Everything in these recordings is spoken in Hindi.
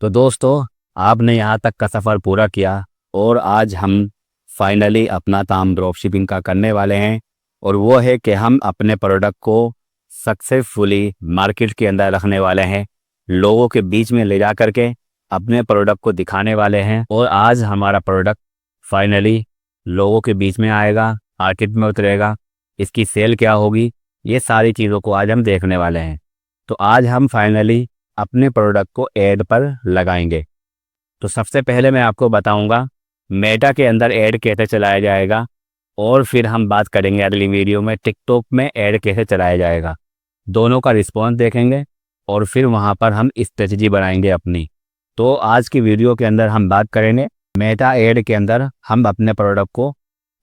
तो दोस्तों, आपने यहाँ तक का सफ़र पूरा किया और आज हम फाइनली अपना काम ड्रॉप शिपिंग का करने वाले हैं। और वो है कि हम अपने प्रोडक्ट को सक्सेसफुली मार्केट के अंदर रखने वाले हैं, लोगों के बीच में ले जा करके अपने प्रोडक्ट को दिखाने वाले हैं। और आज हमारा प्रोडक्ट फाइनली लोगों के बीच में आएगा, मार्केट में उतरेगा, इसकी सेल क्या होगी, ये सारी चीज़ों को आज हम देखने वाले हैं। तो आज हम फाइनली अपने प्रोडक्ट को ऐड पर लगाएंगे। तो सबसे पहले मैं आपको बताऊंगा मेटा के अंदर ऐड कैसे चलाया जाएगा, और फिर हम बात करेंगे अगली वीडियो में टिकटॉक में ऐड कैसे चलाया जाएगा। दोनों का रिस्पॉन्स देखेंगे और फिर वहां पर हम स्ट्रेटजी बनाएंगे अपनी। तो आज की वीडियो के अंदर हम बात करेंगे मेटा ऐड के अंदर हम अपने प्रोडक्ट को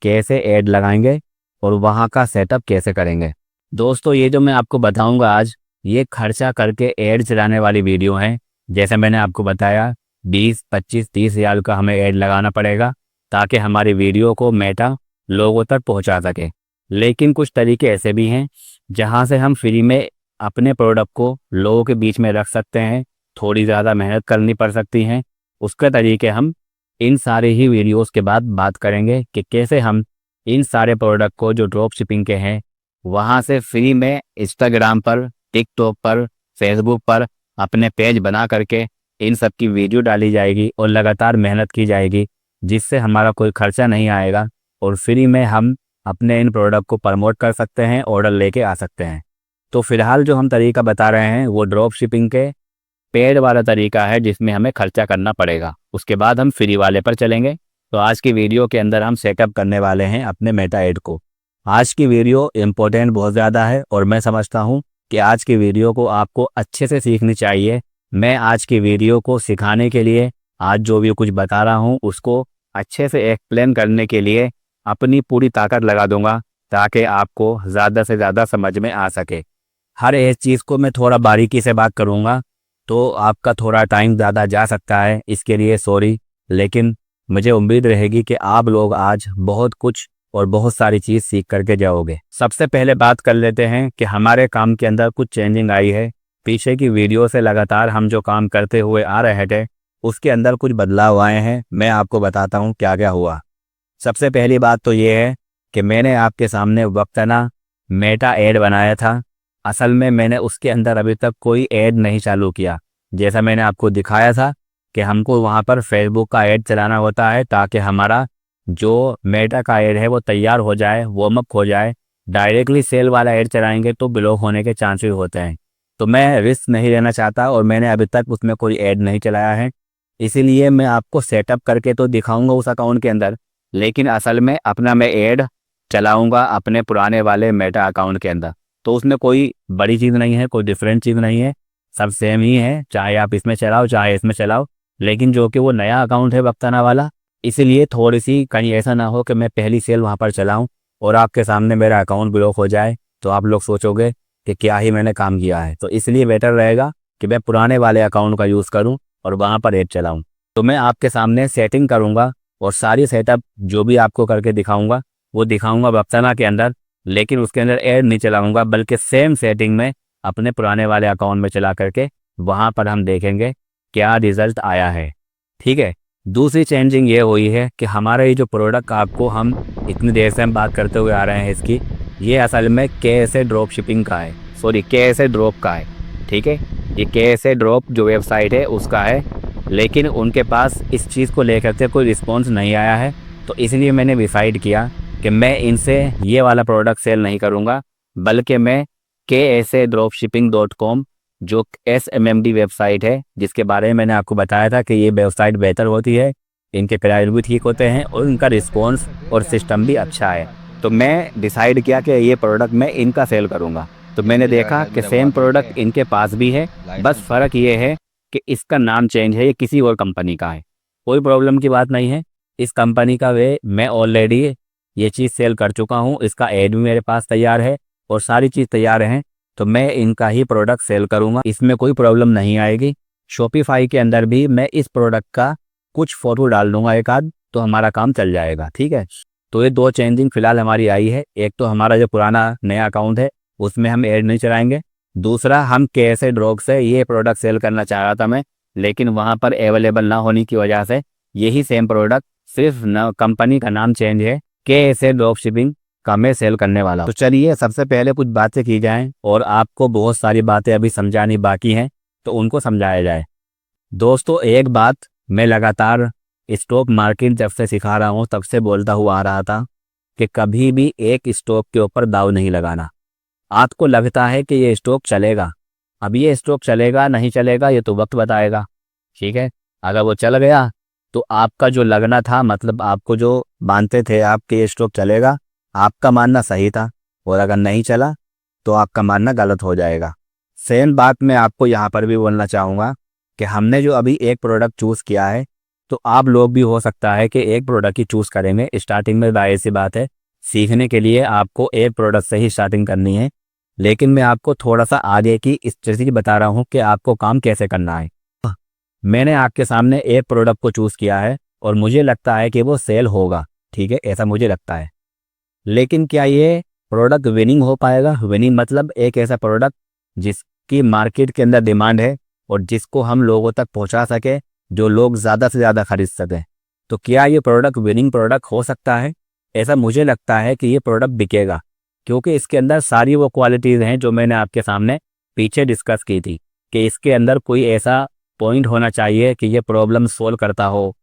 कैसे ऐड लगाएंगे और वहां का सेटअप कैसे करेंगे। दोस्तों, ये जो मैं आपको बताऊंगा आज, ये खर्चा करके ऐड चलाने वाली वीडियो है। जैसे मैंने आपको बताया 20, 25, 30 हज़ार का हमें ऐड लगाना पड़ेगा ताकि हमारी वीडियो को मेटा लोगों तक पहुंचा सके। लेकिन कुछ तरीके ऐसे भी हैं जहां से हम फ्री में अपने प्रोडक्ट को लोगों के बीच में रख सकते हैं, थोड़ी ज़्यादा मेहनत करनी पड़ सकती हैं। उसके तरीके हम इन सारे ही वीडियोस के बाद बात करेंगे कि कैसे हम इन सारे प्रोडक्ट को जो ड्रॉप शिपिंग के हैं वहां से फ्री में इंस्टाग्राम पर, टिकटॉक पर, फेसबुक पर अपने पेज बना करके इन सब की वीडियो डाली जाएगी और लगातार मेहनत की जाएगी, जिससे हमारा कोई खर्चा नहीं आएगा और फ्री में हम अपने इन प्रोडक्ट को प्रमोट कर सकते हैं, ऑर्डर लेके आ सकते हैं। तो फिलहाल जो हम तरीका बता रहे हैं वो ड्रॉप शिपिंग के पेड वाला तरीका है जिसमें हमें खर्चा करना पड़ेगा। उसके बाद हम फ्री वाले पर चलेंगे। तो आज की वीडियो के अंदर हम सेटअप करने वाले हैं अपने मेटा ऐड को। आज की वीडियो इम्पोर्टेंट बहुत ज़्यादा है और मैं समझता हूँ कि आज की वीडियो को आपको अच्छे से सीखनी चाहिए। मैं आज की वीडियो को सिखाने के लिए, आज जो भी कुछ बता रहा हूँ उसको अच्छे से एक्सप्लेन करने के लिए अपनी पूरी ताकत लगा दूंगा ताकि आपको ज़्यादा से ज़्यादा समझ में आ सके। हर एक चीज़ को मैं थोड़ा बारीकी से बात करूँगा तो आपका थोड़ा टाइम ज़्यादा जा सकता है, इसके लिए सॉरी। लेकिन मुझे उम्मीद रहेगी कि आप लोग आज बहुत कुछ और बहुत सारी चीज़ सीख करके जाओगे। सबसे पहले बात कर लेते हैं कि हमारे काम के अंदर कुछ चेंजिंग आई है। पीछे की वीडियो से लगातार हम जो काम करते हुए आ रहे थे उसके अंदर कुछ बदलाव आए हैं। मैं आपको बताता हूँ क्या क्या हुआ। सबसे पहली बात तो ये है कि मैंने आपके सामने वक्तना मेटा ऐड बनाया था। असल में मैंने उसके अंदर अभी तक कोई ऐड नहीं चालू किया। जैसा मैंने आपको दिखाया था कि हमको वहाँ पर फेसबुक का ऐड चलाना होता है ताकि हमारा जो मेटा का ऐड है वो तैयार हो जाए, वार्म अप हो जाए। डायरेक्टली सेल वाला ऐड चलाएंगे तो ब्लॉक होने के चांसेस होते हैं। तो मैं रिस्क नहीं लेना चाहता और मैंने अभी तक उसमें कोई ऐड नहीं चलाया है। इसीलिए मैं आपको सेटअप करके तो दिखाऊंगा उस अकाउंट के अंदर, लेकिन असल में अपना मैं ऐड चलाऊंगा अपने पुराने वाले मेटा अकाउंट के अंदर। तो उसमें कोई बड़ी चीज़ नहीं है, कोई डिफरेंट चीज़ नहीं है, सब सेम ही है, चाहे आप इसमें चलाओ चाहे इसमें चलाओ। लेकिन जो कि वो नया अकाउंट है वक्ताना वाला, इसीलिए थोड़ी सी कहीं ऐसा ना हो कि मैं पहली सेल वहाँ पर चलाऊँ और आपके सामने मेरा अकाउंट ब्लॉक हो जाए तो आप लोग सोचोगे कि क्या ही मैंने काम किया है। तो इसलिए बेटर रहेगा कि मैं पुराने वाले अकाउंट का यूज़ करूँ और वहाँ पर ऐड चलाऊँ। तो मैं आपके सामने सेटिंग करूँगा और सारी सेटअप जो भी आपको करके दिखाऊँगा वो दिखाऊँगा वक्ताना के अंदर, लेकिन उसके अंदर ऐड नहीं चलाऊँगा बल्कि सेम सेटिंग में अपने पुराने वाले अकाउंट में चला करके वहाँ पर हम देखेंगे क्या रिज़ल्ट आया है। ठीक है। दूसरी चेंजिंग ये हुई है कि हमारा ये जो प्रोडक्ट आपको हम इतनी देर से हम बात करते हुए आ रहे हैं इसकी, ये असल में KSA ड्रॉप शिपिंग का है, सॉरी KSA ड्रॉप का है। ठीक है, ये KSA ड्रॉप जो वेबसाइट है उसका है, लेकिन उनके पास इस चीज़ को लेकर के कोई रिस्पॉन्स नहीं आया है। तो इसलिए मैंने डिसाइड किया कि मैं इनसे ये वाला प्रोडक्ट सेल नहीं करूँगा, बल्कि मैं KSAdropshipping.com जो SMMD वेबसाइट है जिसके बारे में मैंने आपको बताया था कि ये वेबसाइट बेहतर होती है, इनके प्राइस भी ठीक होते हैं और इनका रिस्पॉन्स और सिस्टम भी अच्छा है। तो मैं डिसाइड किया कि ये प्रोडक्ट मैं इनका सेल करूँगा। तो मैंने देखा कि सेम प्रोडक्ट इनके पास भी है, बस फ़र्क ये है कि इसका नाम चेंज है, ये किसी और कंपनी का है। कोई प्रॉब्लम की बात नहीं है। इस कंपनी का वे मैं ऑलरेडी ये चीज़ सेल कर चुका हूँ, इसका ऐड भी मेरे पास तैयार है और सारी चीज़ तैयार हैं। तो मैं इनका ही प्रोडक्ट सेल करूँगा, इसमें कोई प्रॉब्लम नहीं आएगी। शॉपिफाई के अंदर भी मैं इस प्रोडक्ट का कुछ फ़ोटो डाल दूँगा एक आध, तो हमारा काम चल जाएगा। ठीक है। तो ये दो चेंजिंग फिलहाल हमारी आई है। एक तो हमारा जो पुराना नया अकाउंट है उसमें हम ऐड नहीं चलाएंगे। दूसरा, हम KSA ड्रॉप से ये प्रोडक्ट सेल करना चाह रहा था मैं, लेकिन वहाँ पर अवेलेबल ना होने की वजह से यही सेम प्रोडक्ट सिर्फ न कंपनी का नाम चेंज है के ऐसे ड्रॉप शिपिंग का मैं सेल करने वाला हूँ। तो चलिए सबसे पहले कुछ बातें की जाएं और आपको बहुत सारी बातें अभी समझानी बाकी हैं तो उनको समझाया जाए। दोस्तों एक बात मैं लगातार स्टॉक मार्केट जब से सिखा रहा हूँ तब से बोलता हुआ आ रहा था कि कभी भी एक स्टॉक के ऊपर दाव नहीं लगाना। आपको लगता है कि ये स्टॉक चलेगा, अब ये स्टॉक चलेगा नहीं चलेगा ये तो वक्त बताएगा, ठीक है। अगर वो चल गया तो आपका जो लगना था, मतलब आपको जो मानते थे आपके ये स्टॉक चलेगा, आपका मानना सही था, और अगर नहीं चला तो आपका मानना गलत हो जाएगा। सेम बात मैं आपको यहाँ पर भी बोलना चाहूँगा कि हमने जो अभी एक प्रोडक्ट चूज़ किया है तो आप लोग भी हो सकता है कि एक प्रोडक्ट ही चूज़ करेंगे। स्टार्टिंग में जाहिर सी बात है, सीखने के लिए आपको एक प्रोडक्ट से ही स्टार्टिंग करनी है, लेकिन मैं आपको थोड़ा सा आगे की स्ट्रेटजी बता रहा हूँ कि आपको काम कैसे करना है। मैंने आपके सामने एक प्रोडक्ट को चूज़ किया है और मुझे लगता है कि वो सेल होगा, ठीक है, ऐसा मुझे लगता है। लेकिन क्या ये प्रोडक्ट विनिंग हो पाएगा? विनिंग मतलब एक ऐसा प्रोडक्ट जिसकी मार्केट के अंदर डिमांड है और जिसको हम लोगों तक पहुंचा सके, जो लोग ज़्यादा से ज़्यादा खरीद सकें। तो क्या ये प्रोडक्ट विनिंग प्रोडक्ट हो सकता है? ऐसा मुझे लगता है कि ये प्रोडक्ट बिकेगा, क्योंकि इसके अंदर सारी वो क्वालिटीज़ हैं जो मैंने आपके सामने पीछे डिस्कस की थी कि इसके अंदर कोई ऐसा पॉइंट होना चाहिए कि ये प्रॉब्लम सोल्व करता हो,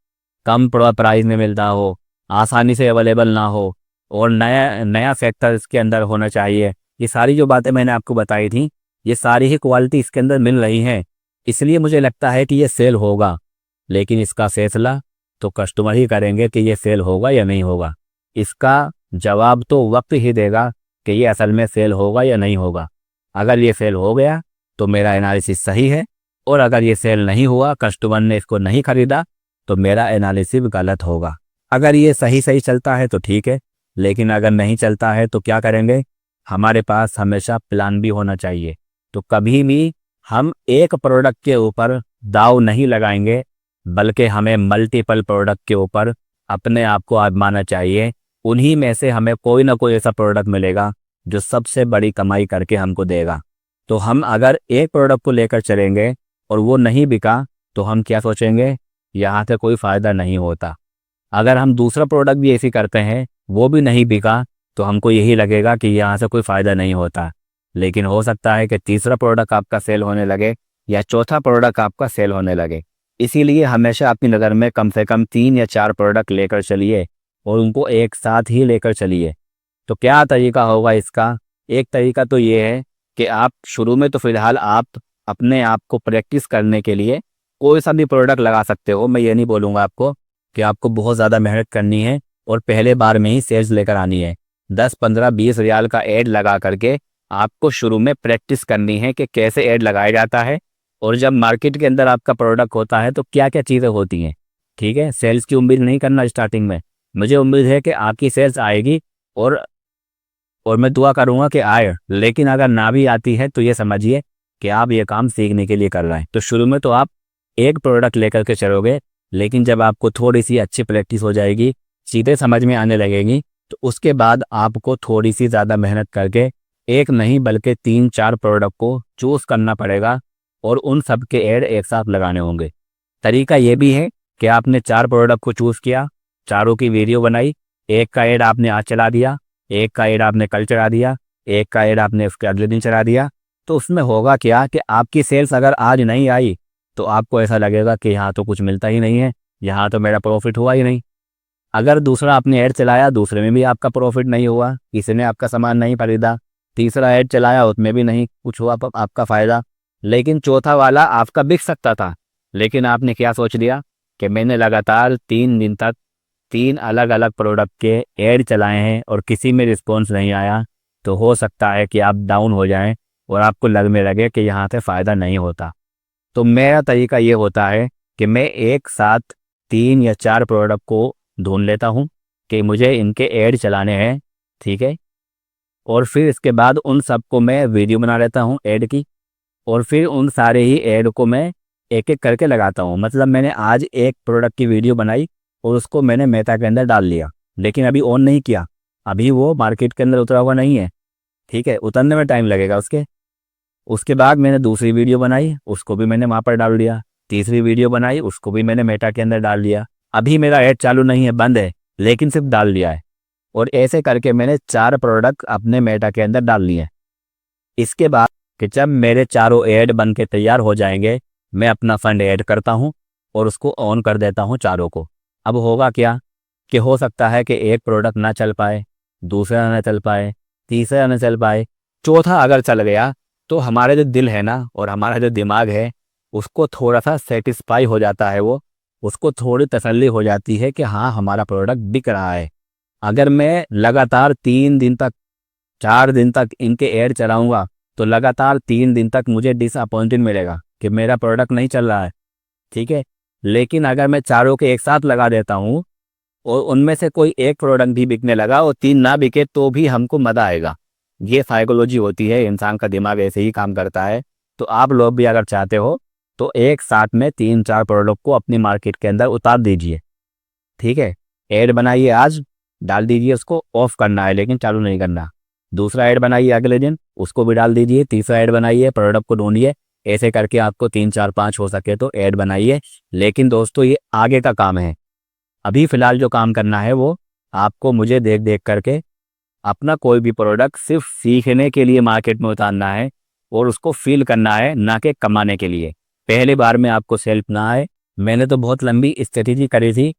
कम प्राइस में मिलता हो, आसानी से अवेलेबल ना हो, और नया नया फैक्टर इसके अंदर होना चाहिए। ये सारी जो बातें मैंने आपको बताई थी, ये सारी ही क्वालिटी इसके अंदर मिल रही हैं, इसलिए मुझे लगता है कि ये सेल होगा। लेकिन इसका फैसला तो कस्टमर ही करेंगे कि ये सेल होगा या नहीं होगा। इसका जवाब तो वक्त ही देगा कि ये असल में सेल होगा या नहीं होगा। अगर ये सेल हो गया तो मेरा एनालिसिस सही है, और अगर ये सेल नहीं हुआ, कस्टमर ने इसको नहीं खरीदा, तो मेरा एनालिसिस गलत होगा। अगर ये सही सही चलता है तो ठीक है, लेकिन अगर नहीं चलता है तो क्या करेंगे? हमारे पास हमेशा प्लान भी होना चाहिए। तो कभी भी हम एक प्रोडक्ट के ऊपर दाव नहीं लगाएंगे, बल्कि हमें मल्टीपल प्रोडक्ट के ऊपर अपने आप को आजमाना चाहिए। उन्हीं में से हमें कोई ना कोई ऐसा प्रोडक्ट मिलेगा जो सबसे बड़ी कमाई करके हमको देगा। तो हम अगर एक प्रोडक्ट को लेकर चलेंगे और वो नहीं बिका तो हम क्या सोचेंगे? यहाँ से कोई फ़ायदा नहीं होता। अगर हम दूसरा प्रोडक्ट भी ऐसे करते हैं, वो भी नहीं बिका, तो हमको यही लगेगा कि यहाँ से कोई फ़ायदा नहीं होता। लेकिन हो सकता है कि तीसरा प्रोडक्ट आपका सेल होने लगे या चौथा प्रोडक्ट आपका सेल होने लगे। इसीलिए हमेशा अपनी नज़र में कम से कम 3 या 4 प्रोडक्ट लेकर चलिए और उनको एक साथ ही लेकर चलिए। तो क्या तरीका होगा इसका? एक तरीका तो ये है कि आप शुरू में तो फ़िलहाल आप अपने आप को प्रैक्टिस करने के लिए कोई सा भी प्रोडक्ट लगा सकते हो। मैं ये नहीं बोलूँगा आपको कि आपको बहुत ज़्यादा मेहनत करनी है और पहले बार में ही सेल्स लेकर आनी है। 10, 15, 20 रियाल का ऐड लगा करके आपको शुरू में प्रैक्टिस करनी है कि कैसे ऐड लगाया जाता है, और जब मार्केट के अंदर आपका प्रोडक्ट होता है तो क्या क्या चीज़ें होती हैं, ठीक है। सेल्स की उम्मीद नहीं करना स्टार्टिंग में। मुझे उम्मीद है कि आपकी सेल्स आएगी, और मैं दुआ करूँगा कि आए। लेकिन अगर ना भी आती है तो ये समझिए कि आप ये काम सीखने के लिए कर रहे हैं। तो शुरू में तो आप एक प्रोडक्ट लेकर के चलोगे, लेकिन जब आपको थोड़ी सी अच्छी प्रैक्टिस हो जाएगी, चीज़ें समझ में आने लगेंगी, तो उसके बाद आपको थोड़ी सी ज़्यादा मेहनत करके एक नहीं बल्कि 3-4 प्रोडक्ट को चूज़ करना पड़ेगा और उन सब के ऐड एक साथ लगाने होंगे। तरीका ये भी है कि आपने 4 प्रोडक्ट को चूज़ किया, चारों की वीडियो बनाई, एक का ऐड आपने आज चला दिया, एक का ऐड आपने कल चला दिया, एक का ऐड आपने उसके अगले दिन चला दिया। तो उसमें होगा क्या कि आपकी सेल्स अगर आज नहीं आई तो आपको ऐसा लगेगा कि यहाँ तो कुछ मिलता ही नहीं है, यहाँ तो मेरा प्रॉफिट हुआ ही नहीं। अगर दूसरा आपने ऐड चलाया, दूसरे में भी आपका प्रॉफिट नहीं हुआ, किसी ने आपका सामान नहीं खरीदा, तीसरा ऐड चलाया उसमें भी नहीं कुछ हुआ आपका फ़ायदा, लेकिन चौथा वाला आपका बिक सकता था। लेकिन आपने क्या सोच लिया कि मैंने लगातार 3 दिन तक 3 अलग अलग प्रोडक्ट के ऐड चलाए हैं और किसी में रिस्पॉन्स नहीं आया, तो हो सकता है कि आप डाउन हो जाएं और आपको लगने लगे कि यहाँ से फ़ायदा नहीं होता। तो मेरा तरीका ये होता है कि मैं एक साथ 3 या 4 प्रोडक्ट को ढूंढ लेता हूँ कि मुझे इनके ऐड चलाने हैं, ठीक है, और फिर इसके बाद उन सबको मैं वीडियो बना लेता हूँ ऐड की, और फिर उन सारे ही ऐड को मैं एक एक करके लगाता हूँ। मतलब मैंने आज एक प्रोडक्ट की वीडियो बनाई और उसको मैंने मेटा के अंदर डाल लिया, लेकिन अभी ऑन नहीं किया, अभी वो मार्केट के अंदर उतरा हुआ नहीं है, ठीक है, उतरने में टाइम लगेगा उसके बाद मैंने दूसरी वीडियो बनाई, उसको भी मैंने वहाँ पर डाल दिया, तीसरी वीडियो बनाई, उसको भी मैंने मेटा के अंदर डाल दिया। अभी मेरा ऐड चालू नहीं है, बंद है, लेकिन सिर्फ डाल दिया है। और ऐसे करके मैंने 4 प्रोडक्ट अपने मेटा के अंदर डाल लिए। इसके बाद कि जब मेरे चारों ऐड बन के तैयार हो जाएंगे, मैं अपना फंड ऐड करता हूँ और उसको ऑन कर देता हूँ चारों को। अब होगा क्या कि हो सकता है कि एक प्रोडक्ट ना चल पाए, दूसरा ना चल पाए, तीसरा ना चल पाए, चौथा अगर चल गया तो हमारे जो दिल है ना और हमारा जो दिमाग है उसको थोड़ा सा सेटिस्फाई हो जाता है, वो उसको थोड़ी तसल्ली हो जाती है कि हाँ हमारा प्रोडक्ट बिक रहा है। अगर मैं लगातार 3 दिन तक 4 दिन तक इनके ऐड चलाऊंगा तो लगातार 3 दिन तक मुझे डिसअपॉइंटेड मिलेगा कि मेरा प्रोडक्ट नहीं चल रहा है, ठीक है। लेकिन अगर मैं चारों के एक साथ लगा देता हूँ और उनमें से कोई एक प्रोडक्ट भी बिकने लगा और 3 ना बिके तो भी हमको मज़ा आएगा। ये साइकोलॉजी होती है, इंसान का दिमाग ऐसे ही काम करता है। तो आप लोग भी अगर चाहते हो तो एक साथ में 3-4 प्रोडक्ट को अपनी मार्केट के अंदर उतार दीजिए, ठीक है। ऐड बनाइए, आज डाल दीजिए, उसको ऑफ करना है लेकिन चालू नहीं करना। दूसरा ऐड बनाइए अगले दिन, उसको भी डाल दीजिए। तीसरा ऐड बनाइए, प्रोडक्ट को ढूंढिए। ऐसे करके आपको 3-4-5 हो सके तो ऐड बनाइए। लेकिन दोस्तों ये आगे का काम है। अभी फ़िलहाल जो काम करना है वो आपको मुझे देख देख करके अपना कोई भी प्रोडक्ट सिर्फ सीखने के लिए मार्केट में उतारना है और उसको फील करना है, ना कि कमाने के लिए। पहली बार में आपको सेल ना आए। मैंने तो बहुत लंबी स्ट्रेटेजी करी थी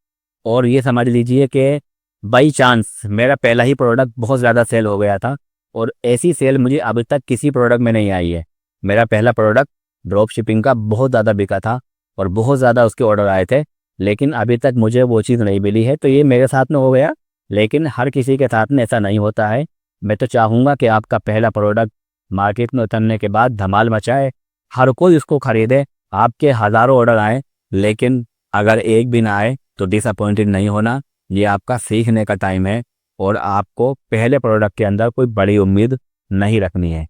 और ये समझ लीजिए कि बाई चांस मेरा पहला ही प्रोडक्ट बहुत ज़्यादा सेल हो गया था और ऐसी सेल मुझे अभी तक किसी प्रोडक्ट में नहीं आई है। मेरा पहला प्रोडक्ट ड्रॉप शिपिंग का बहुत ज़्यादा बिका था और बहुत ज़्यादा उसके ऑर्डर आए थे, लेकिन अभी तक मुझे वो चीज़ नहीं मिली है। तो ये मेरे साथ में हो गया, लेकिन हर किसी के साथ में ऐसा नहीं होता है। मैं तो चाहूँगा कि आपका पहला प्रोडक्ट मार्केट में उतरने के बाद धमाल मचाए, हर कोई उसको खरीदे, आपके हज़ारों ऑर्डर आए, लेकिन अगर एक भी ना आए तो डिसअपॉइंटेड नहीं होना। ये आपका सीखने का टाइम है और आपको पहले प्रोडक्ट के अंदर कोई बड़ी उम्मीद नहीं रखनी है।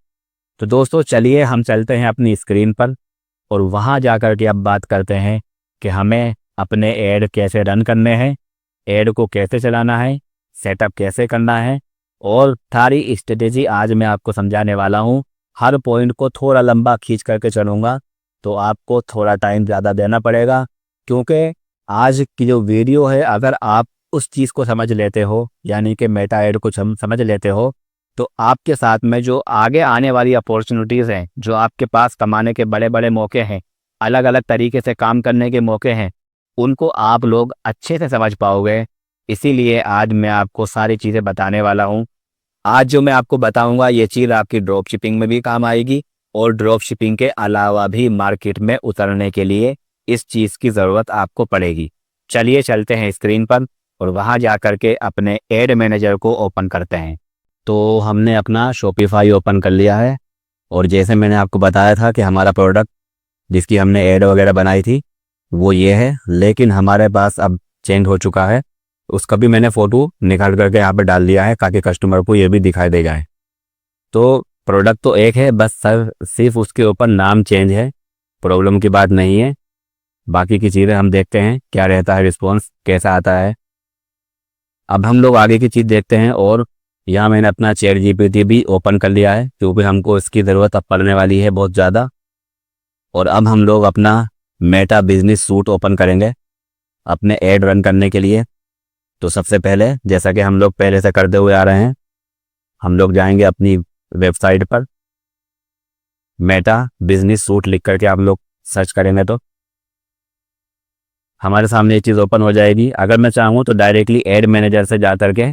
तो दोस्तों चलिए हम चलते हैं अपनी स्क्रीन पर और वहाँ जाकर के अब बात करते हैं कि हमें अपने ऐड कैसे रन करने हैं, ऐड को कैसे चलाना है, सेटअप कैसे करना है और सारी स्ट्रेटेजी आज मैं आपको समझाने वाला हूँ। हर पॉइंट को थोड़ा लंबा खींच करके चलूँगा तो आपको थोड़ा टाइम ज़्यादा देना पड़ेगा, क्योंकि आज की जो वीडियो है अगर आप उस चीज़ को समझ लेते हो, यानी कि मेटा ऐड को समझ लेते हो, तो आपके साथ में जो आगे आने वाली अपॉर्चुनिटीज़ हैं, जो आपके पास कमाने के बड़े बड़े मौके हैं, अलग अलग तरीके से काम करने के मौके हैं, उनको आप लोग अच्छे से समझ पाओगे। इसीलिए आज मैं आपको सारी चीज़ें बताने वाला हूँ। आज जो मैं आपको बताऊंगा ये चीज़ आपकी ड्रॉप शिपिंग में भी काम आएगी और ड्रॉप शिपिंग के अलावा भी मार्केट में उतरने के लिए इस चीज़ की ज़रूरत आपको पड़ेगी। चलिए चलते हैं स्क्रीन पर और वहाँ जा कर के अपने एड मैनेजर को ओपन करते हैं। तो हमने अपना शॉपिफाई ओपन कर लिया है और जैसे मैंने आपको बताया था कि हमारा प्रोडक्ट जिसकी हमने ऐड वगैरह बनाई थी वो ये है, लेकिन हमारे पास अब चेंज हो चुका है। उसका भी मैंने फ़ोटो निकाल करके यहाँ पे डाल दिया है ताकि कस्टमर को ये भी दिखाई दे जाए। तो प्रोडक्ट तो एक है, बस सर सिर्फ उसके ऊपर नाम चेंज है, प्रॉब्लम की बात नहीं है। बाकी की चीज़ें हम देखते हैं क्या रहता है, रिस्पॉन्स कैसा आता है। अब हम लोग आगे की चीज़ देखते हैं और यहाँ मैंने अपना चैट जीपीटी भी ओपन कर लिया है क्योंकि हमको इसकी ज़रूरत अब पड़ने वाली है बहुत ज़्यादा। और अब हम लोग अपना मेटा बिजनेस सूट ओपन करेंगे अपने ऐड रन करने के लिए। तो सबसे पहले जैसा कि हम लोग पहले से करते हुए आ रहे हैं, हम लोग जाएंगे अपनी वेबसाइट पर, मेटा बिजनेस सूट लिख करके आप लोग सर्च करेंगे तो हमारे सामने ये चीज़ ओपन हो जाएगी। अगर मैं चाहूँ तो डायरेक्टली ऐड मैनेजर से जा कर के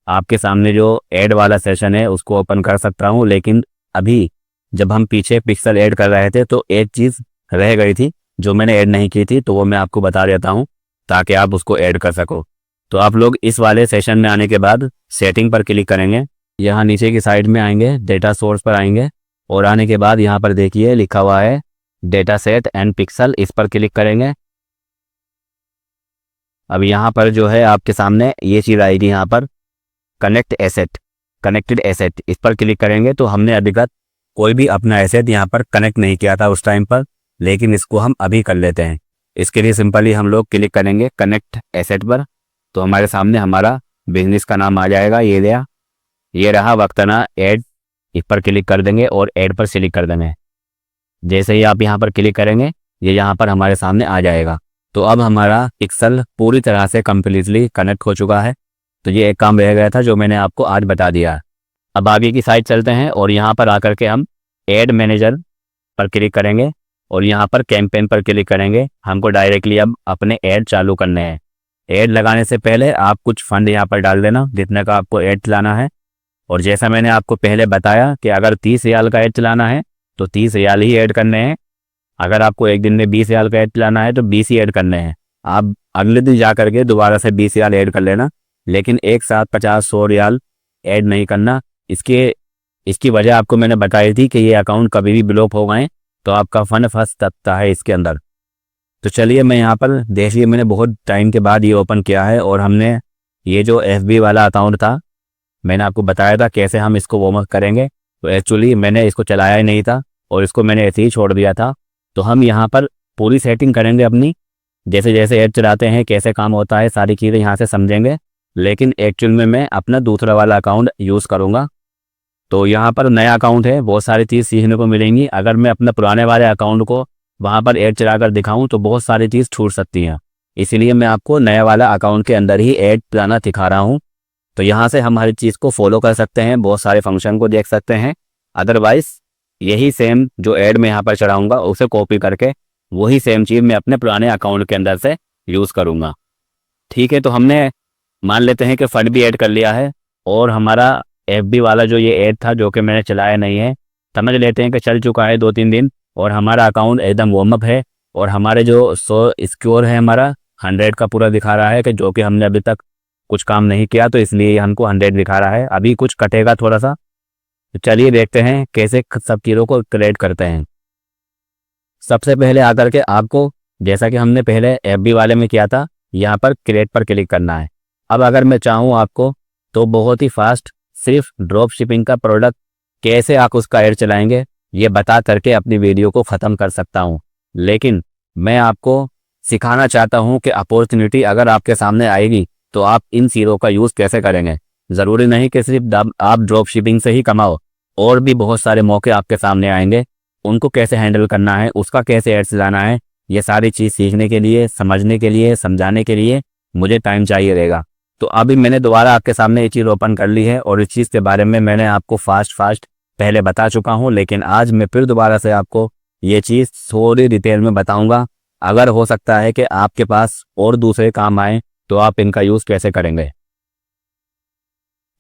आपके सामने जो ऐड वाला सेशन है उसको ओपन कर सकता हूँ, लेकिन अभी जब हम पीछे पिक्सल ऐड कर रहे थे तो एक चीज़ रह गई थी जो मैंने ऐड नहीं की थी, तो वो मैं आपको बता देता हूँ ताकि आप उसको ऐड कर सको। तो आप लोग इस वाले सेशन में आने के बाद सेटिंग पर क्लिक करेंगे, यहाँ नीचे की साइड में आएंगे, डेटा सोर्स पर आएंगे और आने के बाद यहाँ पर देखिए लिखा हुआ है डेटा सेट एंड पिक्सल, इस पर क्लिक करेंगे। अब यहाँ पर जो है आपके सामने ये चीज़ आएगी, यहाँ पर कनेक्टेड एसेट, इस पर क्लिक करेंगे। तो हमने अभी तक कोई भी अपना एसेट यहाँ पर कनेक्ट नहीं किया था उस टाइम पर, लेकिन इसको हम अभी कर लेते हैं। इसके लिए सिंपली हम लोग क्लिक करेंगे कनेक्ट एसेट पर, तो हमारे सामने हमारा बिजनेस का नाम आ जाएगा, ये रहा वक्तना ऐड। इस पर क्लिक कर देंगे और ऐड पर क्लिक कर देंगे। जैसे ही आप यहाँ पर क्लिक करेंगे ये यहाँ पर हमारे सामने आ जाएगा। तो अब हमारा पिक्सल पूरी तरह से कम्प्लीटली कनेक्ट हो चुका है। तो ये एक काम रह गया था जो मैंने आपको आज बता दिया। अब आगे की साइड चलते हैं और यहाँ पर आकर के हम एड मैनेजर पर क्लिक करेंगे और यहाँ पर कैंपेन पर क्लिक करेंगे। हमको डायरेक्टली अब अपने ऐड चालू करने हैं। ऐड लगाने से पहले आप कुछ फंड यहाँ पर डाल देना जितने का आपको ऐड चलाना है। और जैसा मैंने आपको पहले बताया कि अगर 30 रियाल का ऐड चलाना है तो 30 रियाल ही ऐड करने हैं। अगर आपको एक दिन में 20 रियाल का ऐड चलाना है तो 20 ही ऐड करने हैं। आप अगले दिन जा करके दोबारा से 20 रियाल ऐड कर लेना, लेकिन एक साथ 50-100 रियाल ऐड नहीं करना। इसकी वजह आपको मैंने बताई थी कि ये अकाउंट कभी भी ब्लॉक हो गए तो आपका फंड फंस सकता है इसके अंदर। तो चलिए मैं यहाँ पर देखिए मैंने बहुत टाइम के बाद ये ओपन किया है और हमने ये जो FB वाला अकाउंट था मैंने आपको बताया था कैसे हम इसको वार्म अप करेंगे। तो एक्चुअली मैंने इसको चलाया ही नहीं था और इसको मैंने ऐसे ही छोड़ दिया था। तो हम यहाँ पर पूरी सेटिंग करेंगे अपनी, जैसे जैसे ऐड चलाते हैं कैसे काम होता है सारी चीज़ें यहाँ से समझेंगे। लेकिन एक्चुअल में मैं अपना दूसरा वाला अकाउंट यूज़ करूँगा। तो यहाँ पर नया अकाउंट है, बहुत सारी चीज़ सीखने को मिलेंगी। अगर मैं अपने पुराने वाले अकाउंट को वहाँ पर ऐड चला कर दिखाऊँ तो बहुत सारी चीज़ छूट सकती हैं। इसीलिए मैं आपको नया वाला अकाउंट के अंदर ही ऐड चलाना सिखा रहा हूँ। तो यहाँ से हम हर चीज़ को फॉलो कर सकते हैं, बहुत सारे फंक्शन को देख सकते हैं। अदरवाइज़ यही सेम जो ऐड मैं यहाँ पर चढ़ाऊँगा उसे कॉपी करके वही सेम चीज़ मैं अपने पुराने अकाउंट के अंदर से यूज़ करूँगा। ठीक है, तो हमने मान लेते हैं कि फंड भी ऐड कर लिया है और हमारा FB वाला जो ये ऐड था जो कि मैंने चलाया नहीं है, समझ लेते हैं कि चल चुका है 2-3 दिन और हमारा अकाउंट एकदम वार्म अप है। और हमारे जो 100 स्कोर है हमारा 100 का पूरा दिखा रहा है कि जो कि हमने अभी तक कुछ काम नहीं किया तो इसलिए हमको 100 दिखा रहा है। अभी कुछ कटेगा थोड़ा सा। तो चलिए देखते हैं कैसे सब चीज़ों को क्रिएट करते हैं। सबसे पहले आकर के आपको जैसा कि हमने पहले FB वाले में किया था यहाँ पर क्रिएट पर क्लिक करना है। अब अगर मैं चाहूँ आपको तो बहुत ही फास्ट सिर्फ ड्रॉप शिपिंग का प्रोडक्ट कैसे आप उसका ऐड चलाएंगे ये बता करके अपनी वीडियो को ख़त्म कर सकता हूँ। लेकिन मैं आपको सिखाना चाहता हूँ कि अपॉर्चुनिटी अगर आपके सामने आएगी तो आप इन चीज़ों का यूज़ कैसे करेंगे। ज़रूरी नहीं कि सिर्फ आप ड्रॉप शिपिंग से ही कमाओ, और भी बहुत सारे मौके आपके सामने आएंगे। उनको कैसे हैंडल करना है, उसका कैसे ऐड चलाना है, ये सारी चीज़ सीखने के लिए, समझने के लिए, समझाने के लिए मुझे टाइम चाहिए रहेगा। तो अभी मैंने दोबारा आपके सामने ये चीज़ ओपन कर ली है और इस चीज़ के बारे में मैंने आपको फास्ट पहले बता चुका हूँ, लेकिन आज मैं फिर दोबारा से आपको ये चीज़ थोड़ी डिटेल में बताऊँगा। अगर हो सकता है कि आपके पास और दूसरे काम आए तो आप इनका यूज़ कैसे करेंगे।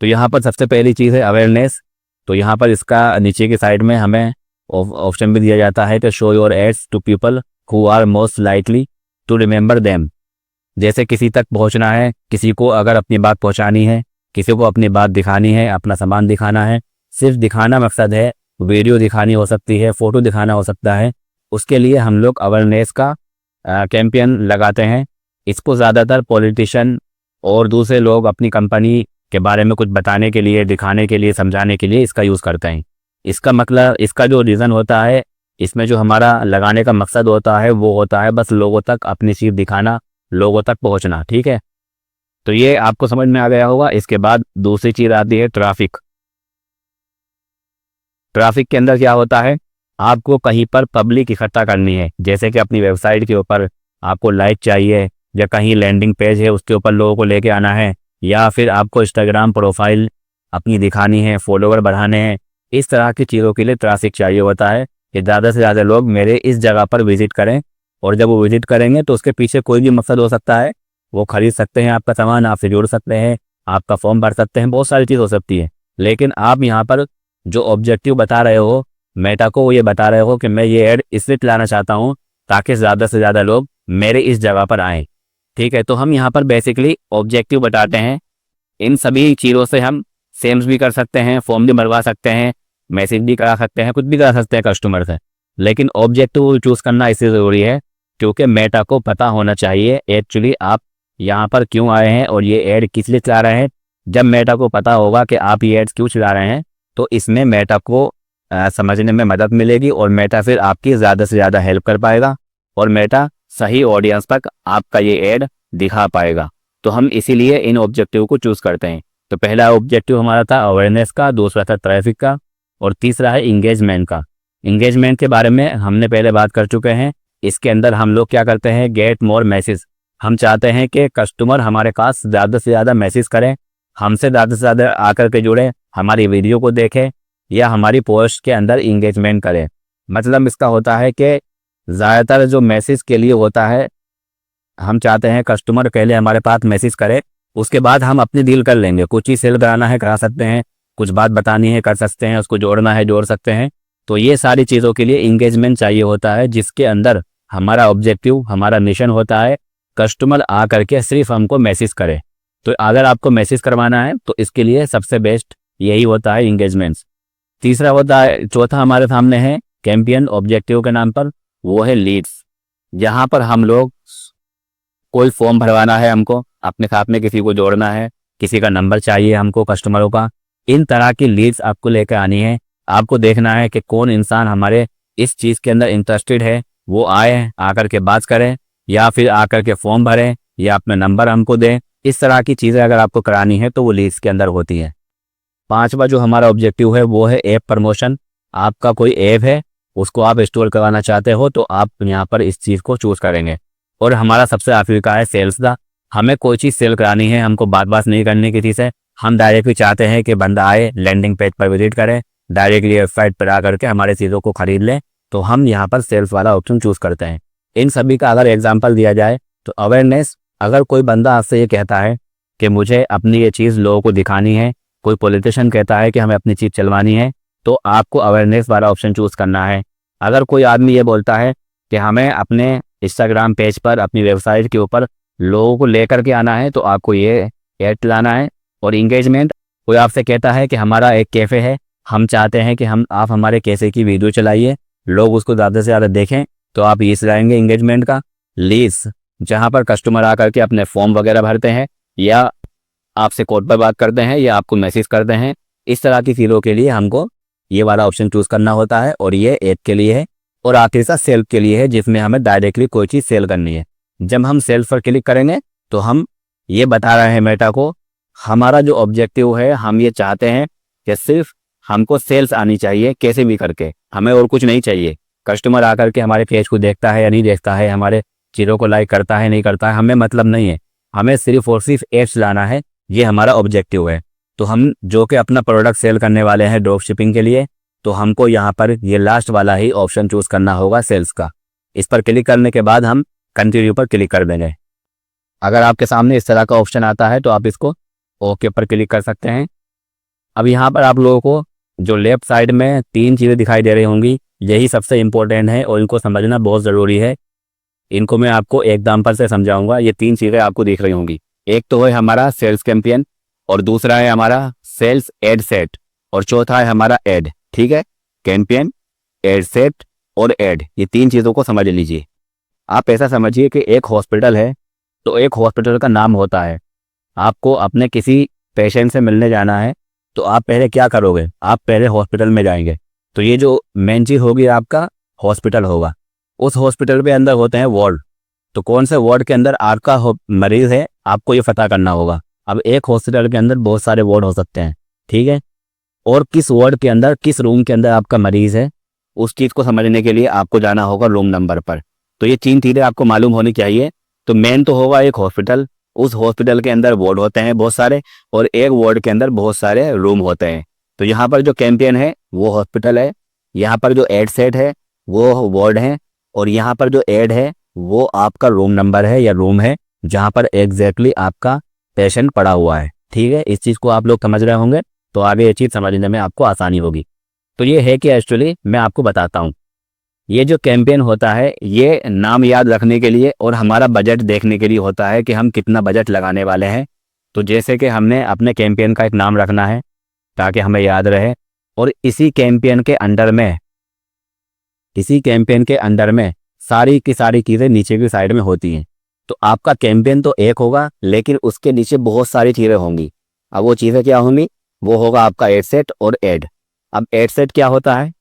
तो यहाँ पर सबसे पहली चीज़ है अवेयरनेस। तो यहाँ पर इसका नीचे की साइड में हमें ऑप्शन भी दिया जाता है कि show your ads to people who are most likely to remember them. जैसे किसी तक पहुँचना है, किसी को अगर अपनी बात पहुँचानी है, किसी को अपनी बात दिखानी है, अपना सामान दिखाना है, सिर्फ दिखाना मकसद है, वीडियो दिखानी हो सकती है, फ़ोटो दिखाना हो सकता है, उसके लिए हम लोग अवेयरनेस का कैंपेन लगाते हैं। इसको ज़्यादातर पॉलिटिशियन और दूसरे लोग अपनी कंपनी के बारे में कुछ बताने के लिए, दिखाने के लिए, समझाने के लिए इसका यूज़ करते हैं। इसका मतलब, इसका जो रीज़न होता है, इसमें जो हमारा लगाने का मकसद होता है वो होता है बस लोगों तक अपनी चीज़ दिखाना, लोगों तक पहुंचना। ठीक है, तो ये आपको समझ में आ गया होगा। इसके बाद दूसरी चीज़ आती है ट्रैफिक। ट्रैफिक के अंदर क्या होता है, आपको कहीं पर पब्लिक इकट्ठा करनी है, जैसे कि अपनी वेबसाइट के ऊपर आपको लाइक चाहिए या कहीं लैंडिंग पेज है उसके ऊपर लोगों को लेके आना है, या फिर आपको इंस्टाग्राम प्रोफाइल अपनी दिखानी है, फॉलोवर बढ़ाने हैं। इस तरह की चीज़ों के लिए ट्रैफिक चाहिए होता है कि ज़्यादा से ज़्यादा लोग मेरे इस जगह पर विजिट करें। और जब वो विजिट करेंगे तो उसके पीछे कोई भी मकसद हो सकता है। वो खरीद सकते हैं आपका सामान, आपसे जुड़ सकते हैं, आपका फॉर्म भर सकते हैं, बहुत सारी चीज़ हो सकती है। लेकिन आप यहाँ पर जो ऑब्जेक्टिव बता रहे हो मेटा को, वो ये बता रहे हो कि मैं ये ऐड इसलिए चलाना चाहता हूँ ताकि ज़्यादा से ज़्यादा लोग मेरे इस जगह पर आएँ। ठीक है, तो हम यहाँ पर बेसिकली ऑब्जेक्टिव बताते हैं। इन सभी चीज़ों से हम सेल्स भी कर सकते हैं, फॉर्म भी भरवा सकते हैं, मैसेज भी करा सकते हैं, कुछ भी करा सकते हैं कस्टमर से। लेकिन ऑब्जेक्टिव चूज़ करना इसलिए ज़रूरी है क्योंकि मेटा को पता होना चाहिए एक्चुअली आप यहाँ पर क्यों आए हैं और ये ऐड किस लिए चला रहे हैं। जब मेटा को पता होगा कि आप ये एड्स क्यों चला रहे हैं तो इसमें मेटा को समझने में मदद मिलेगी और मेटा फिर आपकी ज़्यादा से ज़्यादा हेल्प कर पाएगा और मेटा सही ऑडियंस तक आपका ये ऐड दिखा पाएगा। तो हम इसीलिए इन ऑब्जेक्टिव को चूज़ करते हैं। तो पहला ऑब्जेक्टिव हमारा था अवेयरनेस का, दूसरा था ट्रैफिक का और तीसरा है इंगेजमेंट का। इंगेजमेंट के बारे में हमने पहले बात कर चुके हैं इसके अंदर हम लोग क्या करते हैं, गेट मोर मैसेज। हम चाहते हैं कि कस्टमर हमारे पास ज़्यादा से ज़्यादा मैसेज करें, हमसे ज़्यादा से ज़्यादा आकर के जुड़े, हमारी वीडियो को देखें या हमारी पोस्ट के अंदर इंगेजमेंट करें। मतलब इसका होता है कि ज़्यादातर जो मैसेज के लिए होता है, हम चाहते हैं कस्टमर पहले हमारे पास मैसेज करे, उसके बाद हम अपनी डील कर लेंगे। कुछ चीज़ सेल कराना है करा सकते हैं, कुछ बात बतानी है कर सकते हैं, उसको जोड़ना है जोड़ सकते हैं। तो ये सारी चीज़ों के लिए इंगेजमेंट चाहिए होता है, जिसके अंदर हमारा ऑब्जेक्टिव, हमारा मिशन होता है कस्टमर आ करके सिर्फ हमको मैसेज करे। तो अगर आपको मैसेज करवाना है तो इसके लिए सबसे बेस्ट यही होता है इंगेजमेंट्स। तीसरा होता है, चौथा हमारे सामने है कैंपियन ऑब्जेक्टिव के नाम पर, वो है लीड्स। जहाँ पर हम लोग कोई फॉर्म भरवाना है, हमको अपने साथ में किसी को जोड़ना है, किसी का नंबर चाहिए हमको कस्टमरों का, इन तरह की लीड्स आपको लेकर आनी है। आपको देखना है कि कौन इंसान हमारे इस चीज़ के अंदर इंटरेस्टेड है, वो आए, आकर के बात करें या फिर आकर के फॉर्म भरें या अपना नंबर हमको दें। इस तरह की चीज़ें अगर आपको करानी है तो वो लीड्स के अंदर होती है। पांचवा जो हमारा ऑब्जेक्टिव है वो है ऐप प्रमोशन। आपका कोई ऐप है, उसको आप इंस्टॉल करवाना चाहते हो तो आप यहाँ पर इस चीज़ को चूज़ करेंगे। और हमारा सबसे आखिर का है सेल्स का। हमें कोई चीज़ सेल करानी है, हमको बात नहीं करनी किसी से, हम डायरेक्टली चाहते हैं कि बंदा आए, लैंडिंग पेज पर विजिट करे, डायरेक्टली वेबसाइट पर आ करके हमारे चीज़ों को खरीद ले, तो हम यहाँ पर सेल्स वाला ऑप्शन चूज़ करते हैं। इन सभी का अगर एग्जाम्पल दिया जाए तो अवेयरनेस, अगर कोई बंदा आपसे ये कहता है कि मुझे अपनी ये चीज़ लोगों को दिखानी है, कोई पॉलिटिशियन कहता है कि हमें अपनी चीज़ चलवानी है, तो आपको अवेयरनेस वाला ऑप्शन चूज़ करना है। अगर कोई आदमी ये बोलता है कि हमें अपने इंस्टाग्राम पेज पर, अपनी वेबसाइट के ऊपर लोगों को लेकर के आना है, तो आपको ये ऐड लाना है। और इंगेजमेंट, कोई आपसे कहता है कि हमारा एक कैफ़े है, हम चाहते हैं कि आप हमारे कैफ़े की वीडियो चलाइए, लोग उसको ज़्यादा से ज़्यादा देखें, तो आप ये सिलाएंगे इंगेजमेंट का। लीड्स, जहाँ पर कस्टमर आकर के अपने फॉर्म वगैरह भरते हैं या आपसे कॉल पर बात करते हैं या आपको मैसेज करते हैं, इस तरह की चीज़ों के लिए हमको ये वाला ऑप्शन चूज़ करना होता है। और ये ऐप के लिए है। और आखिर सा सेल के लिए है, जिसमें हमें डायरेक्टली कोई चीज़ सेल करनी है। जब हम सेल पर क्लिक करेंगे तो हम ये बता रहे हैं मेटा को, हमारा जो ऑब्जेक्टिव है, हम ये चाहते हैं कि सिर्फ हमको सेल्स आनी चाहिए कैसे भी करके, हमें और कुछ नहीं चाहिए। कस्टमर आकर के हमारे पेज को देखता है या नहीं देखता है, हमारे चीज़ों को लाइक करता है नहीं करता है, हमें मतलब नहीं है। हमें सिर्फ और सिर्फ एड्स लाना है, ये हमारा ऑब्जेक्टिव है। तो हम जो कि अपना प्रोडक्ट सेल करने वाले हैं ड्रॉप शिपिंग के लिए, तो हमको यहाँ पर ये लास्ट वाला ही ऑप्शन चूज़ करना होगा, सेल्स का। इस पर क्लिक करने के बाद हम कंटिन्यू पर क्लिक कर देंगे। अगर आपके सामने इस तरह का ऑप्शन आता है तो आप इसको ओके पर क्लिक कर सकते हैं। अब यहाँ पर आप लोगों को जो लेफ्ट साइड में 3 चीज़ें दिखाई दे रही होंगी, यही सबसे इम्पोर्टेंट है और इनको समझना बहुत ज़रूरी है। इनको मैं आपको एग्जाम्पल से समझाऊंगा। ये 3 चीज़ें आपको दिख रही होंगी। एक तो है हमारा सेल्स कैंपेन, और दूसरा है हमारा सेल्स एड सेट, और चौथा है हमारा एड। ठीक है, कैंपेन, एड सेट और एड, ये 3 चीज़ों को समझ लीजिए। आप ऐसा समझिए कि एक हॉस्पिटल है, तो एक हॉस्पिटल का नाम होता है। आपको अपने किसी पेशेंट से मिलने जाना है, तो आप पहले क्या करोगे, आप पहले हॉस्पिटल में जाएंगे। तो ये जो मेन चीज़ होगी आपका हॉस्पिटल होगा। उस हॉस्पिटल के अंदर होते हैं वार्ड, तो कौन से वार्ड के अंदर आपका मरीज़ है, आपको ये पता करना होगा। अब एक हॉस्पिटल के अंदर बहुत सारे वार्ड हो सकते हैं, ठीक है, और किस वार्ड के अंदर, किस रूम के अंदर आपका मरीज़ है, उस चीज़ को समझने के लिए आपको जाना होगा रूम नंबर पर। तो ये 3 चीज़ें आपको मालूम होनी चाहिए। तो मेन तो होगा एक हॉस्पिटल, उस हॉस्पिटल के अंदर वार्ड होते हैं बहुत सारे, और एक वार्ड के अंदर बहुत सारे रूम होते हैं। तो यहाँ पर जो कैंपेन है वो हॉस्पिटल है, यहाँ पर जो एड सेट है वो वार्ड है, और यहाँ पर जो एड है वो आपका रूम नंबर है या रूम है, जहाँ पर एग्जैक्टली आपका पेशेंट पड़ा हुआ है। ठीक है, इस चीज़ को आप लोग समझ रहे होंगे, तो आगे ये चीज़ समझने में आपको आसानी होगी। तो ये है कि एक्चुअली मैं आपको बताता हूँ, ये जो कैंपेन होता है ये नाम याद रखने के लिए और हमारा बजट देखने के लिए होता है कि हम कितना बजट लगाने वाले हैं। तो जैसे कि हमने अपने कैंपेन का एक नाम रखना है ताकि हमें याद रहे, और इसी कैंपेन के अंडर में सारी की सारी चीज़ें नीचे की साइड में होती हैं। तो आपका कैंपेन तो एक होगा, लेकिन उसके नीचे बहुत सारी चीज़ें होंगी। अब वो चीज़ें क्या होंगी, वो होगा आपका एड सेट और एड। अब एड सेट क्या होता है,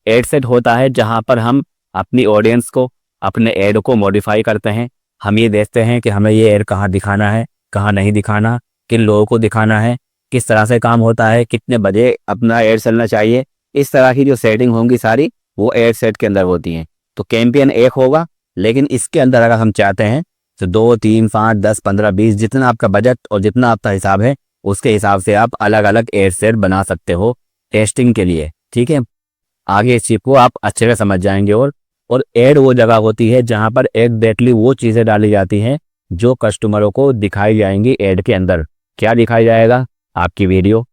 एड सेट होता है जहां पर हम अपनी ऑडियंस को, अपने ऐड को मॉडिफाई करते हैं। हम ये देखते हैं कि हमें ये ऐड कहाँ दिखाना है, कहाँ नहीं दिखाना, किन लोगों को दिखाना है, किस तरह से काम होता है, कितने बजे अपना ऐड चलना चाहिए। इस तरह की जो सेटिंग होंगी सारी वो एड सेट के अंदर होती हैं। तो कैंपेन एक होगा, लेकिन इसके अंदर अगर हम चाहते हैं तो 2, 3, 5, 10, 15, 20 जितना आपका बजट और जितना आपका हिसाब है उसके हिसाब से आप अलग अलग एड सेट बना सकते हो टेस्टिंग के लिए। ठीक है, आगे इस चीज़ को आप अच्छे से समझ जाएंगे। और एड वो जगह होती है जहाँ पर एग्जैक्टली वो चीज़ें डाली जाती हैं जो कस्टमरों को दिखाई जाएंगी एड के अंदर। क्या दिखाई जाएगा? आपकी वीडियो,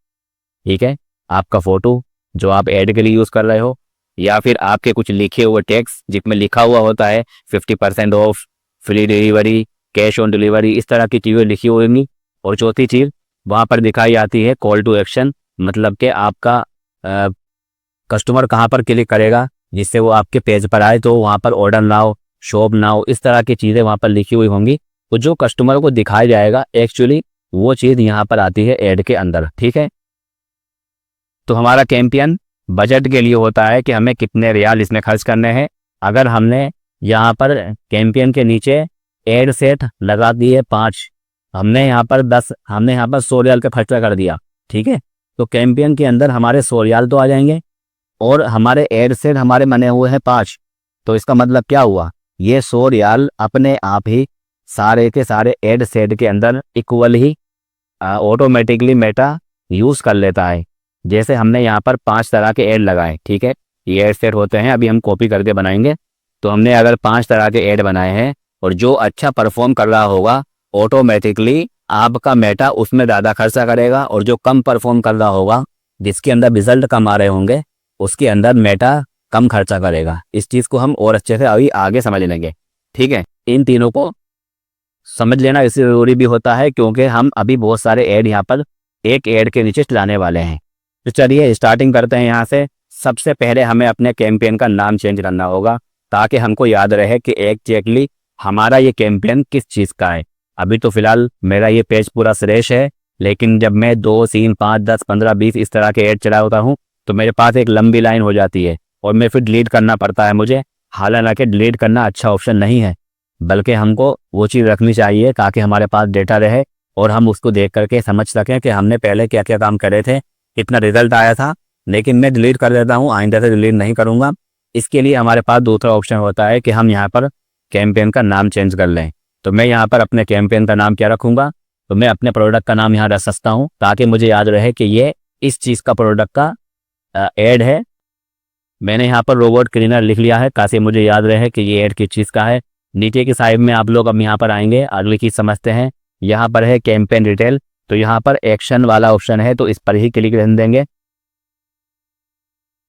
ठीक है, आपका फ़ोटो जो आप ऐड के लिए यूज़ कर रहे हो, या फिर आपके कुछ लिखे हुए टेक्स्ट जिसमें लिखा हुआ होता है 50% of, free delivery, cash on delivery, इस तरह की चीज़ें लिखी होंगी। और चौथी चीज़ वहाँ पर दिखाई जाती है कॉल टू एक्शन, मतलब कि आपका कस्टमर कहाँ पर क्लिक करेगा जिससे वो आपके पेज पर आए, तो वहाँ पर ऑर्डर नाउ, शॉप नाउ, इस तरह की चीज़ें वहाँ पर लिखी हुई होंगी। तो जो कस्टमर को दिखाया जाएगा एक्चुअली वो चीज़ यहाँ पर आती है ऐड के अंदर। ठीक है, तो हमारा कैंपेन बजट के लिए होता है कि हमें कितने रियाल इसमें खर्च करने हैं। अगर हमने यहाँ पर कैंपेन के नीचे एड सेट लगा दिए 5, हमने यहाँ पर 10, हमने यहाँ पर 100 रियाल का खर्चा कर दिया। ठीक है, तो कैंपेन के अंदर हमारे 100 रियाल तो आ जाएंगे और हमारे एड सेट हमारे बने हुए हैं 5। तो इसका मतलब क्या हुआ? ये 100 रियाल अपने आप ही सारे के सारे एड सेट के अंदर इक्वल ही ऑटोमेटिकली मेटा यूज़ कर लेता है। जैसे हमने यहाँ पर 5 तरह के ऐड लगाए, ठीक है, ये ऐड सेट होते हैं, अभी हम कॉपी करके बनाएंगे। तो हमने अगर 5 तरह के ऐड बनाए हैं और जो अच्छा परफॉर्म कर रहा होगा ऑटोमेटिकली आपका मेटा उसमें ज़्यादा खर्चा करेगा, और जो कम परफॉर्म कर रहा होगा जिसके अंदर रिजल्ट कम आ रहे होंगे उसके अंदर मेटा कम खर्चा करेगा। इस चीज़ को हम और अच्छे से अभी आगे समझ लेंगे। ठीक है, इन तीनों को समझ लेना इसलिए ज़रूरी भी होता है क्योंकि हम अभी बहुत सारे ऐड यहाँ पर एक ऐड के नीचे चलाने वाले हैं। तो चलिए स्टार्टिंग करते हैं यहाँ से। सबसे पहले हमें अपने कैंपेन का नाम चेंज करना होगा ताकि हमको याद रहे कि एग्जैक्टली हमारा ये कैंपेन किस चीज़ का है। अभी तो फिलहाल मेरा ये पेज पूरा फ्रेश है, लेकिन जब मैं 2, 3, 5, 10, 15, 20 इस तरह के ऐड चला होता हूँ तो मेरे पास एक लंबी लाइन हो जाती है और मैं फिर डिलीट करना पड़ता है मुझे। हालांकि डिलीट करना अच्छा ऑप्शन नहीं है, बल्कि हमको वो चीज़ रखनी चाहिए ताकि हमारे पास डेटा रहे और हम उसको देख करके समझ सकें कि हमने पहले क्या क्या काम करे थे, कितना रिजल्ट आया था। लेकिन मैं डिलीट कर देता हूँ, आइंदा से डिलीट नहीं करूँगा। इसके लिए हमारे पास दूसरा ऑप्शन होता है कि हम यहाँ पर कैंपेन का नाम चेंज कर लें। तो मैं यहाँ पर अपने कैंपेन का नाम क्या रखूँगा? तो मैं अपने प्रोडक्ट का नाम यहाँ रख सकता हूँ ताकि मुझे याद रहे कि ये इस चीज़ का प्रोडक्ट का ऐड है। मैंने यहाँ पर रोबोट क्लीनर लिख लिया है ताकि मुझे याद रहे कि ये ऐड किस चीज़ का है। नीचे की साइड में आप लोग अब यहाँ पर आएंगे, अगली चीज़ समझते हैं। यहाँ पर है कैंपेन डिटेल, तो यहाँ पर एक्शन वाला ऑप्शन है तो इस पर ही क्लिक रहने देंगे।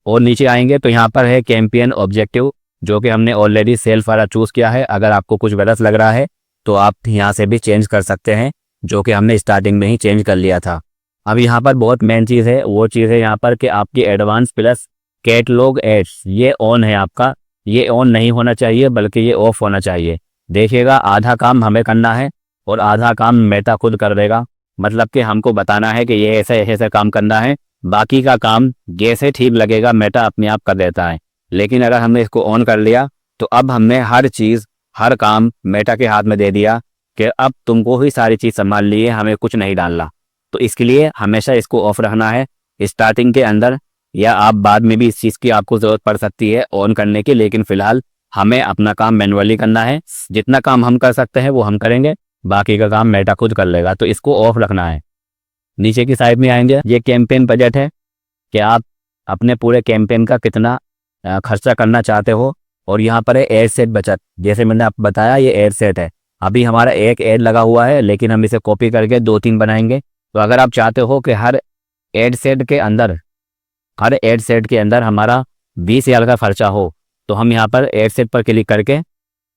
और नीचे आएंगे तो यहाँ पर है कैंपेन ऑब्जेक्टिव, जो कि हमने ऑलरेडी सेल्फ वाला चूज़ किया है। अगर आपको कुछ गलत लग रहा है तो आप यहाँ से भी चेंज कर सकते हैं, जो कि हमने स्टार्टिंग में ही चेंज कर लिया था। अब यहाँ पर बहुत मेन चीज़ है, वो चीज़ है यहाँ पर कि आपकी एडवांस प्लस कैटलॉग एड्स ये ऑन है आपका। ये ऑन नहीं होना चाहिए बल्कि ये ऑफ होना चाहिए। देखिएगा, आधा काम हमें करना है और आधा काम मेटा खुद कर देगा। मतलब कि हमको बताना है कि ये ऐसे ऐसे काम करना है, बाकी का काम जैसे ठीक लगेगा मेटा अपने आप कर देता है। लेकिन अगर हमने इसको ऑन कर लिया तो अब हमने हर चीज़ हर काम मेटा के हाथ में दे दिया कि अब तुमको ही सारी चीज़ संभाल ली है, हमें कुछ नहीं डालना। तो इसके लिए हमेशा इसको ऑफ रखना है स्टार्टिंग के अंदर, या आप बाद में भी इस चीज़ की आपको ज़रूरत पड़ सकती है ऑन करने की। लेकिन फिलहाल हमें अपना काम मैनुअली करना है। जितना काम हम कर सकते हैं वो हम करेंगे, बाकी का काम मेटा खुद कर लेगा। तो इसको ऑफ रखना है। नीचे की साइड में आएंगे, ये कैंपेन बजट है कि आप अपने पूरे कैंपेन का कितना खर्चा करना चाहते हो। और यहाँ पर है एड सेट बचत, जैसे मैंने आपको बताया ये एड सेट है। अभी हमारा एक ऐड लगा हुआ है लेकिन हम इसे कॉपी करके 2-3 बनाएंगे। तो अगर आप चाहते हो कि हर एड सेट के अंदर हमारा 20 रियाल का खर्चा हो, तो हम यहाँ पर एड सेट पर क्लिक करके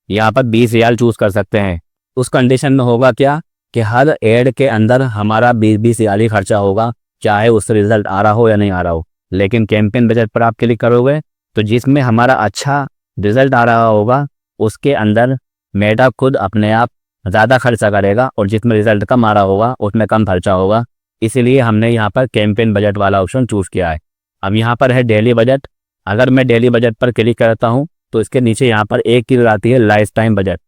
यहाँ पर 20 रियाल चूज़ कर सकते हैं। उस कंडीशन में होगा क्या कि हर ऐड के अंदर हमारा 20-20 रियाल ही खर्चा होगा, चाहे उससे रिजल्ट आ रहा हो या नहीं आ रहा हो। लेकिन कैंपेन बजट पर आप क्लिक करोगे तो जिसमें हमारा अच्छा रिजल्ट आ रहा होगा उसके अंदर मेटा खुद अपने आप ज़्यादा खर्चा करेगा, और जिसमें रिजल्ट कम आ रहा होगा उसमें कम खर्चा होगा। इसीलिए हमने यहाँ पर कैंपेन बजट वाला ऑप्शन चूज़ किया है। अब यहाँ पर है डेली बजट। अगर मैं डेली बजट पर क्लिक करता हूँ तो इसके नीचे यहाँ पर एक चीज़ आती है लाइफ टाइम बजट।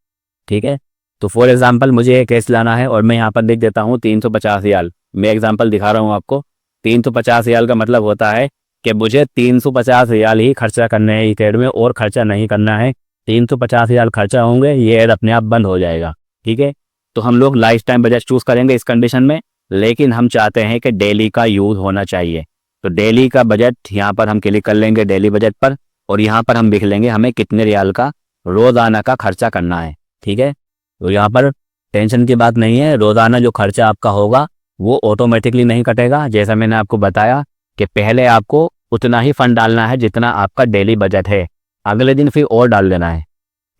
ठीक है, तो फॉर एग्जांपल मुझे एक केस लाना है और मैं यहाँ पर लिख देता हूँ 350 रियाल। मैं एग्जांपल दिखा रहा हूँ आपको। 350 रियाल का मतलब होता है कि मुझे 350 रियाल ही खर्चा करने हैं इस ऐड में, और खर्चा नहीं करना है। 350,000 खर्चा होंगे, ये ऐड अपने आप बंद हो जाएगा। ठीक है, तो हम लोग लाइफ टाइम बजट चूज करेंगे इस कंडीशन में, लेकिन हम चाहते हैं कि डेली का यूज होना चाहिए। तो डेली का बजट यहाँ पर हम क्लिक कर लेंगे डेली बजट पर, और यहाँ पर हम लिख लेंगे हमें कितने रियाल का रोजाना का खर्चा करना है। ठीक है, तो यहाँ पर टेंशन की बात नहीं है, रोजाना जो खर्चा आपका होगा वो ऑटोमेटिकली नहीं कटेगा। जैसा मैंने आपको बताया कि पहले आपको उतना ही फंड डालना है जितना आपका डेली बजट है, अगले दिन फिर और डाल देना है,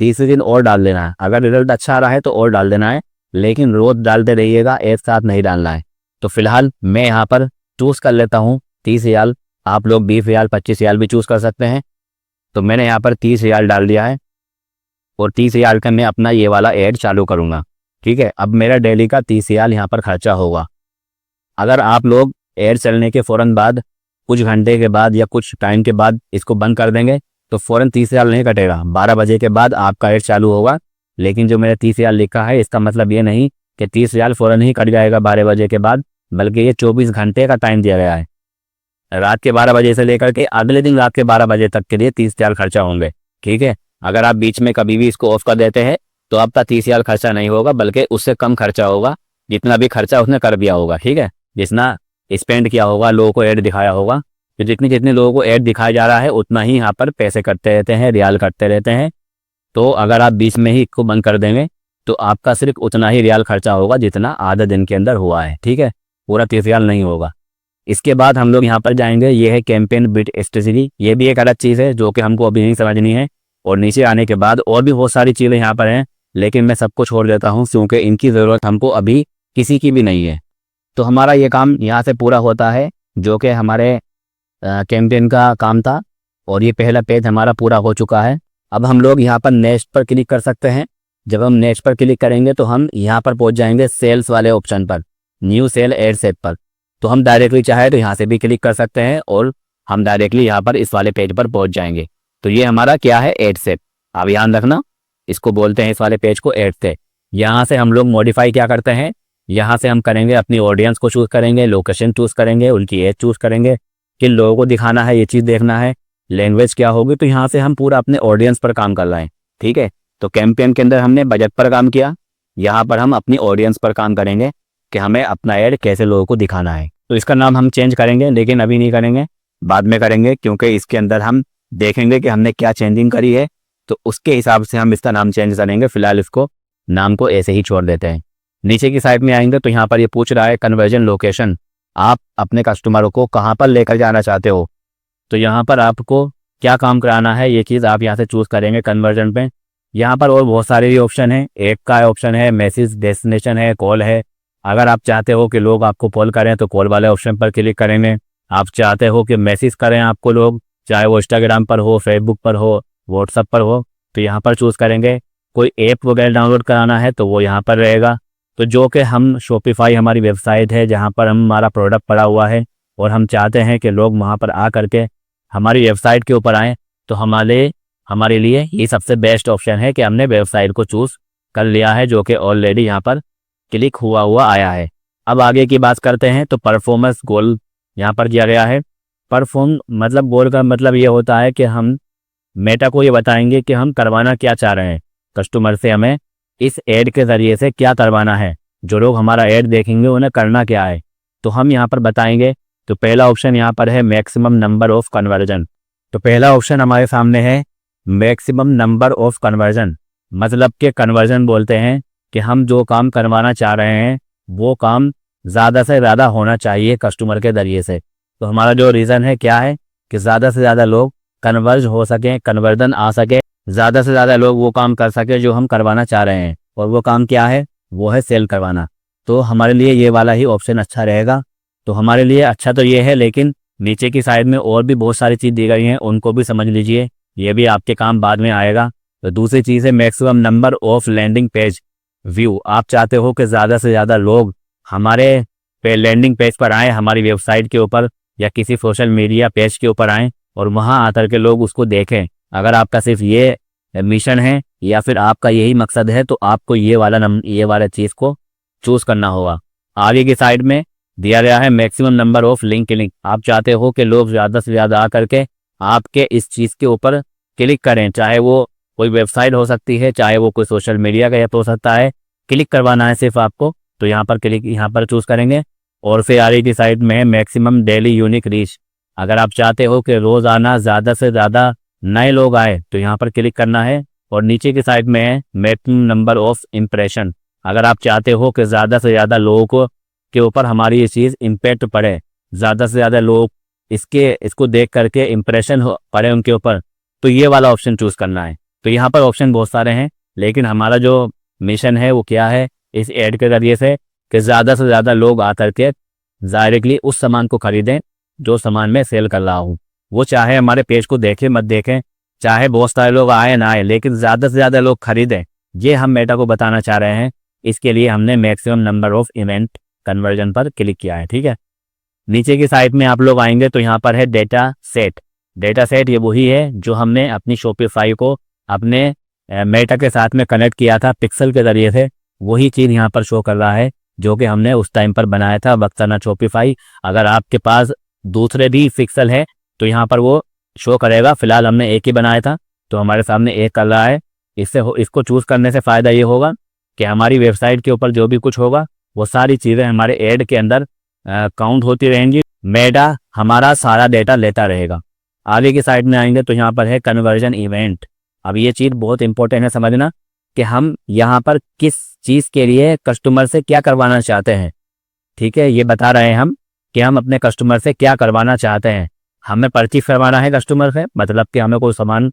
तीसरे दिन और डाल देना है, अगर रिजल्ट अच्छा रहा है तो और डाल देना है, लेकिन रोज डालते रहिएगा, एक साथ नहीं डालना है। तो फिलहाल मैं यहाँ पर चूज कर लेता हूँ 30,000, आप लोग 20,000 25,000 भी चूज कर सकते हैं। तो मैंने यहाँ पर 30,000 डाल दिया है, और 30,000 का मैं अपना ये वाला ऐड चालू करूँगा। ठीक है, अब मेरा डेली का 30,000 यहाँ पर खर्चा होगा। अगर आप लोग ऐड चलने के फ़ौरन बाद, कुछ घंटे के बाद या कुछ टाइम के बाद इसको बंद कर देंगे तो फ़ौरन 30,000 नहीं कटेगा, 12 बजे के बाद आपका ऐड चालू होगा। लेकिन जो मेरा 30,000 लिखा है इसका मतलब ये नहीं कि 30,000 फ़ौरन ही कट जाएगा 12 बजे के बाद, बल्कि ये 24 घंटे का टाइम दिया गया है। रात के 12 बजे से लेकर के अगले दिन रात के 12 बजे तक के लिए 30,000 खर्चा होंगे। ठीक है, अगर आप बीच में कभी भी इसको ऑफ कर देते हैं तो आपका 30,000 खर्चा नहीं होगा, बल्कि उससे कम खर्चा होगा, जितना भी खर्चा उसने कर दिया होगा। ठीक है, जितना स्पेंड किया होगा, लोगों को ऐड दिखाया होगा, तो जितने जितने लोगों को ऐड दिखाया जा रहा है उतना ही यहाँ पर पैसे कटते रहते हैं, रियाल कटते रहते हैं। तो अगर आप बीच में ही इसको बंद कर देंगे तो आपका सिर्फ उतना ही रियाल खर्चा होगा जितना आधा दिन के अंदर हुआ है। ठीक है, पूरा 30,000 नहीं होगा। इसके बाद हम लोग यहाँ पर जाएंगे, ये है कैंपेन बिट स्ट्रेटजी, ये भी एक अलग चीज़ है जो कि हमको अभी नहीं समझनी है। और नीचे आने के बाद और भी बहुत सारी चीज़ें यहाँ पर हैं, लेकिन मैं सबको छोड़ देता हूँ क्योंकि इनकी ज़रूरत हमको अभी किसी की भी नहीं है। तो हमारा ये काम यहाँ से पूरा होता है, जो कि हमारे कैंपेन का काम था, और ये पहला पेज हमारा पूरा हो चुका है। अब हम लोग यहाँ पर नेक्स्ट पर क्लिक कर सकते हैं। जब हम नेक्स्ट पर क्लिक करेंगे तो हम यहाँ पर पहुँच जाएंगे सेल्स वाले ऑप्शन पर, न्यू सेल एड सेट पर। तो हम डायरेक्टली चाहे तो यहाँ से भी क्लिक कर सकते हैं और हम डायरेक्टली यहाँ पर इस वाले पेज पर पहुँच जाएंगे। तो ये हमारा क्या है, एड सेट। अब ध्यान रखना, इसको बोलते हैं इस वाले पेज को एड सेट। यहाँ से हम लोग मॉडिफाई क्या करते हैं, यहाँ से हम करेंगे अपनी ऑडियंस को चूज करेंगे, लोकेशन चूज करेंगे, उनकी एज चूज करेंगे, किन लोगों को दिखाना है ये चीज़ देखना है, लैंग्वेज क्या होगी। तो यहाँ से हम पूरा अपने ऑडियंस पर काम कर रहे हैं। ठीक है, तो कैंपेन के अंदर हमने बजट पर काम किया, यहाँ पर हम अपनी ऑडियंस पर काम करेंगे कि हमें अपना ऐड कैसे लोगों को दिखाना है। तो इसका नाम हम चेंज करेंगे, लेकिन अभी नहीं करेंगे, बाद में करेंगे, क्योंकि इसके अंदर हम देखेंगे कि हमने क्या चेंजिंग करी है, तो उसके हिसाब से हम इसका नाम चेंज करेंगे। फिलहाल इसको नाम को ऐसे ही छोड़ देते हैं। नीचे की साइड में आएंगे तो यहाँ पर ये पूछ रहा है कन्वर्जन लोकेशन, आप अपने कस्टमरों को कहाँ पर लेकर जाना चाहते हो। तो यहाँ पर आपको क्या काम कराना है ये चीज़ आप यहाँ से चूज़ करेंगे कन्वर्जन पे। यहाँ पर और बहुत सारे भी ऑप्शन है, ऐप का ऑप्शन है, मैसेज डेस्टिनेशन है, कॉल है। अगर आप चाहते हो कि लोग आपको कॉल करें तो कॉल वाले ऑप्शन पर क्लिक करेंगे। आप चाहते हो कि मैसेज करें आपको लोग, चाहे वो इंस्टाग्राम पर हो, फेसबुक पर हो, व्हाट्सएप पर हो, तो यहाँ पर चूज़ करेंगे। कोई ऐप वगैरह डाउनलोड कराना है तो वो यहाँ पर रहेगा। तो जो कि हम शॉपिफाई हमारी वेबसाइट है जहाँ पर हमारा प्रोडक्ट पड़ा हुआ है और हम चाहते हैं कि लोग वहाँ पर आ करके हमारी वेबसाइट के ऊपर आएँ, तो हमारे लिए ये सबसे बेस्ट ऑप्शन है कि हमने वेबसाइट को चूज़ कर लिया है, जो कि ऑलरेडी यहाँ पर क्लिक हुआ आया है। अब आगे की बात करते हैं। तो परफॉर्मेंस गोल यहाँ पर दिया गया है। मतलब गोल का मतलब ये होता है कि हम मेटा को ये बताएंगे कि हम करवाना क्या चाह रहे हैं, कस्टमर से हमें इस ऐड के ज़रिए से क्या करवाना है, जो लोग हमारा ऐड देखेंगे उन्हें करना क्या है, तो हम यहाँ पर बताएंगे। तो पहला ऑप्शन यहाँ पर है मैक्सिमम नंबर ऑफ कन्वर्जन। तो पहला ऑप्शन हमारे सामने है मैक्सिमम नंबर ऑफ कन्वर्जन, मतलब कि कन्वर्जन बोलते हैं कि हम जो काम करवाना चाह रहे हैं वो काम ज़्यादा से ज़्यादा होना चाहिए कस्टमर के ज़रिए से। तो हमारा जो रीज़न है क्या है कि ज़्यादा से ज़्यादा लोग कन्वर्ज हो सकें, कन्वर्जन आ सके, ज़्यादा से ज़्यादा लोग वो काम कर सके जो हम करवाना चाह रहे हैं। और वो काम क्या है, वो है सेल करवाना। तो हमारे लिए ये वाला ही ऑप्शन अच्छा रहेगा। तो हमारे लिए अच्छा तो ये है, लेकिन नीचे की साइड में और भी बहुत सारी चीज़ दी गई हैं, उनको भी समझ लीजिए, ये भी आपके काम बाद में आएगा। तो दूसरी चीज़ है maximum number of landing page view. आप चाहते हो कि ज़्यादा से ज़्यादा लोग हमारे लैंडिंग पेज पर आएँ, हमारी वेबसाइट के ऊपर या किसी सोशल मीडिया पेज के ऊपर आएँ और वहाँ आकर के लोग उसको देखें। अगर आपका सिर्फ ये मिशन है या फिर आपका यही मकसद है तो आपको ये वाला चीज़ को चूज़ करना होगा। आगे की साइड में दिया गया है मैक्सिमम नंबर ऑफ लिंक। आप चाहते हो कि लोग ज़्यादा से ज़्यादा आकर के आपके इस चीज़ के ऊपर क्लिक करें, चाहे वो कोई वेबसाइट हो सकती है, चाहे वो कोई सोशल मीडिया का ऐप हो सकता है। क्लिक करवाना है सिर्फ आपको, तो यहाँ पर क्लिक यहाँ पर चूज़ करेंगे और फिर आगे की साइड में है मैक्सिमम डेली यूनिक रीच। अगर आप चाहते हो कि रोज़ाना ज़्यादा से ज़्यादा नए लोग आए तो यहाँ पर क्लिक करना है। और नीचे की साइड में है मैक्सिमम नंबर ऑफ इम्प्रेशन। अगर आप चाहते हो कि ज़्यादा से ज़्यादा लोगों को के ऊपर हमारी ये चीज़ इम्पैक्ट पड़े, ज़्यादा से ज़्यादा लोग इसको देख करके इम्प्रेशन पड़े उनके ऊपर, तो ये वाला ऑप्शन चूज़ करना है। तो यहाँ पर ऑप्शन बहुत सारे हैं, लेकिन हमारा जो मिशन है वो क्या है, इस ऐड के ज़रिए से कि ज़्यादा से ज़्यादा लोग आ करके डायरेक्टली उस सामान को खरीदें जो सामान मैं सेल कर रहा हूँ। वो चाहे हमारे पेज को देखें मत देखें, चाहे बहुत सारे लोग आए ना आए, लेकिन ज़्यादा से ज़्यादा लोग खरीदें, ये हम मेटा को बताना चाह रहे हैं। इसके लिए हमने maximum number of event conversion पर क्लिक किया है। ठीक है, नीचे की साइड में आप लोग आएंगे तो यहाँ पर है डेटा सेट। डेटा सेट ये वही है जो हमने अपनी शॉपिफाई को अपने मेटा के साथ में कनेक्ट किया था पिक्सल के ज़रिए से। वही चीज़ यहाँ पर शो कर रहा है जो कि हमने उस टाइम पर बनाया था वक्ताना शॉपिफाई। अगर आपके पास दूसरे भी पिक्सल है तो यहाँ पर वो शो करेगा। फिलहाल हमने एक ही बनाया था तो हमारे सामने एक कर रहा है। इसको चूज़ करने से फ़ायदा ये होगा कि हमारी वेबसाइट के ऊपर जो भी कुछ होगा वो सारी चीज़ें हमारे ऐड के अंदर काउंट होती रहेंगी। मेटा हमारा सारा डेटा लेता रहेगा। आगे की साइड में आएंगे तो यहाँ पर है कन्वर्जन इवेंट। अब ये चीज़ बहुत इंपॉर्टेंट है समझना कि हम यहाँ पर किस चीज़ के लिए कस्टमर से क्या करवाना चाहते हैं। ठीक है, ये बता रहे हैं हम कि हम अपने कस्टमर से क्या करवाना चाहते हैं। हमें परचेज करवाना है कस्टमर से, मतलब कि हमें कोई सामान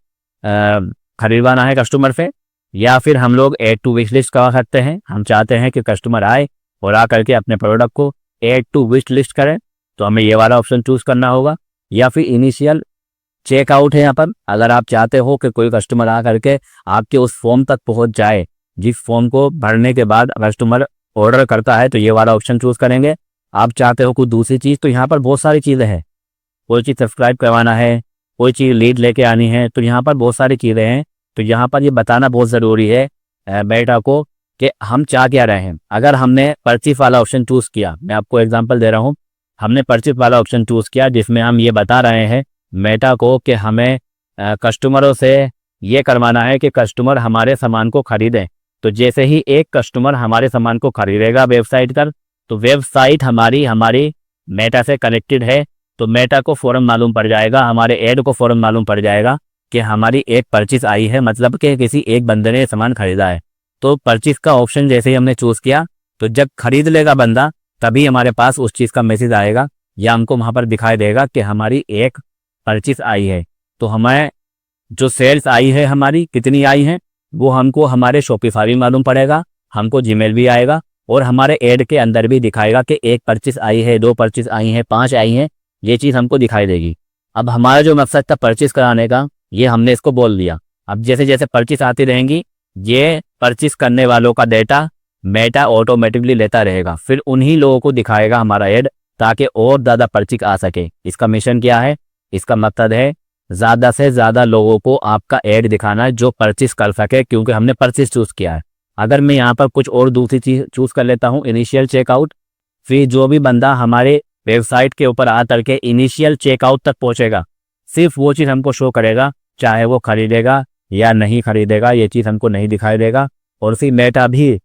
खरीदवाना है कस्टमर से, या फिर हम लोग ऐड टू विश लिस्ट करवा सकते हैं। हम चाहते हैं कि कस्टमर आए और आ करके अपने प्रोडक्ट को ऐड टू विश लिस्ट करें, तो हमें ये वाला ऑप्शन चूज़ करना होगा। या फिर इनिशियल चेकआउट है यहाँ पर, अगर आप चाहते हो कि कोई कस्टमर आ करके आपके उस फॉर्म तक पहुँच जाए, जिस फॉर्म को भरने के बाद कस्टमर ऑर्डर करता है, तो ये वाला ऑप्शन चूज़ करेंगे। आप चाहते हो कोई दूसरी चीज़, तो यहाँ पर बहुत सारी चीज़ें हैं। कोई चीज़ सब्सक्राइब करवाना है, कोई चीज़ लीड लेके आनी है, तो यहाँ पर बहुत सारी चीज़ें हैं। तो यहाँ पर ये बताना बहुत ज़रूरी है मेटा को कि हम चाह क्या रहे हैं। अगर हमने परचेज वाला ऑप्शन चूज़ किया, मैं आपको एग्जांपल दे रहा हूँ, हमने परचेज वाला ऑप्शन चूज़ किया जिसमें हम ये बता रहे हैं मेटा को कि हमें कस्टमरों से ये करवाना है कि कस्टमर हमारे सामान को खरीदें। तो जैसे ही एक कस्टमर हमारे सामान को खरीदेगा वेबसाइट पर, तो वेबसाइट हमारी मेटा से कनेक्टेड है, तो मेटा को फ़ौरन मालूम पड़ जाएगा, हमारे ऐड को फ़ौरन मालूम पड़ जाएगा कि हमारी एक परचेज आई है, मतलब कि किसी एक बंदे ने सामान खरीदा है। तो परचेज का ऑप्शन जैसे ही हमने चूज़ किया, तो जब खरीद लेगा बंदा तभी हमारे पास उस चीज़ का मैसेज आएगा या हमको वहाँ पर दिखाई देगा कि हमारी एक परचेज आई है। तो हमें जो सेल्स आई है हमारी कितनी आई है वो हमको हमारे शॉपिफाई में मालूम पड़ेगा, हमको जीमेल भी आएगा और हमारे ऐड के अंदर भी दिखाएगा कि एक परचेज आई है, 2 परचेज आई हैं, 5 आई हैं, ये चीज़ हमको दिखाई देगी। अब हमारा जो मकसद था परचेज कराने का, ये हमने इसको बोल दिया। अब जैसे जैसे परचेज आती रहेंगी, ये परचेज करने वालों का डेटा मेटा ऑटोमेटिकली लेता रहेगा, फिर उन्हीं लोगों को दिखाएगा हमारा ऐड, ताकि और ज़्यादा परचेज आ सके। इसका मिशन क्या है, इसका मकसद है ज़्यादा से ज़्यादा लोगों को आपका ऐड दिखाना है जो परचेज कर सके, क्योंकि हमने परचेज चूज़ किया है। अगर मैं यहाँ पर कुछ और दूसरी चीज़ चूज़ कर लेता हूँ, इनिशियल चेकआउट, फिर जो भी बंदा हमारे वेबसाइट के ऊपर आ करके इनिशियल चेकआउट तक पहुँचेगा, सिर्फ वो चीज़ हमको शो करेगा, चाहे वो खरीदेगा या नहीं खरीदेगा, ये चीज़ हमको नहीं दिखाई देगा। और फिर मेटा भी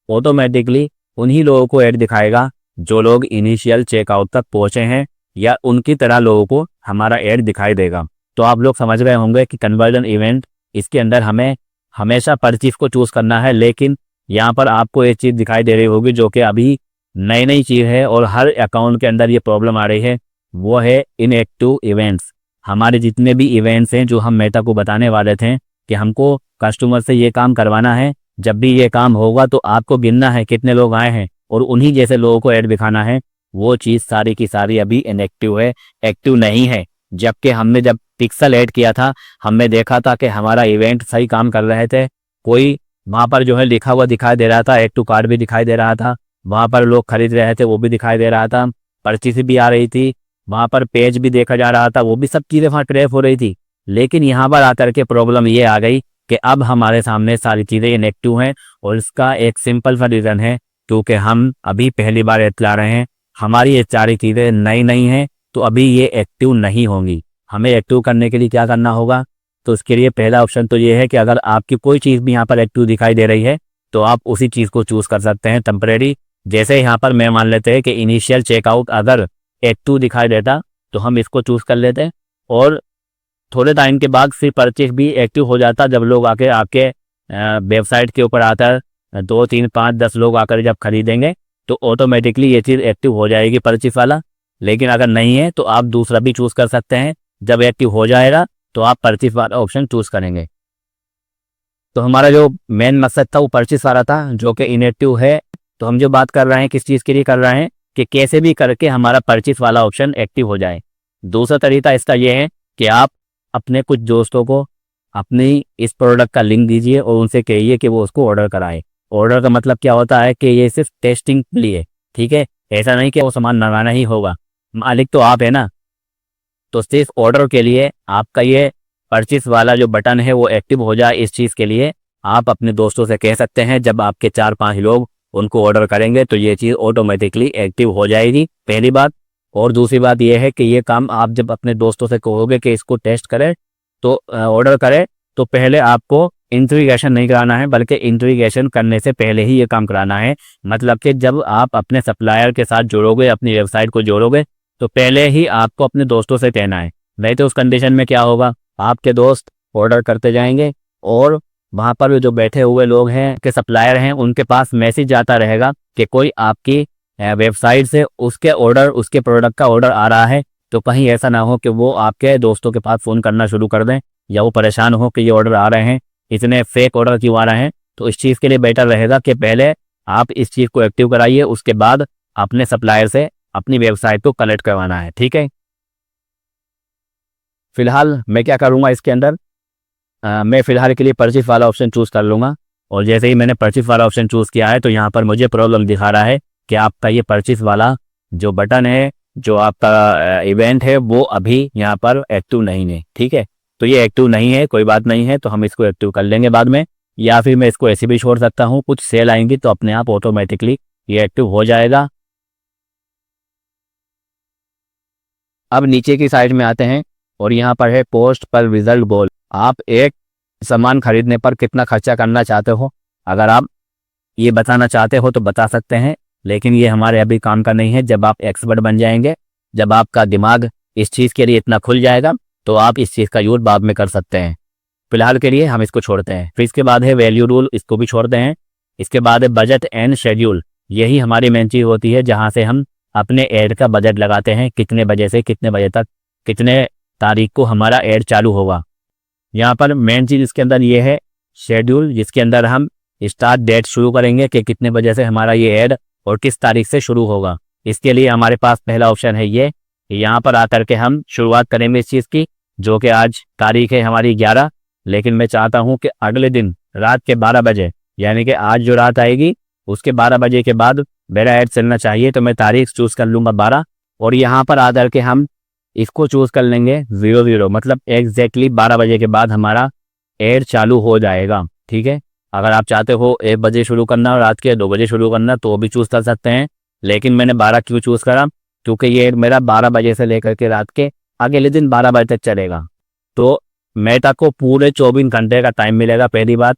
ऑटोमेटिकली उन्हीं लोगों को ऐड दिखाएगा जो लोग इनिशियल चेकआउट तक पहुँचे हैं, या उनकी तरह लोगों को हमारा ऐड दिखाई देगा। तो आप लोग समझ गए होंगे कि कन्वर्जन इवेंट, इसके अंदर हमें हमेशा परचेज को चूज़ करना है। लेकिन यहाँ पर आपको एक चीज़ दिखाई दे रही होगी जो कि अभी नई चीज़ है और हर अकाउंट के अंदर ये प्रॉब्लम आ रही है, वो है इनएक्टिव इवेंट्स। हमारे जितने भी इवेंट्स हैं जो हम मेटा को बताने वाले थे कि हमको कस्टमर से ये काम करवाना है, जब भी ये काम होगा तो आपको गिनना है कितने लोग आए हैं और उन्हीं जैसे लोगों को ऐड दिखाना है। वो चीज़ सारी की सारी अभी इनएक्टिव है, एक्टिव नहीं है। जबकि हमने जब पिक्सल ऐड किया था, हमने देखा था कि हमारा इवेंट सही काम कर रहे थे। कोई वहाँ पर जो है लिखा हुआ दिखाई दे रहा था, ऐड टू कार्ड भी दिखाई दे रहा था, वहाँ पर लोग खरीद रहे थे वो भी दिखाई दे रहा था, परचेज भी आ रही थी, वहाँ पर पेज भी देखा जा रहा था, वो भी सब चीज़ें वहाँ ट्रैप हो रही थी। लेकिन यहाँ पर आकर के प्रॉब्लम ये आ गई कि अब हमारे सामने सारी चीज़ें इनएक्टिव हैं, और इसका एक सिंपल सा रीज़न है क्योंकि हम अभी पहली बार ऐड चला रहे हैं, हमारी ये सारी चीज़ें नई हैं, तो अभी ये एक्टिव नहीं होंगी। हमें एक्टिव करने के लिए क्या करना होगा, तो उसके लिए पहला ऑप्शन तो ये है कि अगर आपकी कोई चीज़ भी यहाँ पर एक्टिव दिखाई दे रही है तो आप उसी चीज़ को चूज़ कर सकते हैं टेम्परेरी। जैसे यहाँ पर मैं मान लेते हैं कि इनिशियल चेकआउट अगर एक्टिव दिखाई देता तो हम इसको चूज़ कर लेते, और थोड़े टाइम के बाद फिर परचेज भी एक्टिव हो जाता। जब लोग आके आपके वेबसाइट के ऊपर आता है 2 3 5 10 लोग आकर जब खरीदेंगे तो ऑटोमेटिकली ये चीज़ एक्टिव हो जाएगी परचेज वाला। लेकिन अगर नहीं है तो आप दूसरा भी चूज़ कर सकते हैं, जब एक्टिव हो जाएगा तो आप परचेज वाला ऑप्शन चूज़ करेंगे। तो हमारा जो मेन मकसद था वो परचेज वाला था, जो कि इनएक्टिव है। तो हम जो बात कर रहे हैं किस चीज़ के लिए कर रहे हैं कि कैसे भी करके हमारा परचेज वाला ऑप्शन एक्टिव हो जाए। दूसरा तरीका इसका ये है कि आप अपने कुछ दोस्तों को अपनी इस प्रोडक्ट का लिंक दीजिए और उनसे कहिए कि वो उसको ऑर्डर कराएं। ऑर्डर का मतलब क्या होता है कि ये सिर्फ टेस्टिंग के लिए, ठीक है, ऐसा नहीं कि वो सामान मंगाना ही होगा, मालिक तो आप है ना। तो सिर्फ ऑर्डर के लिए आपका ये परचेस वाला जो बटन है वो एक्टिव हो जाए, इस चीज़ के लिए आप अपने दोस्तों से कह सकते हैं। जब आपके 4-5 लोग उनको ऑर्डर करेंगे तो ये चीज़ ऑटोमेटिकली एक्टिव हो जाएगी, पहली बात। और दूसरी बात ये है कि ये काम आप जब अपने दोस्तों से कहोगे कि इसको टेस्ट करें तो ऑर्डर करें, तो पहले आपको इंटीग्रेशन नहीं कराना है, बल्कि इंटीग्रेशन करने से पहले ही ये काम कराना है। मतलब कि जब आप अपने सप्लायर के साथ जोड़ोगे, अपनी वेबसाइट को जोड़ोगे, तो पहले ही आपको अपने दोस्तों से कहना है। नहीं तो उस कंडीशन में क्या होगा, आपके दोस्त ऑर्डर करते जाएंगे और वहाँ पर जो बैठे हुए लोग हैं के सप्लायर हैं उनके पास मैसेज आता रहेगा कि कोई आपकी वेबसाइट से उसके प्रोडक्ट का ऑर्डर आ रहा है। तो कहीं ऐसा ना हो कि वो आपके दोस्तों के पास फ़ोन करना शुरू कर दें या वो परेशान हो कि ये ऑर्डर आ रहे हैं, इतने फेक ऑर्डर क्यों आ रहे हैं। तो इस चीज़ के लिए बेटर रहेगा कि पहले आप इस चीज़ को एक्टिव कराइए, उसके बाद अपने सप्लायर से अपनी वेबसाइट को कनेक्ट करवाना है, ठीक है। फिलहाल मैं क्या करूँगा इसके अंदर, मैं फ़िलहाल के लिए परचेस वाला ऑप्शन चूज़ कर लूँगा। और जैसे ही मैंने परचेस वाला ऑप्शन चूज़ किया है तो यहाँ पर मुझे प्रॉब्लम दिखा रहा है कि आपका ये परचेस वाला जो बटन है, जो आपका इवेंट है, वो अभी यहाँ पर एक्टिव नहीं है, ठीक है। तो ये एक्टिव नहीं है, कोई बात नहीं है, तो हम इसको एक्टिव कर लेंगे बाद में, या फिर मैं इसको ऐसे भी छोड़ सकता हूँ। कुछ सेल आएंगी तो अपने आप ऑटोमेटिकली ये एक्टिव हो जाएगा। अब नीचे की साइड में आते हैं और यहाँ पर है पोस्ट पर रिजल्ट गोल। आप एक सामान खरीदने पर कितना खर्चा करना चाहते हो, अगर आप ये बताना चाहते हो तो बता सकते हैं, लेकिन ये हमारे अभी काम का नहीं है। जब आप एक्सपर्ट बन जाएंगे, जब आपका दिमाग इस चीज़ के लिए इतना खुल जाएगा तो आप इस चीज़ का यूज़ बाद में कर सकते हैं। फिलहाल के लिए हम इसको छोड़ते हैं। फिर इसके बाद है वैल्यू रूल, इसको भी छोड़ते हैं। इसके बाद है बजट एंड शेड्यूल। यही हमारी मेन चीज़ होती है जहाँ से हम अपने ऐड का बजट लगाते हैं, कितने बजे से कितने बजे तक, कितने तारीख को हमारा ऐड चालू होगा। यहाँ पर मेन चीज़ इसके अंदर ये है शेड्यूल, जिसके अंदर हम स्टार्ट डेट शुरू करेंगे कि कितने बजे से हमारा ये ऐड और किस तारीख से शुरू होगा। इसके लिए हमारे पास पहला ऑप्शन है ये, यहाँ पर आकर के हम शुरुआत करेंगे इस चीज़ की, जो कि आज तारीख है हमारी 11, लेकिन मैं चाहता हूँ कि अगले दिन रात के 12 बजे, यानी कि आज जो रात आएगी उसके 12 बजे के बाद मेरा ऐड चलना चाहिए। तो मैं तारीख चूज़ कर लूँगा 12, और यहाँ पर आकर के हम इसको चूज़ कर लेंगे 00, मतलब एग्जैक्टली 12 बजे के बाद हमारा ऐड चालू हो जाएगा, ठीक है। अगर आप चाहते हो 1 बजे शुरू करना और रात के 2 बजे शुरू करना तो भी चूज़ कर सकते हैं, लेकिन मैंने 12 क्यों चूज़ करा, क्योंकि ये मेरा 12 बजे से लेकर के रात के अगले दिन 12 बजे तक चलेगा। तो मेटा को पूरे 24 घंटे का टाइम मिलेगा, पहली बात,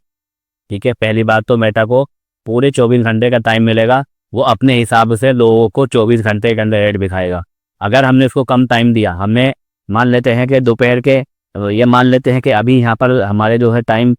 ठीक है। पहली बात तो मेटा को पूरे 24 घंटे का टाइम मिलेगा, वो अपने हिसाब से लोगों को 24 घंटे के अंदर ऐड दिखाएगा। अगर हमने इसको कम टाइम दिया, हमने मान लेते हैं कि दोपहर के, ये मान लेते हैं कि अभी यहाँ पर हमारे जो है टाइम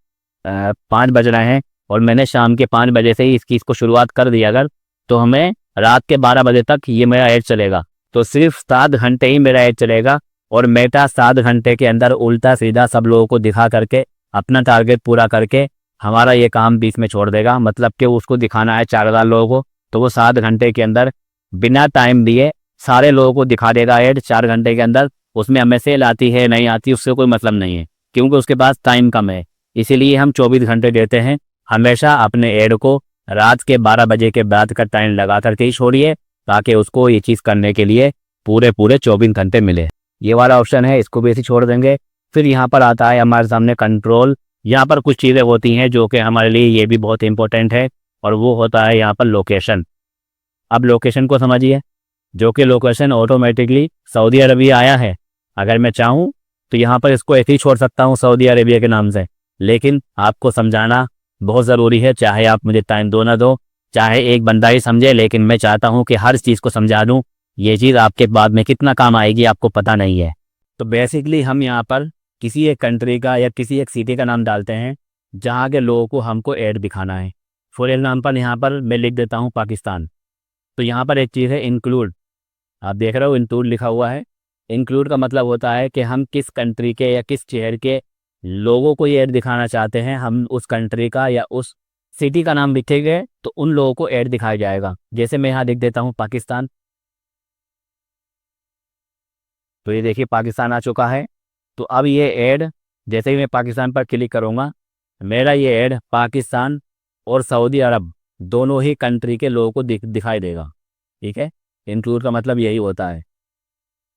5 बज रहे हैं और मैंने शाम के 5 बजे से ही इसकी इसको शुरुआत कर दी अगर, तो हमें रात के 12 बजे तक ये मेरा ऐड चलेगा। तो सिर्फ 7 घंटे ही मेरा ऐड चलेगा, और मेटा 7 घंटे के अंदर उल्टा सीधा सब लोगों को दिखा करके अपना टारगेट पूरा करके हमारा ये काम बीच में छोड़ देगा। मतलब कि उसको दिखाना है 4000 लोगों को, तो वो 7 घंटे के अंदर बिना टाइम दिए सारे लोगों को दिखा देगा ऐड 4 घंटे के अंदर। उसमें हमें सेल आती है नहीं आती उससे कोई मतलब नहीं है, क्योंकि उसके पास टाइम कम है। इसीलिए हम 24 घंटे देते हैं। हमेशा अपने ऐड को रात के 12 बजे के बाद का टाइम लगा करके ही छोड़िए, ताकि उसको ये चीज़ करने के लिए पूरे 24 घंटे मिले। ये वाला ऑप्शन है, इसको भी ऐसे छोड़ देंगे। फिर यहाँ पर आता है हमारे सामने कंट्रोल। यहाँ पर कुछ चीज़ें होती हैं जो कि हमारे लिए ये भी बहुत इंपॉर्टेंट है, और वो होता है यहाँ पर लोकेशन। अब लोकेशन को समझिए, जो कि लोकेशन ऑटोमेटिकली सऊदी अरबिया आया है। अगर मैं चाहूँ तो यहाँ पर इसको ऐसे ही छोड़ सकता हूँ सऊदी अरेबिया के नाम से, लेकिन आपको समझाना बहुत ज़रूरी है, चाहे आप मुझे टाइम दो ना दो, चाहे एक बंदा ही समझे, लेकिन मैं चाहता हूँ कि हर चीज़ को समझा दूँ। ये चीज़ आपके बाद में कितना काम आएगी आपको पता नहीं है। तो बेसिकली हम यहाँ पर किसी एक कंट्री का या किसी एक सिटी का नाम डालते हैं जहाँ के लोगों को हमको ऐड दिखाना है। फॉर एग्जाम्पल यहाँ पर मैं लिख देता हूँ पाकिस्तान। तो यहाँ पर एक चीज़ है इंक्लूड, आप देख रहे हो इंक्लूड लिखा हुआ है। इंक्लूड का मतलब होता है कि हम किस कंट्री के या किस शहर के लोगों को ये ऐड दिखाना चाहते हैं, हम उस कंट्री का या उस सिटी का नाम लिखेंगे तो उन लोगों को ऐड दिखाया जाएगा। जैसे मैं यहाँ लिख देता हूँ पाकिस्तान, तो ये देखिए पाकिस्तान आ चुका है। तो अब ये ऐड जैसे ही मैं पाकिस्तान पर क्लिक करूँगा, मेरा ये ऐड पाकिस्तान और सऊदी अरब दोनों ही कंट्री के लोगों को दिखाई देगा। ठीक है, इंक्लूड का मतलब यही होता है।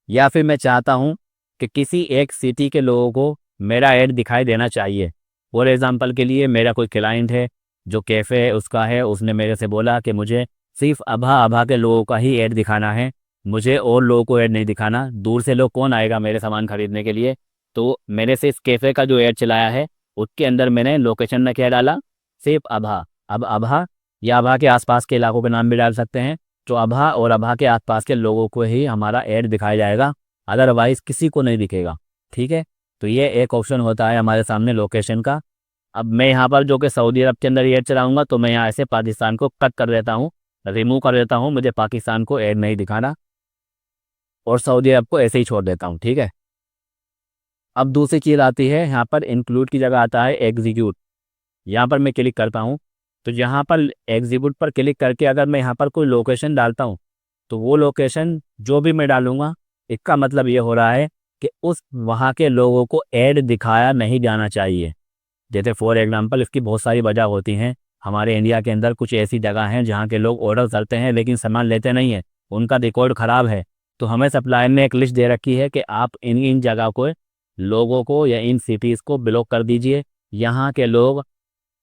या फिर मैं चाहता हूँ कि किसी एक सिटी के लोगों को मेरा ऐड दिखाई देना चाहिए। फॉर एग्ज़ाम्पल के लिए मेरा कोई क्लाइंट है जो कैफ़े है उसका है, उसने मेरे से बोला कि मुझे सिर्फ अभा अभा के लोगों का ही ऐड दिखाना है, मुझे और लोगों को ऐड नहीं दिखाना। दूर से लोग कौन आएगा मेरे सामान खरीदने के लिए? तो मैंने से इस कैफ़े का जो ऐड चलाया है उसके अंदर मैंने लोकेशन में क्या डाला, सिर्फ अभा। अब अभा या अभा के आसपास के इलाकों के नाम भी डाल सकते हैं। तो अभा और अभा के आसपास के लोगों को ही हमारा ऐड दिखाया जाएगा, अदरवाइज किसी को नहीं दिखेगा। ठीक है, तो ये एक ऑप्शन होता है हमारे सामने लोकेशन का। अब मैं यहाँ पर जो कि सऊदी अरब के अंदर ऐड चलाऊंगा तो मैं यहाँ से पाकिस्तान को कट कर देता हूँ, रिमूव कर देता हूँ, मुझे पाकिस्तान को ऐड नहीं दिखाना और सऊदी अरब को ऐसे ही छोड़ देता हूँ। ठीक है, अब दूसरी चीज़ आती है यहाँ पर इंक्लूड की जगह आता है एग्जीक्यूट। यहाँ पर मैं क्लिक करता हूँ तो यहाँ पर एग्जीक्यूट पर क्लिक करके अगर मैं यहाँ पर कोई लोकेशन डालता हूँ तो वो लोकेशन जो भी मैं डालूँगा इसका मतलब ये हो रहा है कि उस वहाँ के लोगों को ऐड दिखाया नहीं जाना चाहिए। जैसे फॉर एग्जांपल इसकी बहुत सारी वजह होती हैं। हमारे इंडिया के अंदर कुछ ऐसी जगह हैं जहाँ के लोग ऑर्डर करते हैं लेकिन सामान लेते नहीं हैं, उनका रिकॉर्ड ख़राब है। तो हमें सप्लायर ने एक लिस्ट दे रखी है कि आप इन इन जगह को लोगों को या इन सिटीज़ को ब्लॉक कर दीजिए, यहाँ के लोग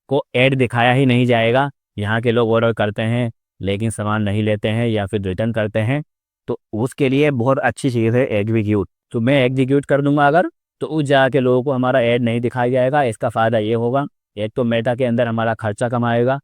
को ऐड दिखाया ही नहीं जाएगा। यहाँ के लोग ऑर्डर करते हैं लेकिन सामान नहीं लेते हैं या फिर रिटर्न करते हैं। तो उसके लिए बहुत अच्छी चीज़ है एग्जीक्यूट। तो मैं एग्जीक्यूट कर दूंगा अगर, तो उस जगह के लोगों को हमारा ऐड नहीं दिखाया जाएगा। इसका फ़ायदा ये होगा, एक तो मेटा के अंदर हमारा खर्चा कम आएगा,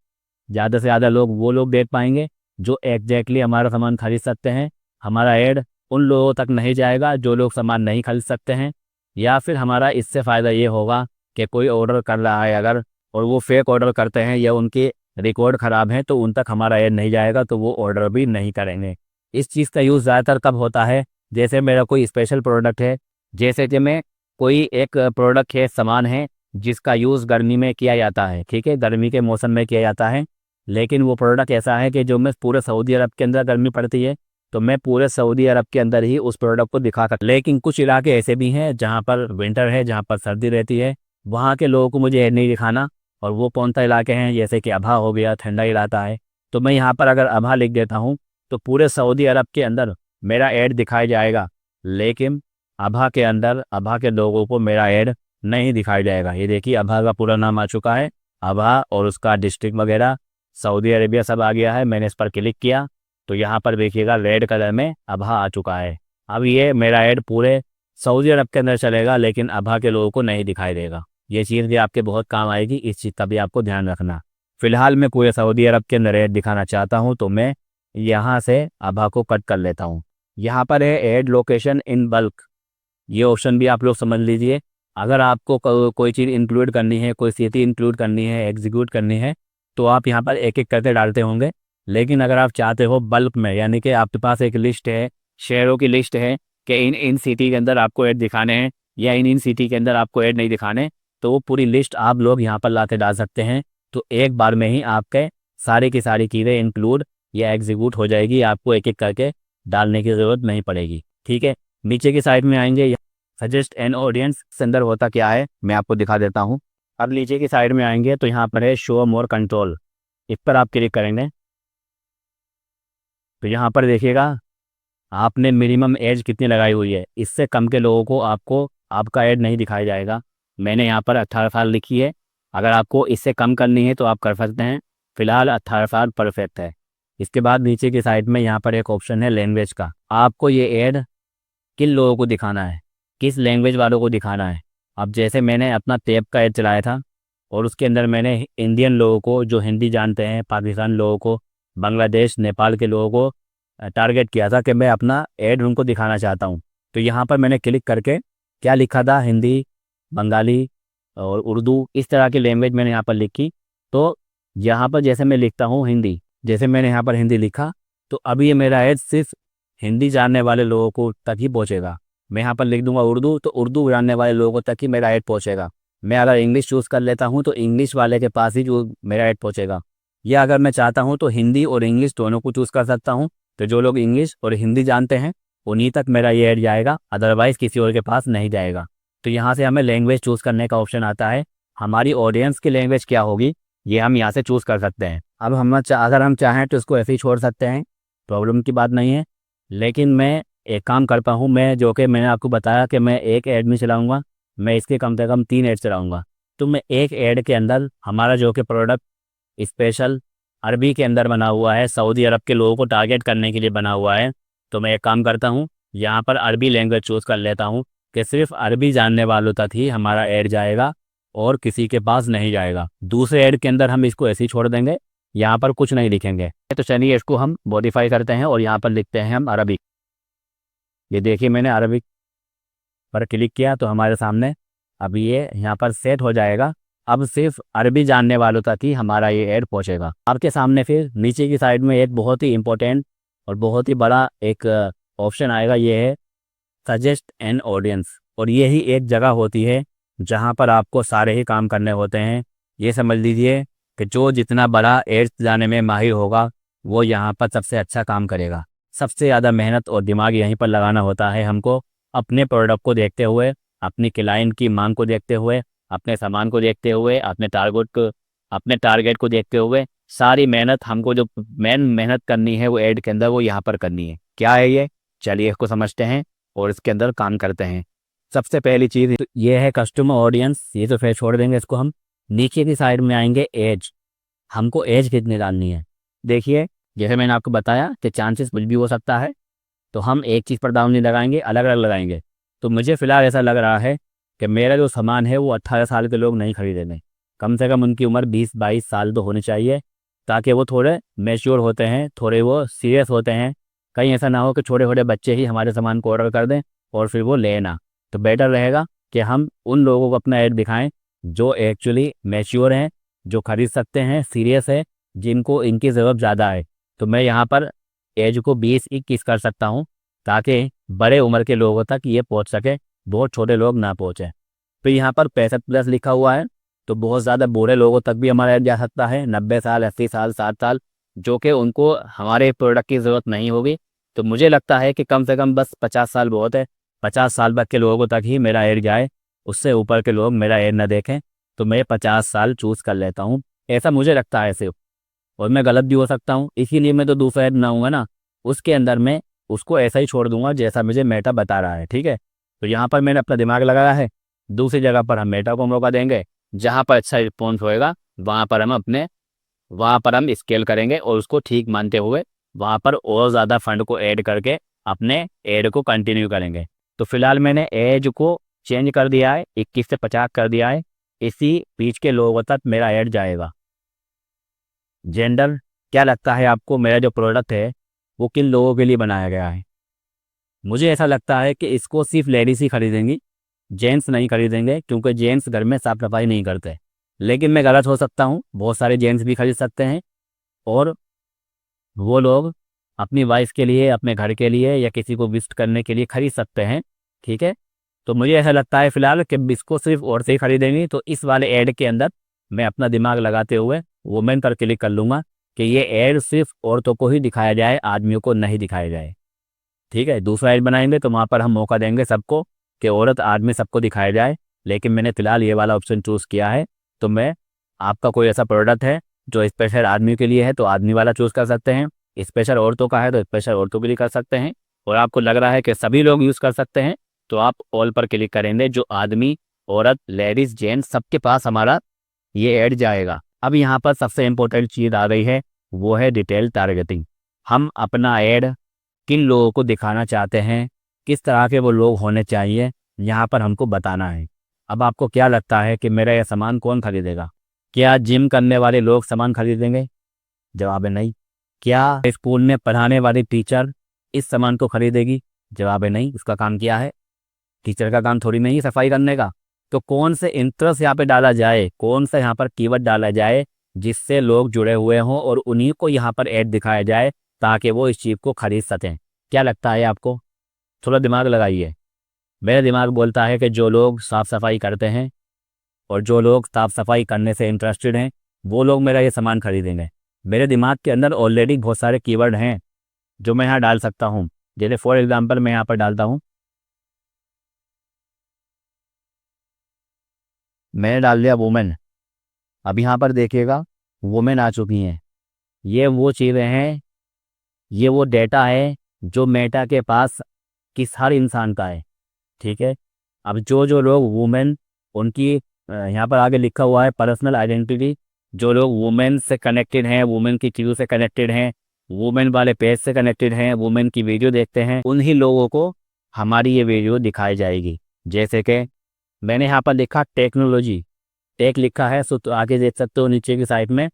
ज़्यादा से ज़्यादा लोग वो लोग देख पाएंगे जो एग्जैक्टली हमारा सामान खरीद सकते हैं। हमारा ऐड उन लोगों तक नहीं जाएगा जो लोग सामान नहीं खरीद सकते हैं। या फिर हमारा इससे फ़ायदा ये होगा कि कोई ऑर्डर कर रहा है अगर और वो फेक ऑर्डर करते हैं या उनके रिकॉर्ड ख़राब हैं तो उन तक हमारा ऐड नहीं जाएगा, तो वो ऑर्डर भी नहीं करेंगे। इस चीज़ का यूज़ ज़्यादातर कब होता है, जैसे मेरा कोई स्पेशल प्रोडक्ट है, जैसे कि मैं कोई एक प्रोडक्ट है, सामान है जिसका यूज़ गर्मी में किया जाता है। ठीक है, गर्मी के मौसम में किया जाता है, लेकिन वो प्रोडक्ट ऐसा है कि जो मैं पूरे सऊदी अरब के अंदर गर्मी पड़ती है तो मैं पूरे सऊदी अरब के अंदर ही उस प्रोडक्ट को दिखा सकता। लेकिन कुछ इलाके ऐसे भी हैं जहाँ पर विंटर है, जहाँ पर सर्दी रहती है, वहाँ के लोगों को मुझे ऐड नहीं दिखाना। और वो कौन सा इलाके हैं, जैसे कि अभा हो गया, ठंडा इलाका है, तो मैं यहाँ पर अगर अभा लिख देता हूँ तो पूरे सऊदी अरब के अंदर मेरा ऐड दिखाया जाएगा, लेकिन अभा के अंदर अभा के लोगों को मेरा ऐड नहीं दिखाया जाएगा। ये देखिए अभा का पूरा नाम आ चुका है, अभा और उसका डिस्ट्रिक्ट वगैरह सऊदी अरेबिया सब आ गया है। मैंने इस पर क्लिक किया तो यहाँ पर देखिएगा रेड कलर में अभा आ चुका है। अब ये मेरा ऐड पूरे सऊदी अरब के अंदर चलेगा लेकिन अभा के लोगों को नहीं दिखाई देगा। ये चीज़ भी आपके बहुत काम आएगी, इस चीज़ का भी आपको ध्यान रखना। फिलहाल मैं पूरे सऊदी अरब के अंदर ऐड दिखाना चाहता हूँ तो मैं यहाँ से अभा को कट कर लेता हूँ। यहाँ पर है ऐड लोकेशन इन बल्क, ये ऑप्शन भी आप लोग समझ लीजिए। अगर आपको कोई चीज़ इंक्लूड करनी है, कोई सिटी इंक्लूड करनी है, एग्जीक्यूट करनी है, तो आप यहाँ पर एक एक करके डालते होंगे। लेकिन अगर आप चाहते हो बल्क में, यानी कि आपके पास एक लिस्ट है, शहरों की लिस्ट है कि इन इन सिटी के अंदर आपको ऐड दिखाने हैं या इन इन सिटी के अंदर आपको ऐड नहीं दिखाने, तो वो पूरी लिस्ट आप लोग यहाँ पर लाके डाल सकते हैं। तो एक बार में ही आपके सारी की सारी चीज़ें इंक्लूड या एग्जीक्यूट हो जाएगी, आपको एक एक करके डालने की ज़रूरत नहीं पड़ेगी। ठीक है, नीचे की साइड में आएंगे, सजेस्ट एन ऑडियंस के अंदर होता क्या है मैं आपको दिखा देता हूँ। अब नीचे की साइड में आएंगे तो यहाँ पर है शो मोर कंट्रोल, इस पर आप क्लिक करेंगे तो यहाँ पर देखिएगा आपने मिनिमम एज कितनी लगाई हुई है, इससे कम के लोगों को आपको आपका ऐड नहीं दिखाया जाएगा। मैंने यहाँ पर 18 साल लिखी है, अगर आपको इससे कम करनी है तो आप कर सकते हैं। फिलहाल 18 साल परफेक्ट है। इसके बाद नीचे की साइड में यहाँ पर एक ऑप्शन है लैंग्वेज का, आपको ये ऐड किन लोगों को दिखाना है। किस लैंग्वेज वालों को दिखाना है। अब जैसे मैंने अपना टैब का ऐड चलाया था और उसके अंदर मैंने इंडियन लोगों को जो हिंदी जानते हैं, पाकिस्तान लोगों को, बांग्लादेश नेपाल के लोगों को टारगेट किया था कि मैं अपना ऐड उनको दिखाना चाहता हूँ। तो यहाँ पर मैंने क्लिक करके क्या लिखा था, हिंदी, बंगाली और उर्दू, इस तरह की लैंग्वेज मैंने यहाँ पर लिखी। तो यहाँ पर जैसे मैं लिखता हूँ हिंदी, जैसे मैंने यहाँ पर हिंदी लिखा, तो अभी ये मेरा ऐड सिर्फ हिंदी जानने वाले लोगों को तक ही पहुँचेगा। मैं यहाँ पर लिख दूंगा उर्दू, तो उर्दू जानने वाले लोगों तक ही मेरा ऐड पहुँचेगा। मैं अगर इंग्लिश चूज़ कर लेता हूँ तो इंग्लिश वाले के पास ही जो मेरा ऐड पहुँचेगा। या अगर मैं चाहता हूँ तो हिंदी और इंग्लिश दोनों को चूज़ कर सकता हूँ। तो जो लोग इंग्लिश और हिंदी जानते हैं उन्हीं तक मेरा ये ऐड जाएगा, अदरवाइज़ किसी और के पास नहीं जाएगा। तो यहाँ से हमें लैंग्वेज चूज़ करने का ऑप्शन आता है। हमारी ऑडियंस की लैंग्वेज क्या होगी ये हम यहाँ से चूज़ कर सकते हैं। अब अगर हम चाहें तो इसको ऐसे ही छोड़ सकते हैं, प्रॉब्लम की बात नहीं है। लेकिन मैं एक काम करता हूँ, मैं जो कि मैंने आपको बताया कि मैं एक ऐड में चलाऊँगा, मैं इसके कम से कम 3 ऐड चलाऊँगा। तो मैं एक ऐड के अंदर हमारा जो कि प्रोडक्ट स्पेशल अरबी के अंदर बना हुआ है, सऊदी अरब के लोगों को टारगेट करने के लिए बना हुआ है। तो मैं एक काम करता हूँ, यहाँ पर अरबी लैंग्वेज चूज़ कर लेता हूँ कि सिर्फ अरबी जानने वालों तक ही हमारा ऐड जाएगा और किसी के पास नहीं जाएगा। दूसरे ऐड के अंदर हम इसको ऐसे ही छोड़ देंगे, यहाँ पर कुछ नहीं लिखेंगे। तो चलिए इसको हम मॉडिफाई करते हैं और यहाँ पर लिखते हैं हम अरबिक। ये देखिए मैंने अरबिक पर क्लिक किया तो हमारे सामने अब ये यहाँ पर सेट हो जाएगा। अब सिर्फ अरबी जानने वालों तक ही हमारा ये ऐड पहुँचेगा। आपके सामने फिर नीचे की साइड में एक बहुत ही इंपॉर्टेंट और बहुत ही बड़ा एक ऑप्शन आएगा, ये है सजेस्ट एन ऑडियंस। और ये ही एक जगह होती है जहाँ पर आपको सारे ही काम करने होते हैं। ये समझ लीजिए कि जो जितना बड़ा एड्स जाने में माहिर होगा वो यहाँ पर सबसे अच्छा काम करेगा। सबसे ज़्यादा मेहनत और दिमाग यहीं पर लगाना होता है हमको, अपने प्रोडक्ट को देखते हुए, अपनी क्लाइंट की मांग को देखते हुए, अपने सामान को देखते हुए, अपने टारगेट को देखते हुए सारी मेहनत हमको जो मेन मेहनत करनी है वो ऐड के अंदर वो यहाँ पर करनी है। क्या है ये, चलिए इसको समझते हैं और इसके अंदर काम करते हैं। सबसे पहली चीज़ ये है कस्टमर ऑडियंस, ये तो फिर छोड़ देंगे इसको। हम नीचे की साइड में आएंगे एज, हमको एज कितनी डालनी है। देखिए जैसे मैंने आपको बताया कि चांसेस कुछ भी हो सकता है, तो हम एक चीज़ पर दाम नहीं लगाएंगे, अलग अलग लगाएंगे। तो मुझे फ़िलहाल ऐसा लग रहा है कि मेरा जो सामान है वो 18 साल के लोग नहीं खरीदेंगे, कम से कम उनकी उम्र 20-22 साल तो होनी चाहिए, ताकि वो थोड़े मैच्योर होते हैं, थोड़े वो सीरियस होते हैं। कहीं ऐसा ना हो कि छोटे छोटे बच्चे ही हमारे सामान को ऑर्डर कर दें और फिर वो लेना। तो बेटर रहेगा कि हम उन लोगों को अपना ऐड दिखाएं जो एक्चुअली मैच्योर हैं, जो खरीद सकते हैं, सीरियस है, जिनको इनकी ज़रूरत ज़्यादा है। तो मैं यहाँ पर एज को 20-21 कर सकता हूँ ताकि बड़े उम्र के लोगों तक ये पहुँच सके, बहुत छोटे लोग ना पहुँचे। तो यहाँ पर 65+ लिखा हुआ है, तो बहुत ज़्यादा बूढ़े लोगों तक भी हमारा ऐड जा सकता है, 90 साल, 80 साल, 60 साल, जो कि उनको हमारे प्रोडक्ट की ज़रूरत नहीं होगी। तो मुझे लगता है कि कम से कम बस 50 साल बहुत है, 50 साल तक के लोगों तक ही मेरा ऐड जाए, उससे ऊपर के लोग मेरा ऐड ना देखें। तो मैं 50 साल चूज़ कर लेता हूँ, ऐसा मुझे लगता है सिर्फ, और मैं गलत भी हो सकता हूँ। इसीलिए मैं तो दूसरा ऐड बनाऊंगा ना, उसके अंदर मैं उसको ऐसा ही छोड़ दूंगा जैसा मुझे मेटा बता रहा है, ठीक है। तो यहाँ पर मैंने अपना दिमाग लगाया है, दूसरी जगह पर हम मेटा को मौका देंगे, जहाँ पर अच्छा रिस्पॉन्स होएगा वहाँ पर हम स्केल करेंगे और उसको ठीक मानते हुए वहाँ पर और ज़्यादा फंड को ऐड करके अपने ऐड को कंटिन्यू करेंगे। तो फिलहाल मैंने ऐड को चेंज कर दिया है, 21 से 50 कर दिया है। इसी बीच के लोगों तक मेरा ऐड जाएगा। जेंडर, क्या लगता है आपको मेरा जो प्रोडक्ट है वो किन लोगों के लिए बनाया गया है? मुझे ऐसा लगता है कि इसको सिर्फ लेडीज़ ही खरीदेंगी, जेंट्स नहीं खरीदेंगे, क्योंकि जेंट्स घर में साफ सफाई नहीं करते। लेकिन मैं गलत हो सकता हूँ, बहुत सारे जेंट्स भी खरीद सकते हैं और वो लोग अपनी वाइफ के लिए, अपने घर के लिए या किसी को विजिट करने के लिए खरीद सकते हैं, ठीक है। तो मुझे ऐसा लगता है फिलहाल कि इसको सिर्फ औरतें ही खरीदेंगी। तो इस वाले ऐड के अंदर मैं अपना दिमाग लगाते हुए वुमेन पर क्लिक कर लूँगा कि ये ऐड सिर्फ औरतों को ही दिखाया जाए, आदमियों को नहीं दिखाया जाए, ठीक है। दूसरा ऐड बनाएंगे तो वहाँ पर हम मौका देंगे सबको कि औरत आदमी सबको दिखाया जाए। लेकिन मैंने फिलहाल ये वाला ऑप्शन चूज़ किया है। तो मैं, आपका कोई ऐसा प्रोडक्ट है जो स्पेशल आदमी के लिए है तो आदमी वाला चूज़ कर सकते हैं, स्पेशल औरतों का है तो स्पेशल औरतों के लिए कर सकते हैं, और आपको लग रहा है कि सभी लोग यूज़ कर सकते हैं तो आप ऑल पर क्लिक करेंगे, जो आदमी, औरत, लेडीज़, जेंट्स सबके पास हमारा ये ऐड जाएगा। अब यहाँ पर सबसे इम्पोर्टेंट चीज़ आ रही है, वो है डिटेल टारगेटिंग। हम अपना ऐड किन लोगों को दिखाना चाहते हैं, किस तरह के वो लोग होने चाहिए, यहाँ पर हमको बताना है। अब आपको क्या लगता है कि मेरा यह सामान कौन खरीदेगा? क्या जिम करने वाले लोग सामान खरीदेंगे? जवाब है नहीं। क्या स्कूल में पढ़ाने वाली टीचर इस सामान को खरीदेगी? जवाब है नहीं। उसका काम क्या है? टीचर का काम थोड़ी नहीं सफाई करने का। तो कौन से इंटरेस्ट यहाँ पे डाला जाए, कौन सा यहाँ पर कीवर्ड डाला जाए जिससे लोग जुड़े हुए हों और उन्हीं को यहाँ पर ऐड दिखाया जाए ताकि वो इस चीज़ को खरीद सकें? क्या लगता है आपको? थोड़ा दिमाग लगाइए। मेरा दिमाग बोलता है कि जो लोग साफ़ सफाई करते हैं और जो लोग साफ़ सफाई करने से इंटरेस्टेड हैं वो लोग मेरा ये सामान खरीदेंगे। मेरे दिमाग के अंदर ऑलरेडी बहुत सारे कीवर्ड हैं जो मैं यहाँ डाल सकता हूँ। जैसे फॉर एग्जांपल मैं यहाँ पर डालता हूँ, मैंने डाल दिया वुमेन। अब यहाँ पर देखिएगा वुमेन आ चुकी हैं। ये वो चीज़ें हैं, ये वो डेटा है जो मेटा के पास किस हर इंसान का है। ठीक है। अब जो जो लोग वुमेन उनकी यहाँ पर आगे लिखा हुआ है पर्सनल आइडेंटिटी, जो लोग वुमेन से कनेक्टेड हैं, वुमेन की चीज़ों से कनेक्टेड हैं, वुमेन वाले पेज से कनेक्टेड हैं, वुमेन की वीडियो देखते हैं, उन्हीं लोगों को हमारी ये वीडियो दिखाई जाएगी। जैसे कि मैंने यहाँ पर लिखा टेक्नोलॉजी, टेक लिखा है तो आगे देख सकते हो नीचे की साइड में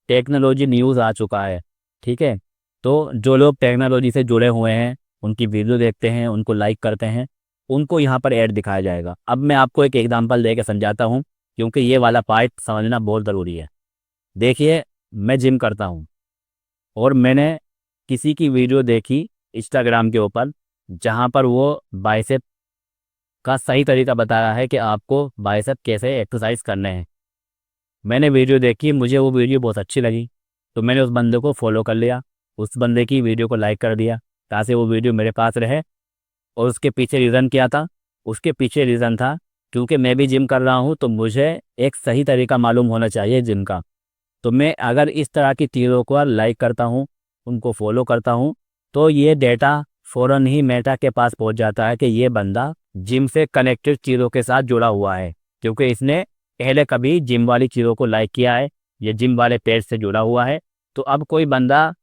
टेक्नोलॉजी न्यूज़ आ चुका है। ठीक है। तो जो लोग टेक्नोलॉजी से जुड़े हुए हैं, उनकी वीडियो देखते हैं, उनको लाइक करते हैं, उनको यहाँ पर ऐड दिखाया जाएगा। अब मैं आपको एक एग्जांपल दे के समझाता हूँ क्योंकि ये वाला पार्ट समझना बहुत ज़रूरी है। देखिए, मैं जिम करता हूँ और मैंने किसी की वीडियो देखी इंस्टाग्राम के ऊपर जहाँ पर वो बाइसेप का सही तरीका बताया है कि आपको बाइसेप कैसे एक्सरसाइज करने हैं। मैंने वीडियो देखी, मुझे वो वीडियो बहुत अच्छी लगी तो मैंने उस बंदे को फॉलो कर लिया, उस बंदे की वीडियो को लाइक कर दिया ताकि वो वीडियो मेरे पास रहे। और उसके पीछे रीज़न क्या था? उसके पीछे रीज़न था क्योंकि मैं भी जिम कर रहा हूँ तो मुझे एक सही तरीका मालूम होना चाहिए जिम का। तो मैं अगर इस तरह की चीज़ों को लाइक करता हूँ, उनको फॉलो करता हूँ, तो ये डेटा फ़ौरन ही मेटा के पास पहुँच जाता है कि ये बंदा जिम से कनेक्टेड चीज़ों के साथ जुड़ा हुआ है क्योंकि इसने पहले कभी जिम वाली चीज़ों को लाइक किया है, ये जिम वाले पेज से जुड़ा हुआ है। तो अब कोई बंदा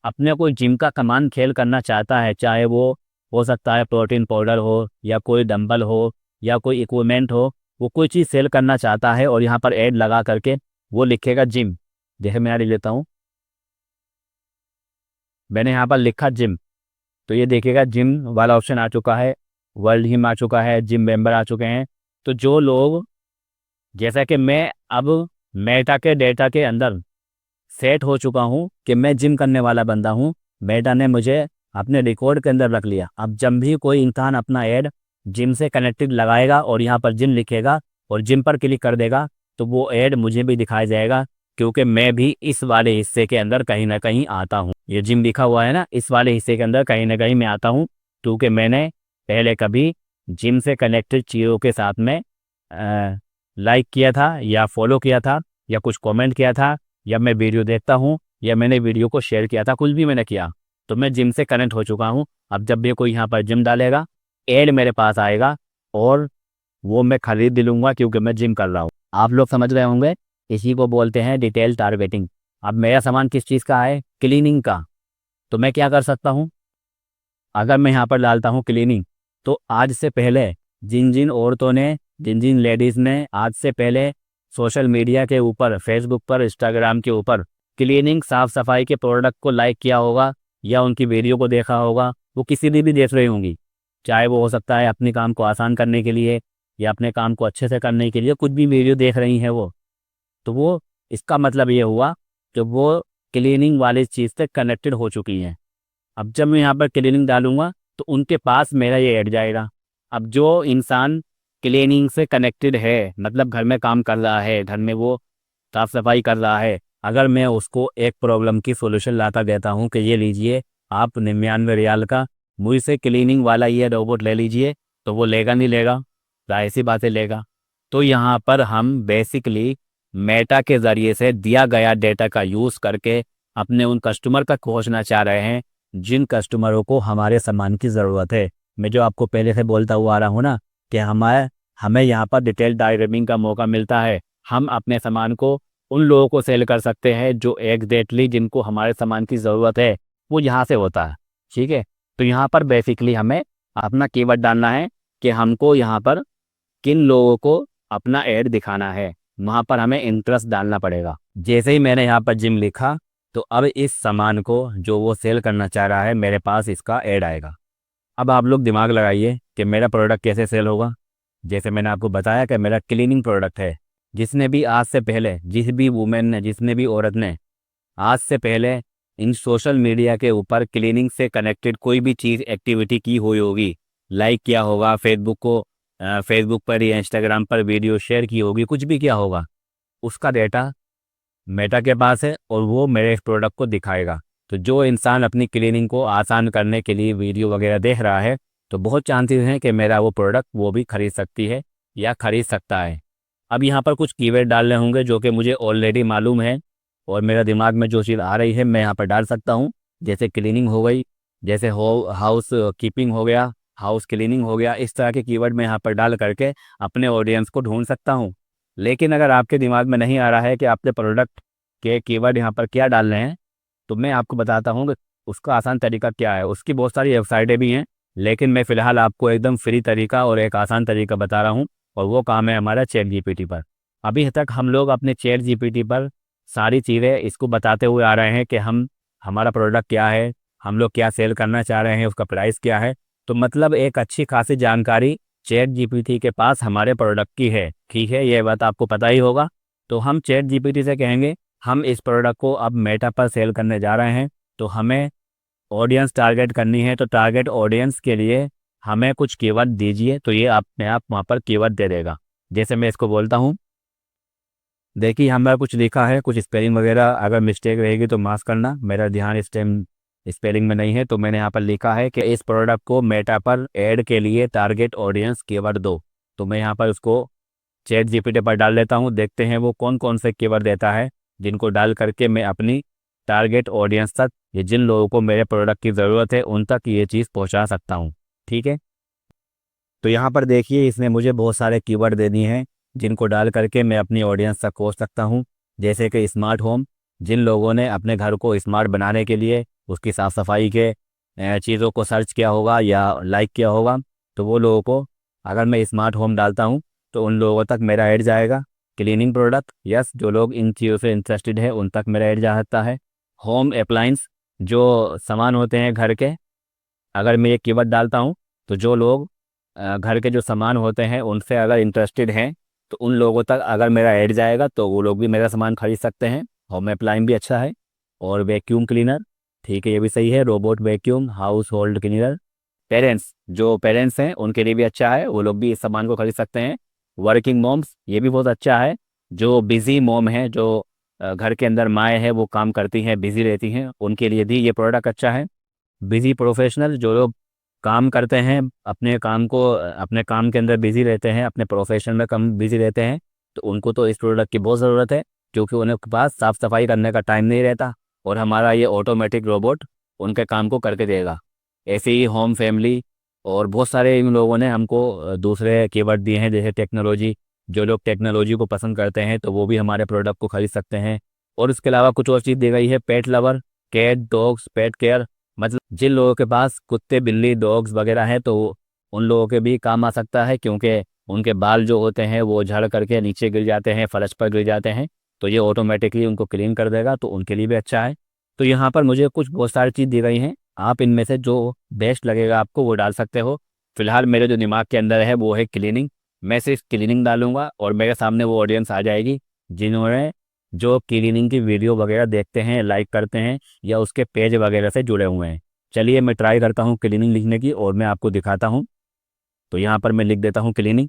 अपने कोई जिम का कमान खेल करना चाहता है, चाहे वो हो सकता है प्रोटीन पाउडर हो या कोई डंबल हो या कोई इक्विपमेंट हो, वो कोई चीज़ सेल करना चाहता है और यहाँ पर ऐड लगा करके वो लिखेगा जिम। जैसे मैं यहाँ लिख लेता हूँ, मैंने यहाँ पर लिखा जिम, तो ये देखिएगा जिम वाला ऑप्शन आ चुका है, वर्ल्ड जिम आ चुका है, जिम मेंबर आ चुके हैं। तो जो लोग, जैसा कि मैं अब मेटा के डेटा के अंदर सेट हो चुका हूँ कि मैं जिम करने वाला बंदा हूँ, मेटा ने मुझे अपने रिकॉर्ड के अंदर रख लिया। अब जब भी कोई इंसान अपना ऐड जिम से कनेक्टेड लगाएगा और यहाँ पर जिम लिखेगा और जिम पर क्लिक कर देगा तो वो ऐड मुझे भी दिखाया जाएगा क्योंकि मैं भी इस वाले हिस्से के अंदर कहीं ना कहीं आता हूँ। ये जिम लिखा हुआ है ना, इस वाले हिस्से के अंदर कहीं ना कहीं मैं आता हूँ क्योंकि मैंने पहले कभी जिम से कनेक्टेड चीज़ों के साथ में लाइक किया था या फॉलो किया था या कुछ कमेंट किया था या मैं वीडियो देखता हूँ या मैंने वीडियो को शेयर किया था, कुछ भी मैंने किया तो मैं जिम से कनेक्ट हो चुका हूँ। अब जब भी कोई यहाँ पर जिम डालेगा ऐड मेरे पास आएगा और वो मैं खरीद लूँगा क्योंकि मैं जिम कर रहा हूँ। आप लोग समझ रहे होंगे, इसी को बोलते हैं डिटेल टारगेटिंग। अब मेरा सामान किस चीज़ का है? क्लीनिंग का। तो मैं क्या कर सकता हूँ? अगर मैं यहाँ पर डालता हूँ क्लीनिंग, तो आज से पहले जिन जिन औरतों ने, जिन जिन लेडीज़ ने आज से पहले सोशल मीडिया के ऊपर, फेसबुक पर, इंस्टाग्राम के ऊपर क्लीनिंग साफ़ सफाई के प्रोडक्ट को लाइक किया होगा या उनकी वीडियो को देखा होगा, वो किसी भी देख रही होंगी। चाहे वो हो सकता है अपने काम को आसान करने के लिए या अपने काम को अच्छे से करने के लिए कुछ भी वीडियो देख रही हैं वो, तो वो इसका मतलब ये हुआ कि वो क्लीनिंग वाली चीज़ से कनेक्टेड हो चुकी हैं। अब जब मैं यहाँ पर क्लीनिंग डालूंगा तो उनके पास मेरा ये ऐड जाएगा। अब जो इंसान क्लीनिंग से कनेक्टेड है, मतलब घर में काम कर रहा है, घर में वो साफ सफाई कर रहा है, अगर मैं उसको एक प्रॉब्लम की सोल्यूशन लाता देता हूँ कि ये लीजिए आप 99 रियाल का मुझसे क्लीनिंग वाला ये रोबोट ले लीजिए, तो वो लेगा नहीं लेगा? जाहिर सी बातें लेगा। तो यहाँ पर हम बेसिकली मेटा के ज़रिए से दिया गया डेटा का यूज़ करके अपने उन कस्टमर तक पहुँचना चाह रहे हैं जिन कस्टमरों को हमारे सामान की ज़रूरत है। मैं जो आपको पहले से बोलता हुआ आ रहा हूँ ना कि हमें यहाँ पर डिटेल डायरेक्टिंग का मौका मिलता है। हम अपने सामान को उन लोगों को सेल कर सकते हैं जो एग्जैक्टली जिनको हमारे सामान की ज़रूरत है वो यहाँ से होता है। ठीक है। तो यहाँ पर बेसिकली हमें अपना कीवर्ड डालना है कि हमको यहाँ पर किन लोगों को अपना ऐड दिखाना है, वहाँ पर हमें इंटरेस्ट डालना पड़ेगा। जैसे ही मैंने यहाँ पर जिम लिखा तो अब इस सामान को जो वो सेल करना चाह रहा है मेरे पास इसका ऐड आएगा। अब आप लोग दिमाग लगाइए कि मेरा प्रोडक्ट कैसे सेल होगा। जैसे मैंने आपको बताया कि मेरा क्लीनिंग प्रोडक्ट है। जिसने भी आज से पहले, जिस भी वुमेन ने, जिसने भी औरत ने आज से पहले इन सोशल मीडिया के ऊपर क्लीनिंग से कनेक्टेड कोई भी चीज़ एक्टिविटी की हुई होगी, लाइक किया होगा फेसबुक को, फेसबुक पर या इंस्टाग्राम पर वीडियो शेयर की होगी, कुछ भी किया होगा, उसका डेटा मेटा के पास है और वो मेरे इस प्रोडक्ट को दिखाएगा। तो जो इंसान अपनी क्लीनिंग को आसान करने के लिए वीडियो वगैरह देख रहा है तो बहुत चांसेस हैं कि मेरा वो प्रोडक्ट वो भी खरीद सकती है या खरीद सकता है। अब यहाँ पर कुछ कीवर्ड डालने होंगे जो कि मुझे ऑलरेडी मालूम है और मेरा दिमाग में जो चीज़ आ रही है मैं यहाँ पर डाल सकता हूँ। जैसे क्लीनिंग हो गई, जैसे हाउस कीपिंग हो गया, हाउस क्लीनिंग हो गया, इस तरह के कीवर्ड मैं यहाँ पर डाल करके अपने ऑडियंस को ढूंढ सकता हूँ। लेकिन अगर आपके दिमाग में नहीं आ रहा है कि आपके प्रोडक्ट के कीवर्ड यहाँ पर क्या डालने हैं तो मैं आपको बताता हूँ कि उसका आसान तरीका क्या है। उसकी बहुत सारी वेबसाइटें भी हैं लेकिन मैं फ़िलहाल आपको एकदम फ्री तरीका और एक आसान तरीका बता रहा हूँ और वो काम है हमारा चैट जीपीटी पर। अभी तक हम लोग अपने चैट जीपीटी पर सारी चीज़ें इसको बताते हुए आ रहे हैं कि हमारा प्रोडक्ट क्या है, हम लोग क्या सेल करना चाह रहे हैं, उसका प्राइस क्या है। तो मतलब एक अच्छी खासी जानकारी चैट जीपीटी के पास हमारे प्रोडक्ट की है। ठीक है, ये बात आपको पता ही होगा। तो हम चैट जीपीटी से कहेंगे हम इस प्रोडक्ट को अब मेटा पर सेल करने जा रहे हैं, तो हमें ऑडियंस टारगेट करनी है। तो टारगेट ऑडियंस के लिए हमें कुछ कीवर्ड दीजिए, तो ये अपने आप वहाँ पर कीवर्ड दे देगा। जैसे मैं इसको बोलता हूँ, देखिए हमारा कुछ लिखा है, कुछ स्पेलिंग वगैरह अगर मिस्टेक रहेगी तो माफ़ करना, मेरा ध्यान इस टाइम स्पेलिंग में नहीं है। तो मैंने यहाँ पर लिखा है कि इस प्रोडक्ट को मेटा पर ऐड के लिए टारगेट ऑडियंस कीवर्ड दो। तो मैं यहाँ पर उसको चैट जीपीटी पर डाल देता हूँ, देखते हैं वो कौन कौन से कीवर्ड देता है जिनको डाल करके मैं अपनी टारगेट ऑडियंस तक, ये जिन लोगों को मेरे प्रोडक्ट की ज़रूरत है उन तक ये चीज़ पहुँचा सकता हूँ। ठीक है, तो यहाँ पर देखिए इसने मुझे बहुत सारे कीवर्ड दे दिए हैं जिनको डाल करके मैं अपनी ऑडियंस तक पहुँच सकता हूँ। जैसे कि स्मार्ट होम, जिन लोगों ने अपने घर को स्मार्ट बनाने के लिए उसकी साफ़ सफाई के चीज़ों को सर्च किया होगा या लाइक किया होगा, तो वो लोगों को अगर मैं स्मार्ट होम डालता हूँ तो उन लोगों तक मेरा ऐड जाएगा। क्लीनिंग प्रोडक्ट, यस, जो लोग इन चीज़ों से इंटरेस्टेड है उन तक मेरा ऐड जा सकता है। होम अप्लायंस, जो सामान होते हैं घर के, अगर मैं ये कीवर्ड डालता हूँ तो जो लोग घर के जो सामान होते हैं उनसे अगर इंटरेस्टेड हैं तो उन लोगों तक अगर मेरा ऐड जाएगा तो वो लोग भी मेरा सामान खरीद सकते हैं। होम अप्लायंस भी अच्छा है। और वैक्यूम क्लीनर, ठीक है, ये भी सही है। Robot vacuum, house hold cleaner, parents, जो पेरेंट्स हैं उनके लिए भी अच्छा है, वो लोग भी इस सामान को खरीद सकते हैं। वर्किंग मॉम्स, ये भी बहुत अच्छा है। जो बिजी मॉम है, जो घर के अंदर माएँ हैं, वो काम करती हैं, बिजी रहती हैं, उनके लिए भी ये प्रोडक्ट अच्छा है। बिजी प्रोफेशनल, जो लोग काम करते हैं, अपने काम के अंदर बिजी रहते हैं, अपने प्रोफेशन में कम बिजी रहते हैं, तो उनको तो इस प्रोडक्ट की बहुत ज़रूरत है क्योंकि उनके पास साफ़ सफाई करने का टाइम नहीं रहता और हमारा ये ऑटोमेटिक रोबोट उनके काम को करके देगा। ऐसे ही होम फैमिली और बहुत सारे इन लोगों ने हमको दूसरे कीवर्ड दिए हैं जैसे टेक्नोलॉजी, जो लोग टेक्नोलॉजी को पसंद करते हैं तो वो भी हमारे प्रोडक्ट को खरीद सकते हैं। और इसके अलावा कुछ और चीज़ दी गई है, pet lover, cat dogs, pet care, मतलब जिन लोगों के पास कुत्ते बिल्ली डॉग्स वगैरह हैं तो उन लोगों के भी काम आ सकता है क्योंकि उनके बाल जो होते हैं वो झड़ करके नीचे गिर जाते हैं, फर्श पर गिर जाते हैं, तो ये ऑटोमेटिकली उनको क्लीन कर देगा, तो उनके लिए भी अच्छा है। तो यहाँ पर मुझे कुछ बहुत सारी चीज़ दी गई हैं, आप इनमें से जो बेस्ट लगेगा आपको वो डाल सकते हो। फिलहाल मेरे जो दिमाग के अंदर है वो है क्लीनिंग। मैं सिर्फ क्लीनिंग डालूंगा और मेरे सामने वो ऑडियंस आ जाएगी जिन्होंने जो क्लीनिंग की वीडियो वगैरह देखते हैं, लाइक करते हैं या उसके पेज वगैरह से जुड़े हुए हैं। चलिए मैं ट्राई करता हूँ क्लीनिंग लिखने की और मैं आपको दिखाता हूँ। तो यहाँ पर मैं लिख देता हूँ क्लीनिंग।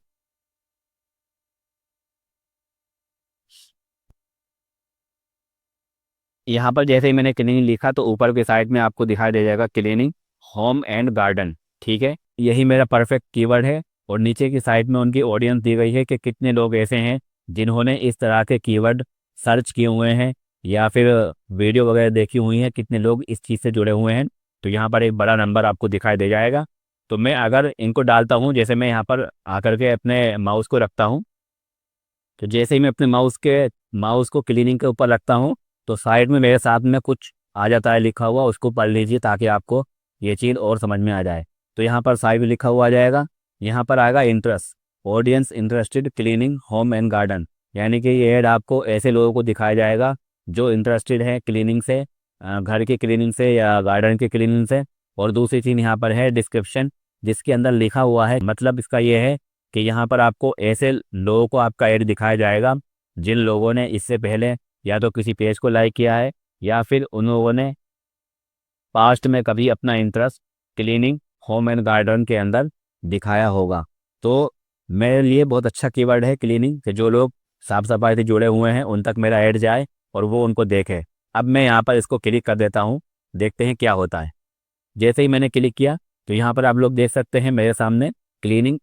यहाँ पर जैसे ही मैंने क्लीनिंग लिखा तो ऊपर के साइड में आपको दिखाई दे जाएगा क्लीनिंग होम एंड गार्डन। ठीक है, यही मेरा परफेक्ट कीवर्ड है। और नीचे की साइड में उनकी ऑडियंस दी गई है कि कितने लोग ऐसे हैं जिन्होंने इस तरह के कीवर्ड सर्च किए हुए हैं या फिर वीडियो वगैरह देखी हुई हैं, कितने लोग इस चीज़ से जुड़े हुए हैं। तो यहाँ पर एक बड़ा नंबर आपको दिखाई दे जाएगा। तो मैं अगर इनको डालता हूँ, जैसे मैं यहाँ पर आकर के अपने माउस को रखता हूँ, तो जैसे ही मैं अपने माउस को क्लीनिंग के ऊपर रखता हूँ तो साइड में मेरे साथ में कुछ आ जाता है लिखा हुआ, उसको पढ़ लीजिए ताकि आपको ये चीज़ और समझ में आ जाए। तो यहाँ पर साइड में लिखा हुआ आ जाएगा यहाँ पर आएगा interest, audience interested cleaning home and garden, यानी कि ये ऐड आपको ऐसे लोगों को दिखाया जाएगा जो इंटरेस्टेड है क्लीनिंग से, घर की क्लीनिंग से या गार्डन की क्लीनिंग से। और दूसरी चीज़ यहाँ पर है डिस्क्रिप्शन, जिसके अंदर लिखा हुआ है, मतलब इसका ये है कि यहाँ पर आपको ऐसे लोगों को आपका ऐड दिखाया जाएगा जिन लोगों ने इससे पहले या तो किसी पेज को लाइक किया है या फिर उन लोगों ने पास्ट में कभी अपना interest cleaning home and garden के अंदर दिखाया होगा। तो मेरे लिए बहुत अच्छा कीवर्ड है क्लीनिंग, कि जो लोग साफ सफाई से जुड़े हुए हैं उन तक मेरा ऐड जाए और वो उनको देखे। अब मैं यहाँ पर इसको क्लिक कर देता हूँ, देखते हैं क्या होता है। जैसे ही मैंने क्लिक किया तो यहाँ पर आप लोग देख सकते हैं मेरे सामने क्लीनिंग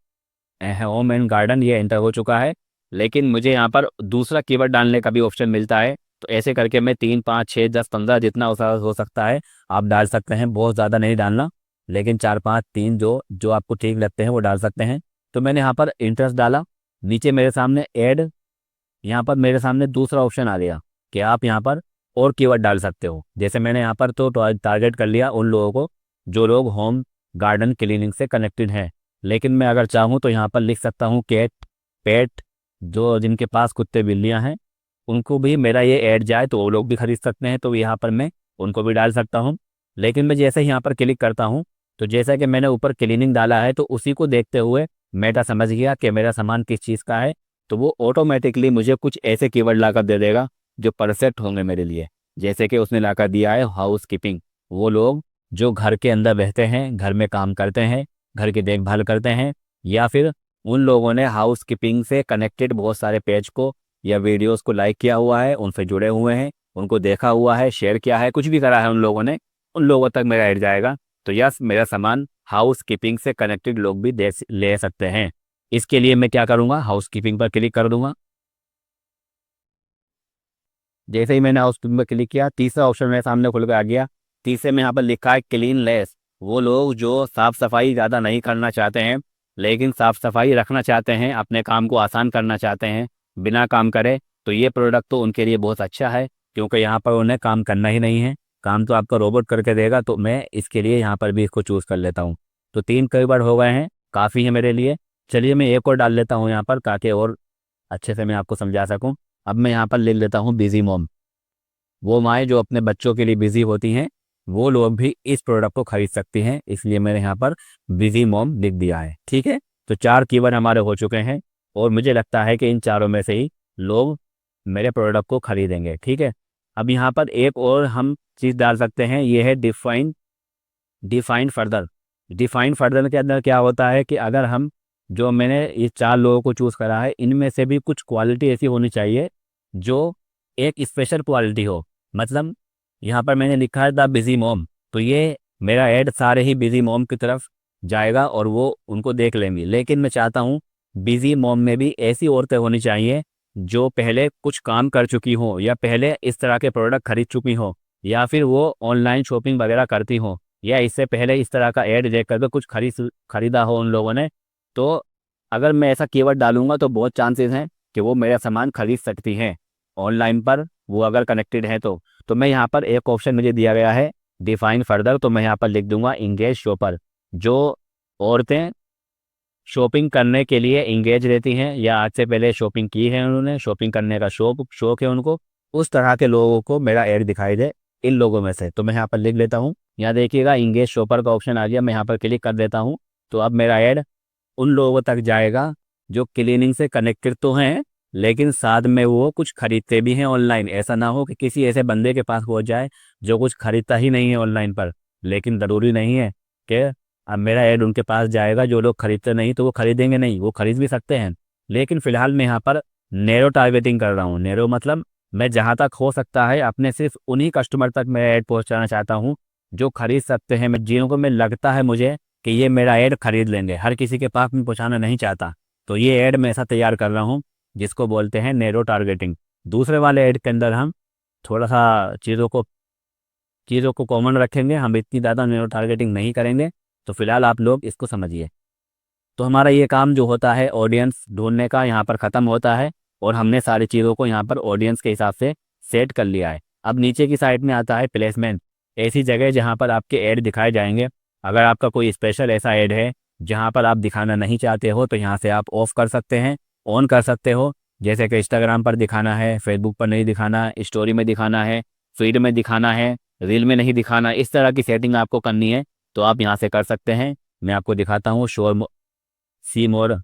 होम एंड गार्डन ये एंटर हो चुका है। लेकिन मुझे यहाँ पर दूसरा कीवर्ड डालने का भी ऑप्शन मिलता है, तो ऐसे करके मैं 3 5 6 10 15 जितना हो सकता है आप डाल सकते हैं, बहुत ज़्यादा नहीं डालना, लेकिन 4 5 3 जो जो आपको ठीक लगते हैं वो डाल सकते हैं। तो मैंने यहाँ पर इंटरेस्ट डाला, नीचे मेरे सामने ऐड, यहाँ पर मेरे सामने दूसरा ऑप्शन आ गया कि आप यहाँ पर और कीवर्ड डाल सकते हो। जैसे मैंने यहाँ पर तो टारगेट कर लिया उन लोगों को जो लोग होम गार्डन क्लीनिंग से कनेक्टेड हैं, लेकिन मैं अगर चाहूँ तो यहाँ पर लिख सकता हूँ कैट पेट, जो जिनके पास कुत्ते बिल्लियाँ हैं उनको भी मेरा ये ऐड जाए तो वो लोग भी खरीद सकते हैं, तो यहाँ पर मैं उनको भी डाल सकता हूँ। लेकिन मैं जैसे ही यहाँ पर क्लिक करता हूँ तो जैसा कि मैंने ऊपर क्लीनिंग डाला है तो उसी को देखते हुए मेटा समझ गया कि मेरा सामान किस चीज़ का है, तो वो ऑटोमेटिकली मुझे कुछ ऐसे कीवर्ड लाकर दे देगा जो परफेक्ट होंगे मेरे लिए। जैसे कि उसने लाकर दिया है हाउस कीपिंग, वो लोग जो घर के अंदर रहते हैं, घर में काम करते हैं, घर की देखभाल करते हैं, या फिर उन लोगों ने हाउस कीपिंग से कनेक्टेड बहुत सारे पेज को या वीडियोस को लाइक किया हुआ है, उनसे जुड़े हुए हैं, उनको देखा हुआ है, शेयर किया है, कुछ भी करा है उन लोगों ने, उन लोगों तक मेरा ऐड जाएगा। तो यस, मेरा सामान हाउस कीपिंग से कनेक्टेड लोग भी ले सकते हैं। इसके लिए मैं क्या करूँगा, हाउस कीपिंग पर क्लिक कर दूंगा। जैसे ही मैंने हाउस कीपिंग पर क्लिक किया तीसरा ऑप्शन मेरे सामने खुल के आ गया। तीसरे में यहाँ पर लिखा है क्लीन लेस, वो लोग जो साफ़ सफाई ज़्यादा नहीं करना चाहते हैं लेकिन साफ़ सफाई रखना चाहते हैं, अपने काम को आसान करना चाहते हैं बिना काम करे, तो ये प्रोडक्ट तो उनके लिए बहुत अच्छा है, क्योंकि यहाँ पर उन्हें काम करना ही नहीं है, काम तो आपका रोबोट करके देगा। तो मैं इसके लिए यहाँ पर भी इसको चूज़ कर लेता हूँ। तो 3 कीवर्ड हो गए हैं, काफ़ी है मेरे लिए। चलिए मैं एक और डाल लेता हूँ यहाँ पर ताकि और अच्छे से मैं आपको समझा सकूँ। अब मैं यहाँ पर लिख लेता हूँ बिजी मॉम, वो माएँ जो अपने बच्चों के लिए बिजी होती हैं वो लोग भी इस प्रोडक्ट को खरीद सकती हैं, इसलिए मैंने यहाँ पर बिजी मॉम लिख दिया है। ठीक है, तो 4 कीवर्ड हमारे हो चुके हैं और मुझे लगता है कि इन चारों में से ही लोग मेरे प्रोडक्ट को खरीदेंगे। ठीक है, अब यहाँ पर एक और हम चीज़ डाल सकते हैं, ये है डिफाइन फर्दर। डिफाइन फर्दर के अंदर क्या होता है कि अगर हम जो मैंने ये 4 लोगों को चूज़ करा है इनमें से भी कुछ क्वालिटी ऐसी होनी चाहिए जो एक स्पेशल क्वालिटी हो। मतलब यहाँ पर मैंने लिखा है द बिजी मॉम, तो ये मेरा ऐड सारे ही बिजी मॉम की तरफ जाएगा और वो उनको देख लेंगी। लेकिन मैं चाहता हूँ बिजी मॉम में भी ऐसी औरतें होनी चाहिए जो पहले कुछ काम कर चुकी हों या पहले इस तरह के प्रोडक्ट खरीद चुकी हों या फिर वो ऑनलाइन शॉपिंग वगैरह करती हों या इससे पहले इस तरह का ऐड देख करके कुछ खरीदा हो उन लोगों ने। तो अगर मैं ऐसा कीवर्ड डालूंगा तो बहुत चांसेस हैं कि वो मेरा सामान खरीद सकती हैं ऑनलाइन पर, वो अगर कनेक्टेड है तो मैं यहाँ पर एक ऑप्शन मुझे दिया गया है डिफाइन फर्दर, तो मैं यहाँ पर लिख दूंगा इंगेज शॉपर। जो औरतें शॉपिंग करने के लिए इंगेज रहती हैं या आज से पहले शॉपिंग की है, उन्होंने शॉपिंग करने का शौक है उनको, उस तरह के लोगों को मेरा ऐड दिखाई दे इन लोगों में से। तो मैं यहाँ पर लिख लेता हूँ, यहाँ देखिएगा इंगेज शॉपर का ऑप्शन आ गया, मैं यहाँ पर क्लिक कर देता हूँ। तो अब मेरा ऐड उन लोगों तक जाएगा जो क्लीनिंग से कनेक्टेड तो हैं लेकिन साथ में वो कुछ खरीदते भी हैं ऑनलाइन। ऐसा ना हो कि किसी ऐसे बंदे के पास पहुंच जाए जो कुछ खरीदता ही नहीं है ऑनलाइन पर, लेकिन ज़रूरी नहीं है कि अब मेरा ऐड उनके पास जाएगा जो लोग खरीदते नहीं तो वो खरीदेंगे नहीं, वो खरीद भी सकते हैं। लेकिन फिलहाल मैं यहाँ पर नैरो टारगेटिंग कर रहा हूँ। नैरो मतलब मैं जहाँ तक हो सकता है अपने सिर्फ उन्हीं कस्टमर तक मैं ऐड पहुँचाना चाहता हूँ जो खरीद सकते हैं, मैं जिनको में लगता है मुझे कि ये मेरा ऐड खरीद लेंगे, हर किसी के पास मैं पहुँचाना नहीं चाहता। तो ये ऐड मैं ऐसा तैयार कर रहा हूँ जिसको बोलते हैं नैरो टारगेटिंग। दूसरे वाले ऐड के अंदर हम थोड़ा सा चीज़ों को कॉमन रखेंगे, हम इतनी ज़्यादा नैरो टारगेटिंग नहीं करेंगे। तो फिलहाल आप लोग इसको समझिए। तो हमारा ये काम जो होता है ऑडियंस ढूंढने का यहाँ पर ख़त्म होता है और हमने सारी चीज़ों को यहाँ पर ऑडियंस के हिसाब से सेट कर लिया है। अब नीचे की साइड में आता है प्लेसमेंट, ऐसी जगह जहाँ पर आपके ऐड दिखाए जाएंगे। अगर आपका कोई स्पेशल ऐसा ऐड है जहाँ पर आप दिखाना नहीं चाहते हो तो यहाँ से आप ऑफ कर सकते हैं, ऑन कर सकते हो। जैसे कि इंस्टाग्राम पर दिखाना है, फेसबुक पर नहीं दिखाना, स्टोरी में दिखाना है, फीड में दिखाना है, रील में नहीं दिखाना, इस तरह की सेटिंग आपको करनी है तो आप यहाँ से कर सकते हैं। मैं आपको दिखाता हूँ। सी मोर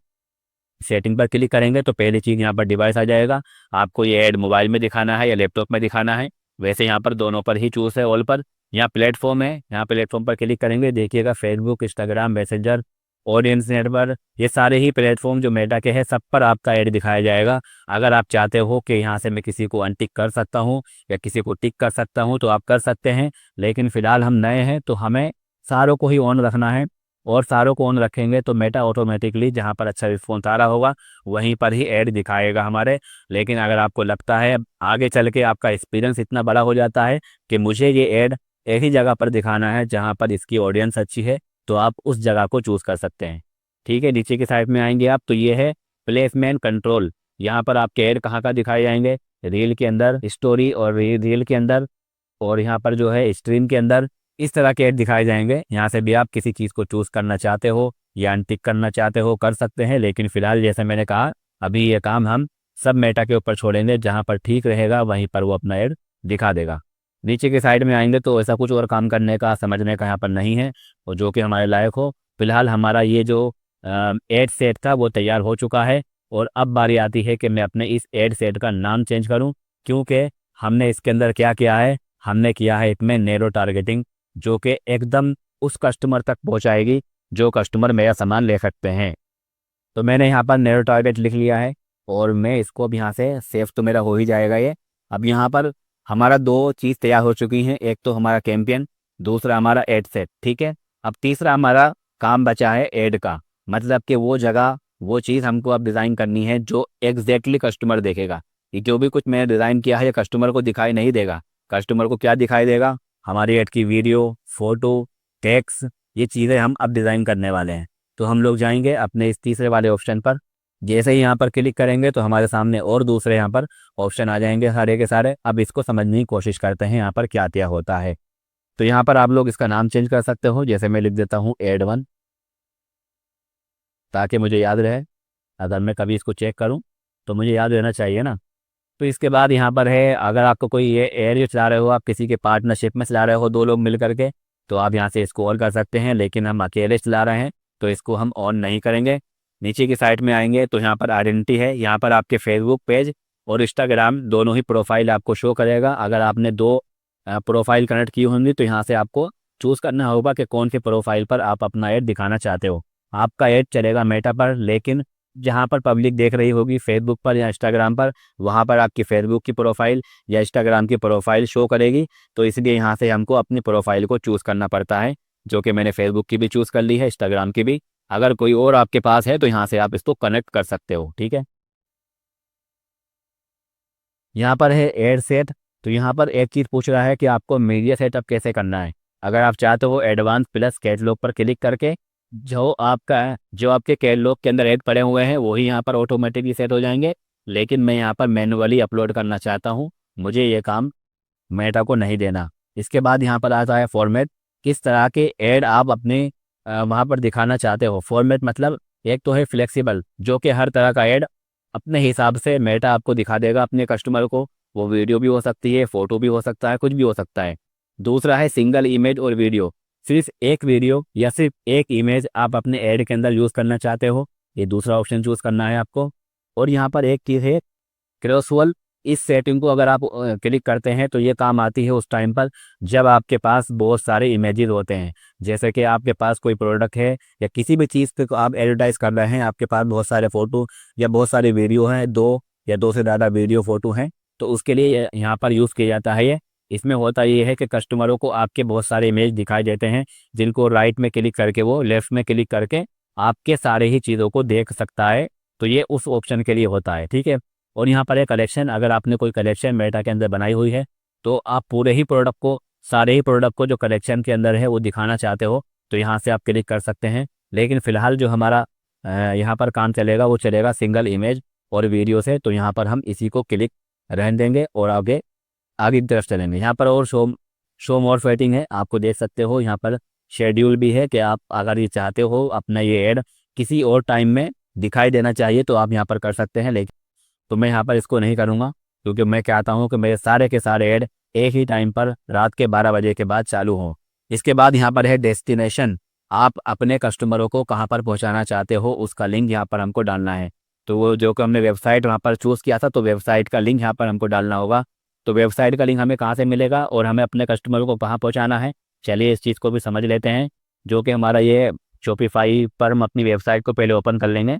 सेटिंग पर क्लिक करेंगे तो पहली चीज़ यहाँ पर डिवाइस आ जाएगा। आपको ये ऐड मोबाइल में दिखाना है या लैपटॉप में दिखाना है। वैसे यहाँ पर दोनों पर ही चूज़ है, ऑल पर। यहाँ प्लेटफॉर्म है, यहाँ प्लेटफॉर्म पर क्लिक करेंगे, देखिएगा Facebook, Instagram, messenger, audience network, ये सारे ही प्लेटफॉर्म जो मेटा के हैं सब पर आपका ऐड दिखाया जाएगा। अगर आप चाहते हो कि यहाँ से मैं किसी को अनटिक कर सकता हूँ या किसी को टिक कर सकता हूँ तो आप कर सकते हैं, लेकिन फ़िलहाल हम नए हैं तो हमें सारों को ही ऑन रखना है। और सारों को ऑन रखेंगे तो मेटा ऑटोमेटिकली जहाँ पर अच्छा रिस्पॉन्स आ रहा होगा वहीं पर ही ऐड दिखाएगा हमारे। लेकिन अगर आपको लगता है आगे चल के आपका एक्सपीरियंस इतना बड़ा हो जाता है कि मुझे ये ऐड एक ही जगह पर दिखाना है जहाँ पर इसकी ऑडियंस अच्छी है, तो आप उस जगह को चूज़ कर सकते हैं। ठीक है, नीचे की साइड में आएंगे आप तो ये है प्लेसमेंट कंट्रोल। यहाँ पर आपके ऐड कहाँ का दिखाए जाएंगे, रील के अंदर, स्टोरी और रील के अंदर, और यहाँ पर जो है स्ट्रीम के अंदर, इस तरह के ऐड दिखाए जाएंगे। यहाँ से भी आप किसी चीज़ को चूज़ करना चाहते हो या अनटिक करना चाहते हो कर सकते हैं, लेकिन फिलहाल जैसे मैंने कहा अभी ये काम हम सब मेटा के ऊपर छोड़ेंगे, जहाँ पर ठीक रहेगा वहीं पर वो अपना ऐड दिखा देगा। नीचे के साइड में आएंगे तो ऐसा कुछ और काम करने का, समझने का यहाँ पर नहीं है और जो कि हमारे लायक हो। फिलहाल हमारा ये जो ऐड सेट था वो तैयार हो चुका है और अब बारी आती है कि मैं अपने इस ऐड सेट का नाम चेंज करूँ, क्योंकि हमने इसके अंदर क्या किया है, हमने किया है इसमें नैरो टारगेटिंग, जो कि एकदम उस कस्टमर तक पहुंचाएगी जो कस्टमर मेरा सामान ले सकते हैं। तो मैंने यहाँ पर नैरो टारगेट लिख लिया है और मैं इसको अब यहाँ से सेव तो मेरा हो ही जाएगा ये। अब यहाँ पर हमारा दो चीज़ तैयार हो चुकी हैं, एक तो हमारा कैंपेन, दूसरा हमारा एड सेट। ठीक है, अब तीसरा हमारा काम बचा है ऐड का, मतलब कि वो जगह, वो चीज़ हमको अब डिज़ाइन करनी है जो एग्जैक्टली कस्टमर देखेगा। ये जो भी कुछ मैंने डिज़ाइन किया है ये कस्टमर को दिखाई नहीं देगा। कस्टमर को क्या दिखाई देगा, हमारी ऐड की वीडियो, फोटो, टेक्स्ट, ये चीज़ें हम अब डिज़ाइन करने वाले हैं। तो हम लोग जाएंगे अपने इस तीसरे वाले ऑप्शन पर। जैसे ही यहाँ पर क्लिक करेंगे तो हमारे सामने और दूसरे यहाँ पर ऑप्शन आ जाएंगे सारे के सारे। अब इसको समझने की कोशिश करते हैं यहाँ पर क्या क्या होता है। तो यहाँ पर आप लोग इसका नाम चेंज कर सकते हो, जैसे मैं लिख देता हूँ एड 1, ताकि मुझे याद रहे। अगर मैं कभी इसको चेक करूँ तो मुझे याद रहना चाहिए ना। तो इसके बाद यहाँ पर है, अगर आपको कोई ये एड चला रहे हो, आप किसी के पार्टनरशिप में चला रहे हो दो लोग मिल करके, तो आप यहाँ से इसको ऑन कर सकते हैं, लेकिन हम अकेले चला रहे हैं तो इसको हम ऑन नहीं करेंगे। नीचे की साइड में आएंगे तो यहाँ पर आइडेंटिटी है, यहाँ पर आपके फेसबुक पेज और इंस्टाग्राम दोनों ही प्रोफाइल आपको शो करेगा। अगर आपने दो प्रोफाइल कनेक्ट की होंगी तो यहाँ से आपको चूज़ करना होगा कि कौन सी प्रोफाइल पर आप अपना ऐड दिखाना चाहते हो। आपका ऐड चलेगा मेटा पर, लेकिन जहाँ पर पब्लिक देख रही होगी फेसबुक पर या इंस्टाग्राम पर, वहाँ पर आपकी फेसबुक की प्रोफाइल या इंस्टाग्राम की प्रोफाइल शो करेगी। तो इसलिए यहाँ से हमको अपनी प्रोफाइल को चूज़ करना पड़ता है, जो कि मैंने फेसबुक की भी चूज़ कर ली है, इंस्टाग्राम की भी। अगर कोई और आपके पास है तो यहाँ से आप इसको कनेक्ट कर सकते हो। ठीक है, यहाँ पर है एड सेट। तो यहाँ पर एक चीज़ पूछ रहा है कि आपको मीडिया सेटअप कैसे करना है। अगर आप चाहते हो एडवांस प्लस कैटलॉग पर क्लिक करके जो आपके कैटलॉग के अंदर ऐड पड़े हुए हैं वही यहाँ पर ऑटोमेटिकली सेट हो जाएंगे, लेकिन मैं यहाँ पर मैन्युअली अपलोड करना चाहता हूँ, मुझे ये काम मेटा को नहीं देना। इसके बाद यहाँ पर आता है फॉर्मेट, किस तरह के ऐड आप अपने वहाँ पर दिखाना चाहते हो। फॉर्मेट मतलब एक तो है फ्लेक्सिबल, जो कि हर तरह का ऐड अपने हिसाब से मेटा आपको दिखा देगा अपने कस्टमर को। वो वीडियो भी हो सकती है, फोटो भी हो सकता है, कुछ भी हो सकता है। दूसरा है सिंगल इमेज और वीडियो, सिर्फ एक वीडियो या सिर्फ एक इमेज आप अपने ऐड के अंदर यूज़ करना चाहते हो, ये दूसरा ऑप्शन चूज़ करना है आपको। और यहाँ पर एक चीज़ है क्रॉसवॉल, इस सेटिंग को अगर आप क्लिक करते हैं तो ये काम आती है उस टाइम पर जब आपके पास बहुत सारे इमेजेस होते हैं। जैसे कि आपके पास कोई प्रोडक्ट है या किसी भी चीज़ पे आप एडवर्टाइज कर रहे हैं, आपके पास बहुत सारे फ़ोटो या बहुत सारे वीडियो हैं, दो या दो से ज़्यादा वीडियो फ़ोटो हैं, तो उसके लिए यहाँ पर यूज़ किया जाता है ये। इसमें होता ये है कि कस्टमरों को आपके बहुत सारे इमेज दिखाई देते हैं, जिनको राइट में क्लिक करके वो लेफ़्ट में क्लिक करके आपके सारे ही चीज़ों को देख सकता है। तो ये उस ऑप्शन के लिए होता है। ठीक है, और यहाँ पर है कलेक्शन, अगर आपने कोई कलेक्शन मेटा के अंदर बनाई हुई है तो आप पूरे ही प्रोडक्ट को, सारे ही प्रोडक्ट को जो कलेक्शन के अंदर है वो दिखाना चाहते हो तो यहाँ से आप क्लिक कर सकते हैं। लेकिन फ़िलहाल जो हमारा यहाँ पर काम चलेगा वो चलेगा सिंगल इमेज और वीडियो से, तो यहाँ पर हम इसी को क्लिक रहने देंगे और आगे आगे की तरफ चलेंगे। यहाँ पर और शो मोर सेटिंग है, आपको देख सकते हो यहाँ पर शेड्यूल भी है कि आप अगर ये चाहते हो अपना ये ऐड किसी और टाइम में दिखाई देना चाहिए तो आप यहाँ पर कर सकते हैं, लेकिन तो मैं यहाँ पर इसको नहीं करूँगा क्योंकि मैं चाहता हूँ कि मेरे सारे के सारे ऐड एक ही टाइम पर रात के 12 बजे के बाद चालू हों। इसके बाद यहाँ पर है डेस्टिनेशन। आप अपने कस्टमरों को कहाँ पर पहुँचाना चाहते हो उसका लिंक यहाँ पर हमको डालना है। तो वो जो कि हमने वेबसाइट वहाँ पर चूज़ किया था तो वेबसाइट का लिंक यहाँ पर हमको डालना होगा। तो वेबसाइट का लिंक हमें कहाँ से मिलेगा और हमें अपने कस्टमरों को कहाँ पहुँचाना है, चलिए इस चीज़ को भी समझ लेते हैं। जो कि हमारा ये शॉपिफाई पर हम अपनी वेबसाइट को पहले ओपन कर लेंगे।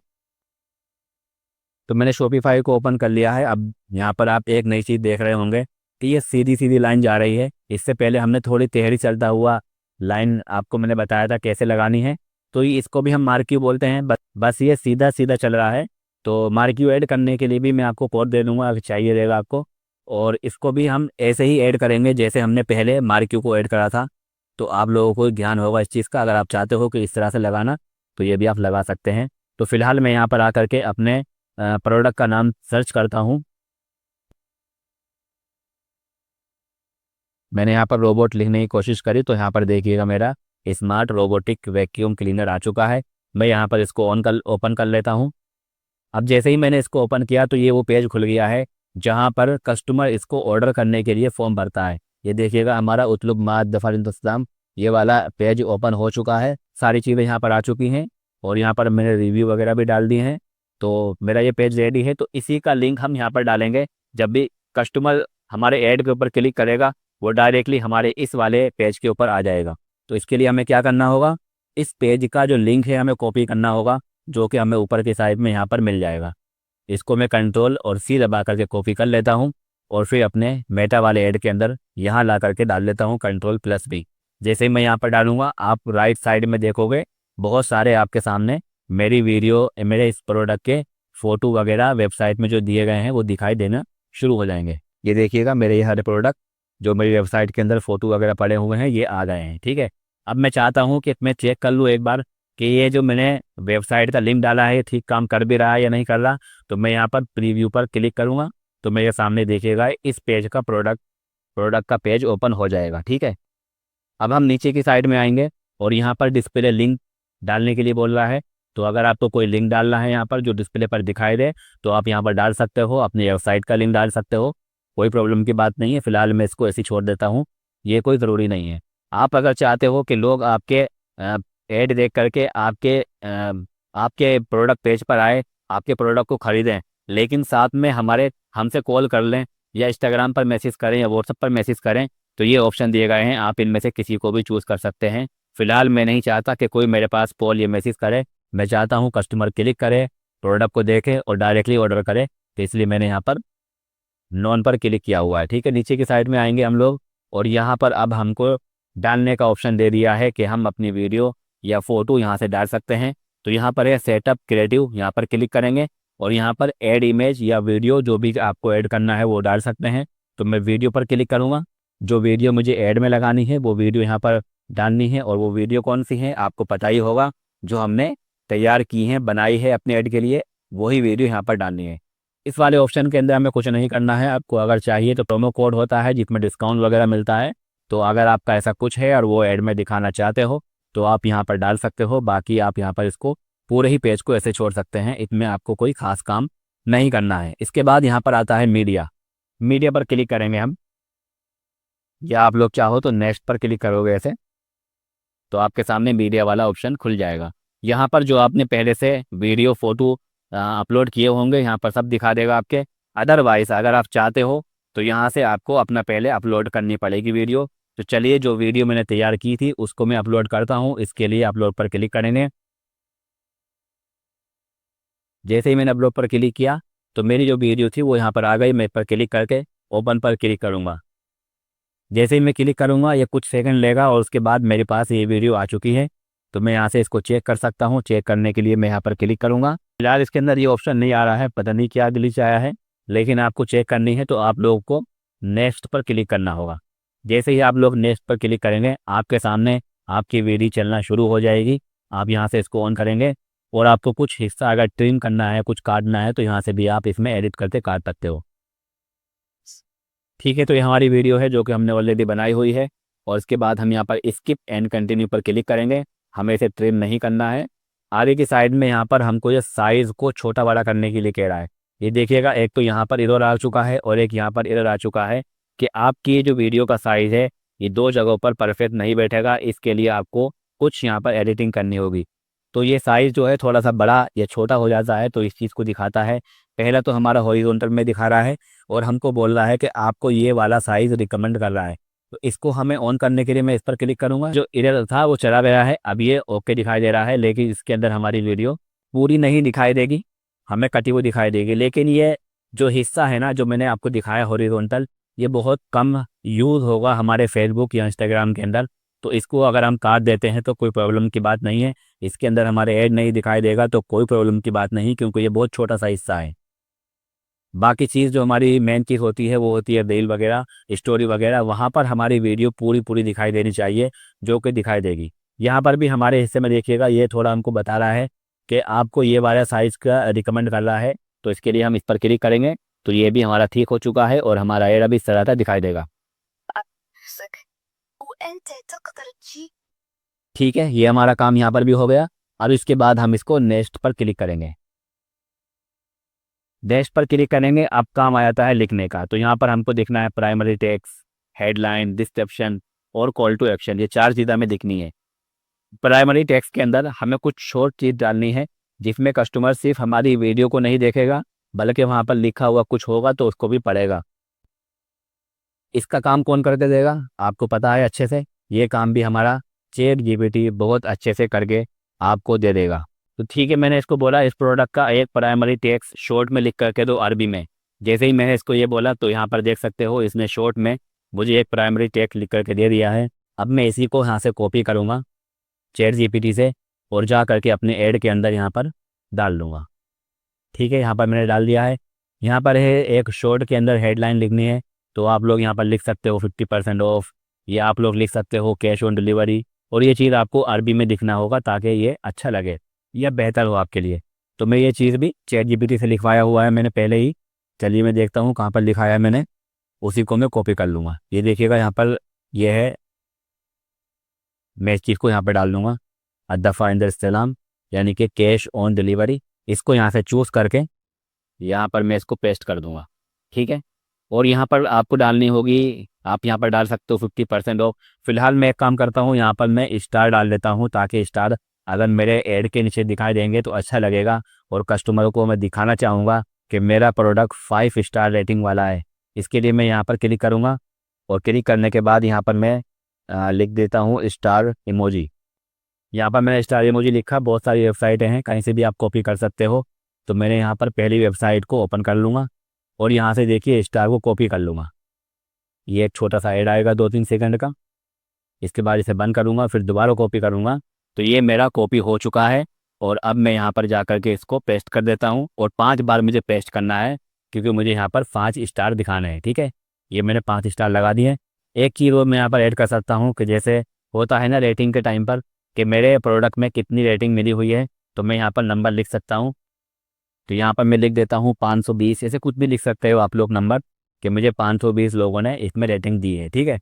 तो मैंने शॉपिफाई को ओपन कर लिया है। अब यहाँ पर आप एक नई चीज़ देख रहे होंगे कि ये सीधी सीधी लाइन जा रही है। इससे पहले हमने थोड़ी तेहरी चलता हुआ लाइन आपको मैंने बताया था कैसे लगानी है। तो ये इसको भी हम मार्क्यू बोलते हैं। बस ये सीधा सीधा चल रहा है। तो मार्क्यू ऐड करने के लिए भी मैं आपको कोड दे दूंगा अगर चाहिए रहेगा आपको। और इसको भी हम ऐसे ही ऐड करेंगे जैसे हमने पहले मार्क्यू को ऐड करा था। तो आप लोगों को ज्ञान होगा इस चीज़ का। अगर आप चाहते हो कि इस तरह से लगाना तो ये भी आप लगा सकते हैं। तो फिलहाल मैं यहाँ पर आकर के अपने प्रोडक्ट का नाम सर्च करता हूँ। मैंने यहाँ पर रोबोट लिखने की कोशिश करी तो यहाँ पर देखिएगा मेरा स्मार्ट रोबोटिक वैक्यूम क्लीनर आ चुका है। मैं यहाँ पर इसको ओपन कर लेता हूँ। अब जैसे ही मैंने इसको ओपन किया तो ये वो पेज खुल गया है जहाँ पर कस्टमर इसको ऑर्डर करने के लिए फॉर्म भरता है। ये देखिएगा हमारा उतलुब माद दफार इंतजाम ये वाला पेज ओपन हो चुका है। सारी चीज़ें यहाँ पर आ चुकी हैं और यहाँ पर मैंने रिव्यू वगैरह भी डाल दिए हैं। तो मेरा ये पेज रेडी है। तो इसी का लिंक हम यहाँ पर डालेंगे। जब भी कस्टमर हमारे ऐड के ऊपर क्लिक करेगा वो डायरेक्टली हमारे इस वाले पेज के ऊपर आ जाएगा। तो इसके लिए हमें क्या करना होगा, इस पेज का जो लिंक है हमें कॉपी करना होगा जो कि हमें ऊपर की साइड में यहाँ पर मिल जाएगा। इसको मैं कंट्रोल और सी दबा करके कॉपी कर लेता हूँ और फिर अपने मेटा वाले ऐड के अंदर यहाँ ला करके डाल लेता हूँ कंट्रोल+V। जैसे ही मैं यहाँ पर डालूंगा आप राइट साइड में देखोगे बहुत सारे आपके सामने मेरी वीडियो मेरे इस प्रोडक्ट के फ़ोटो वगैरह वेबसाइट में जो दिए गए हैं वो दिखाई देना शुरू हो जाएंगे। ये देखिएगा मेरे ये हर प्रोडक्ट जो मेरी वेबसाइट के अंदर फ़ोटो वगैरह पड़े हुए हैं ये आ गए हैं। ठीक है, अब मैं चाहता हूँ कि मैं चेक कर लूँ एक बार कि ये जो मैंने वेबसाइट का लिंक डाला है ठीक काम कर भी रहा है या नहीं कर रहा। तो मैं यहाँ पर प्रीव्यू पर क्लिक करूँगा तो मेरे सामने देखिएगा इस पेज का प्रोडक्ट का पेज ओपन हो जाएगा। ठीक है, अब हम नीचे की साइड में आएंगे और यहाँ पर डिस्प्ले लिंक डालने के लिए बोल रहा है। तो अगर आपको कोई लिंक डालना है यहाँ पर जो डिस्प्ले पर दिखाई दे तो आप यहाँ पर डाल सकते हो, अपनी वेबसाइट का लिंक डाल सकते हो, कोई प्रॉब्लम की बात नहीं है। फिलहाल मैं इसको ऐसे छोड़ देता हूँ, ये कोई ज़रूरी नहीं है। आप अगर चाहते हो कि लोग आपके ऐड देख करके आपके प्रोडक्ट पेज पर आए, आपके प्रोडक्ट को खरीदें, लेकिन साथ में हमसे कॉल कर लें या इंस्टाग्राम पर मैसेज करें या व्हाट्सएप पर मैसेज करें, तो ये ऑप्शन दिए गए हैं, आप इनमें से किसी को भी चूज़ कर सकते हैं। फिलहाल मैं नहीं चाहता कि कोई मेरे पास कॉल या मैसेज करे। मैं चाहता हूँ कस्टमर क्लिक करे, प्रोडक्ट को देखे और डायरेक्टली ऑर्डर करे। तो इसलिए मैंने यहाँ पर नॉन पर क्लिक किया हुआ है। ठीक है, नीचे की साइड में आएंगे हम लोग और यहाँ पर अब हमको डालने का ऑप्शन दे दिया है कि हम अपनी वीडियो या फ़ोटो यहाँ से डाल सकते हैं। तो यहाँ पर है सेटअप क्रिएटिव, यहाँ पर क्लिक करेंगे और यहाँ पर ऐड इमेज या वीडियो जो भी आपको ऐड करना है वो डाल सकते हैं। तो मैं वीडियो पर क्लिक करूँगा। जो वीडियो मुझे ऐड में लगानी है वो वीडियो यहाँ पर डालनी है और वो वीडियो कौन सी है आपको पता ही होगा, जो हमने तैयार की है बनाई है अपने ऐड के लिए, वही वीडियो यहाँ पर डालनी है। इस वाले ऑप्शन के अंदर हमें कुछ नहीं करना है। आपको अगर चाहिए तो प्रोमो कोड होता है जिसमें डिस्काउंट वगैरह मिलता है। तो अगर आपका ऐसा कुछ है और वो ऐड में दिखाना चाहते हो तो आप यहाँ पर डाल सकते हो। बाकी आप यहाँ पर इसको पूरे ही पेज को ऐसे छोड़ सकते हैं, इसमें आपको कोई खास काम नहीं करना है। इसके बाद यहाँ पर आता है मीडिया। मीडिया पर क्लिक करेंगे हम, या आप लोग चाहो तो नेक्स्ट पर क्लिक करोगे ऐसे, तो आपके सामने मीडिया वाला ऑप्शन खुल जाएगा। यहाँ पर जो आपने पहले से वीडियो फोटो अपलोड किए होंगे यहाँ पर सब दिखा देगा आपके। अदरवाइज अगर आप चाहते हो तो यहाँ से आपको अपना पहले अपलोड करनी पड़ेगी वीडियो। तो चलिए जो वीडियो मैंने तैयार की थी उसको मैं अपलोड करता हूँ। इसके लिए अपलोड पर क्लिक करेंगे। जैसे ही मैंने अपलोड पर क्लिक किया तो मेरी जो वीडियो थी वो यहाँ पर आ गई। मैं इस पर क्लिक करके ओपन पर क्लिक करूँगा। जैसे ही मैं क्लिक करूँगा ये कुछ सेकंड लेगा और उसके बाद मेरे पास ये वीडियो आ चुकी है। तो मैं यहाँ से इसको चेक कर सकता हूँ। चेक करने के लिए मैं यहाँ पर क्लिक करूँगा। फिलहाल इसके अंदर ये ऑप्शन नहीं आ रहा है, पता नहीं क्या ग्लिच आया है, लेकिन आपको चेक करनी है तो आप लोगों को नेक्स्ट पर क्लिक करना होगा। जैसे ही आप लोग नेक्स्ट पर क्लिक करेंगे आपके सामने आपकी वीडियो चलना शुरू हो जाएगी। आप यहाँ से इसको ऑन करेंगे और आपको कुछ हिस्सा अगर ट्रिम करना है, कुछ काटना है, तो यहाँ से भी आप इसमें एडिट करके काट सकते हो। ठीक है, तो ये हमारी वीडियो है जो कि हमने ऑलरेडी बनाई हुई है। और इसके बाद हम यहाँ पर स्किप एंड कंटिन्यू पर क्लिक करेंगे। हमें इसे ट्रिम नहीं करना है। आगे की साइड में यहाँ पर हमको ये साइज़ को छोटा बड़ा करने के लिए कह रहा है। ये देखिएगा, एक तो यहाँ पर एरर आ चुका है और एक यहाँ पर एरर आ चुका है कि आपकी ये जो वीडियो का साइज़ है ये दो जगहों पर परफेक्ट नहीं बैठेगा। इसके लिए आपको कुछ यहाँ पर एडिटिंग करनी होगी। तो ये साइज़ जो है थोड़ा सा बड़ा या छोटा हो जाता है, तो इस चीज़ को दिखाता है। पहला तो हमारा हॉरिजॉन्टल में दिखा रहा है और हमको बोल रहा है कि आपको ये वाला साइज़ रिकमेंड कर रहा है। तो इसको हमें ऑन करने के लिए मैं इस पर क्लिक करूँगा। जो एरर था वो चला गया है, अब ये ओके दिखाई दे रहा है, लेकिन इसके अंदर हमारी वीडियो पूरी नहीं दिखाई देगी, हमें कटी हुई दिखाई देगी। लेकिन ये जो हिस्सा है ना, जो मैंने आपको दिखाया हॉरिजॉन्टल, ये बहुत कम यूज़ होगा हमारे फेसबुक या इंस्टाग्राम के अंदर। तो इसको अगर हम काट देते हैं तो कोई प्रॉब्लम की बात नहीं है। इसके अंदर हमारे ऐड नहीं दिखाई देगा तो कोई प्रॉब्लम की बात नहीं, क्योंकि ये बहुत छोटा सा हिस्सा है। बाकी चीज़ जो हमारी मेन चीज़ होती है वो होती है रील वगैरह, स्टोरी वगैरह, वहाँ पर हमारी वीडियो पूरी पूरी दिखाई देनी चाहिए, जो कि दिखाई देगी। यहाँ पर भी हमारे हिस्से में देखिएगा, ये थोड़ा हमको बता रहा है कि आपको ये वाला साइज़ का रिकमेंड कर रहा है। तो इसके लिए हम इस पर क्लिक करेंगे, तो ये भी हमारा ठीक हो चुका है और हमारा एड अभी इस तरह का दिखाई देगा। ठीक है, ये हमारा काम यहाँ पर भी हो गया। अब इसके बाद हम इसको नेक्स्ट पर क्लिक करेंगे। नेक्स्ट पर क्लिक करेंगे, अब काम आ जाता है लिखने का। तो यहाँ पर हमको दिखना है प्राइमरी टेक्स्ट, हेडलाइन, डिस्क्रिप्शन और कॉल टू एक्शन। ये चार चीज़ें हमें दिखनी है। प्राइमरी टेक्स्ट के अंदर हमें कुछ शॉर्ट चीज़ डालनी है, जिसमें कस्टमर सिर्फ हमारी वीडियो को नहीं देखेगा, बल्कि वहाँ पर लिखा हुआ कुछ होगा तो उसको भी पढ़ेगा। इसका काम कौन करके देगा, आपको पता है अच्छे से। ये काम भी हमारा चैट जीपीटी बहुत अच्छे से करके आपको दे देगा। तो ठीक है, मैंने इसको बोला इस प्रोडक्ट का एक प्राइमरी टेक्स्ट शॉर्ट में लिख करके दो अरबी में। जैसे ही मैंने इसको ये बोला तो यहाँ पर देख सकते हो इसने शॉर्ट में मुझे एक प्राइमरी टेक्स्ट लिख करके दे दिया है। अब मैं इसी को यहाँ से कॉपी करूँगा चैट जीपीटी से और जा करके अपने ऐड के अंदर यहाँ पर डाल लूँगा। ठीक है, यहाँ पर मैंने डाल दिया है। यहाँ पर है एक शॉर्ट के अंदर हेडलाइन लिखनी है, तो आप लोग यहाँ पर लिख सकते हो 50% ऑफ, या आप लोग लिख सकते हो कैश ऑन डिलीवरी। और ये चीज़ आपको अरबी में दिखना होगा ताकि ये अच्छा लगे या बेहतर हो आपके लिए। तो मैं ये चीज़ भी चैट जीपीटी से लिखवाया हुआ है मैंने पहले ही। चलिए मैं देखता हूँ कहाँ पर लिखाया है मैंने, उसी को मैं कॉपी कर लूँगा। ये देखिएगा यहाँ पर ये है, मैं इस चीज़ को यहाँ पर डाल लूँगा अदफ़ा इंदर इस्तेलाम, यानी कि कैश ऑन डिलीवरी। इसको यहाँ से चूज़ करके यहाँ पर मैं इसको पेस्ट कर दूँगा। ठीक है, और यहाँ पर आपको डालनी होगी, आप यहाँ पर डाल सकते हो 50% ऑफ। फिलहाल मैं एक काम करता हूँ, यहाँ पर मैं स्टार डाल देता हूँ, ताकि स्टार अगर मेरे ऐड के नीचे दिखाई देंगे तो अच्छा लगेगा और कस्टमरों को मैं दिखाना चाहूँगा कि मेरा प्रोडक्ट 5 स्टार रेटिंग वाला है। इसके लिए मैं यहाँ पर क्लिक करूँगा और क्लिक करने के बाद यहाँ पर मैं लिख देता हूँ स्टार इमोजी। यहाँ पर मैंने स्टार इमोजी लिखा। बहुत सारी वेबसाइटें हैं, कहीं से भी आप कॉपी कर सकते हो। तो मैंने यहाँ पर पहली वेबसाइट को ओपन कर लूँगा और यहाँ से देखिए स्टार को कॉपी कर लूँगा। ये एक छोटा सा ऐड आएगा 2-3 सेकंड का। इसके बाद इसे बंद करूँगा, फिर दोबारा कॉपी करूँगा। तो ये मेरा कॉपी हो चुका है और अब मैं यहाँ पर जा कर के इसको पेस्ट कर देता हूँ और 5 बार मुझे पेस्ट करना है, क्योंकि मुझे यहाँ पर 5 स्टार दिखाने हैं। ठीक है, ये मैंने 5 स्टार लगा दिए। एक चीज़ वो मैं यहाँ पर ऐड कर सकता हूँ कि जैसे होता है ना रेटिंग के टाइम पर कि मेरे प्रोडक्ट में कितनी रेटिंग मिली हुई है, तो मैं यहाँ पर नंबर लिख सकता हूँ। तो यहाँ पर मैं लिख देता हूँ 520, ऐसे कुछ भी लिख सकते हो आप लोग नंबर, कि मुझे 520 लोगों ने इसमें रेटिंग दी है। ठीक है,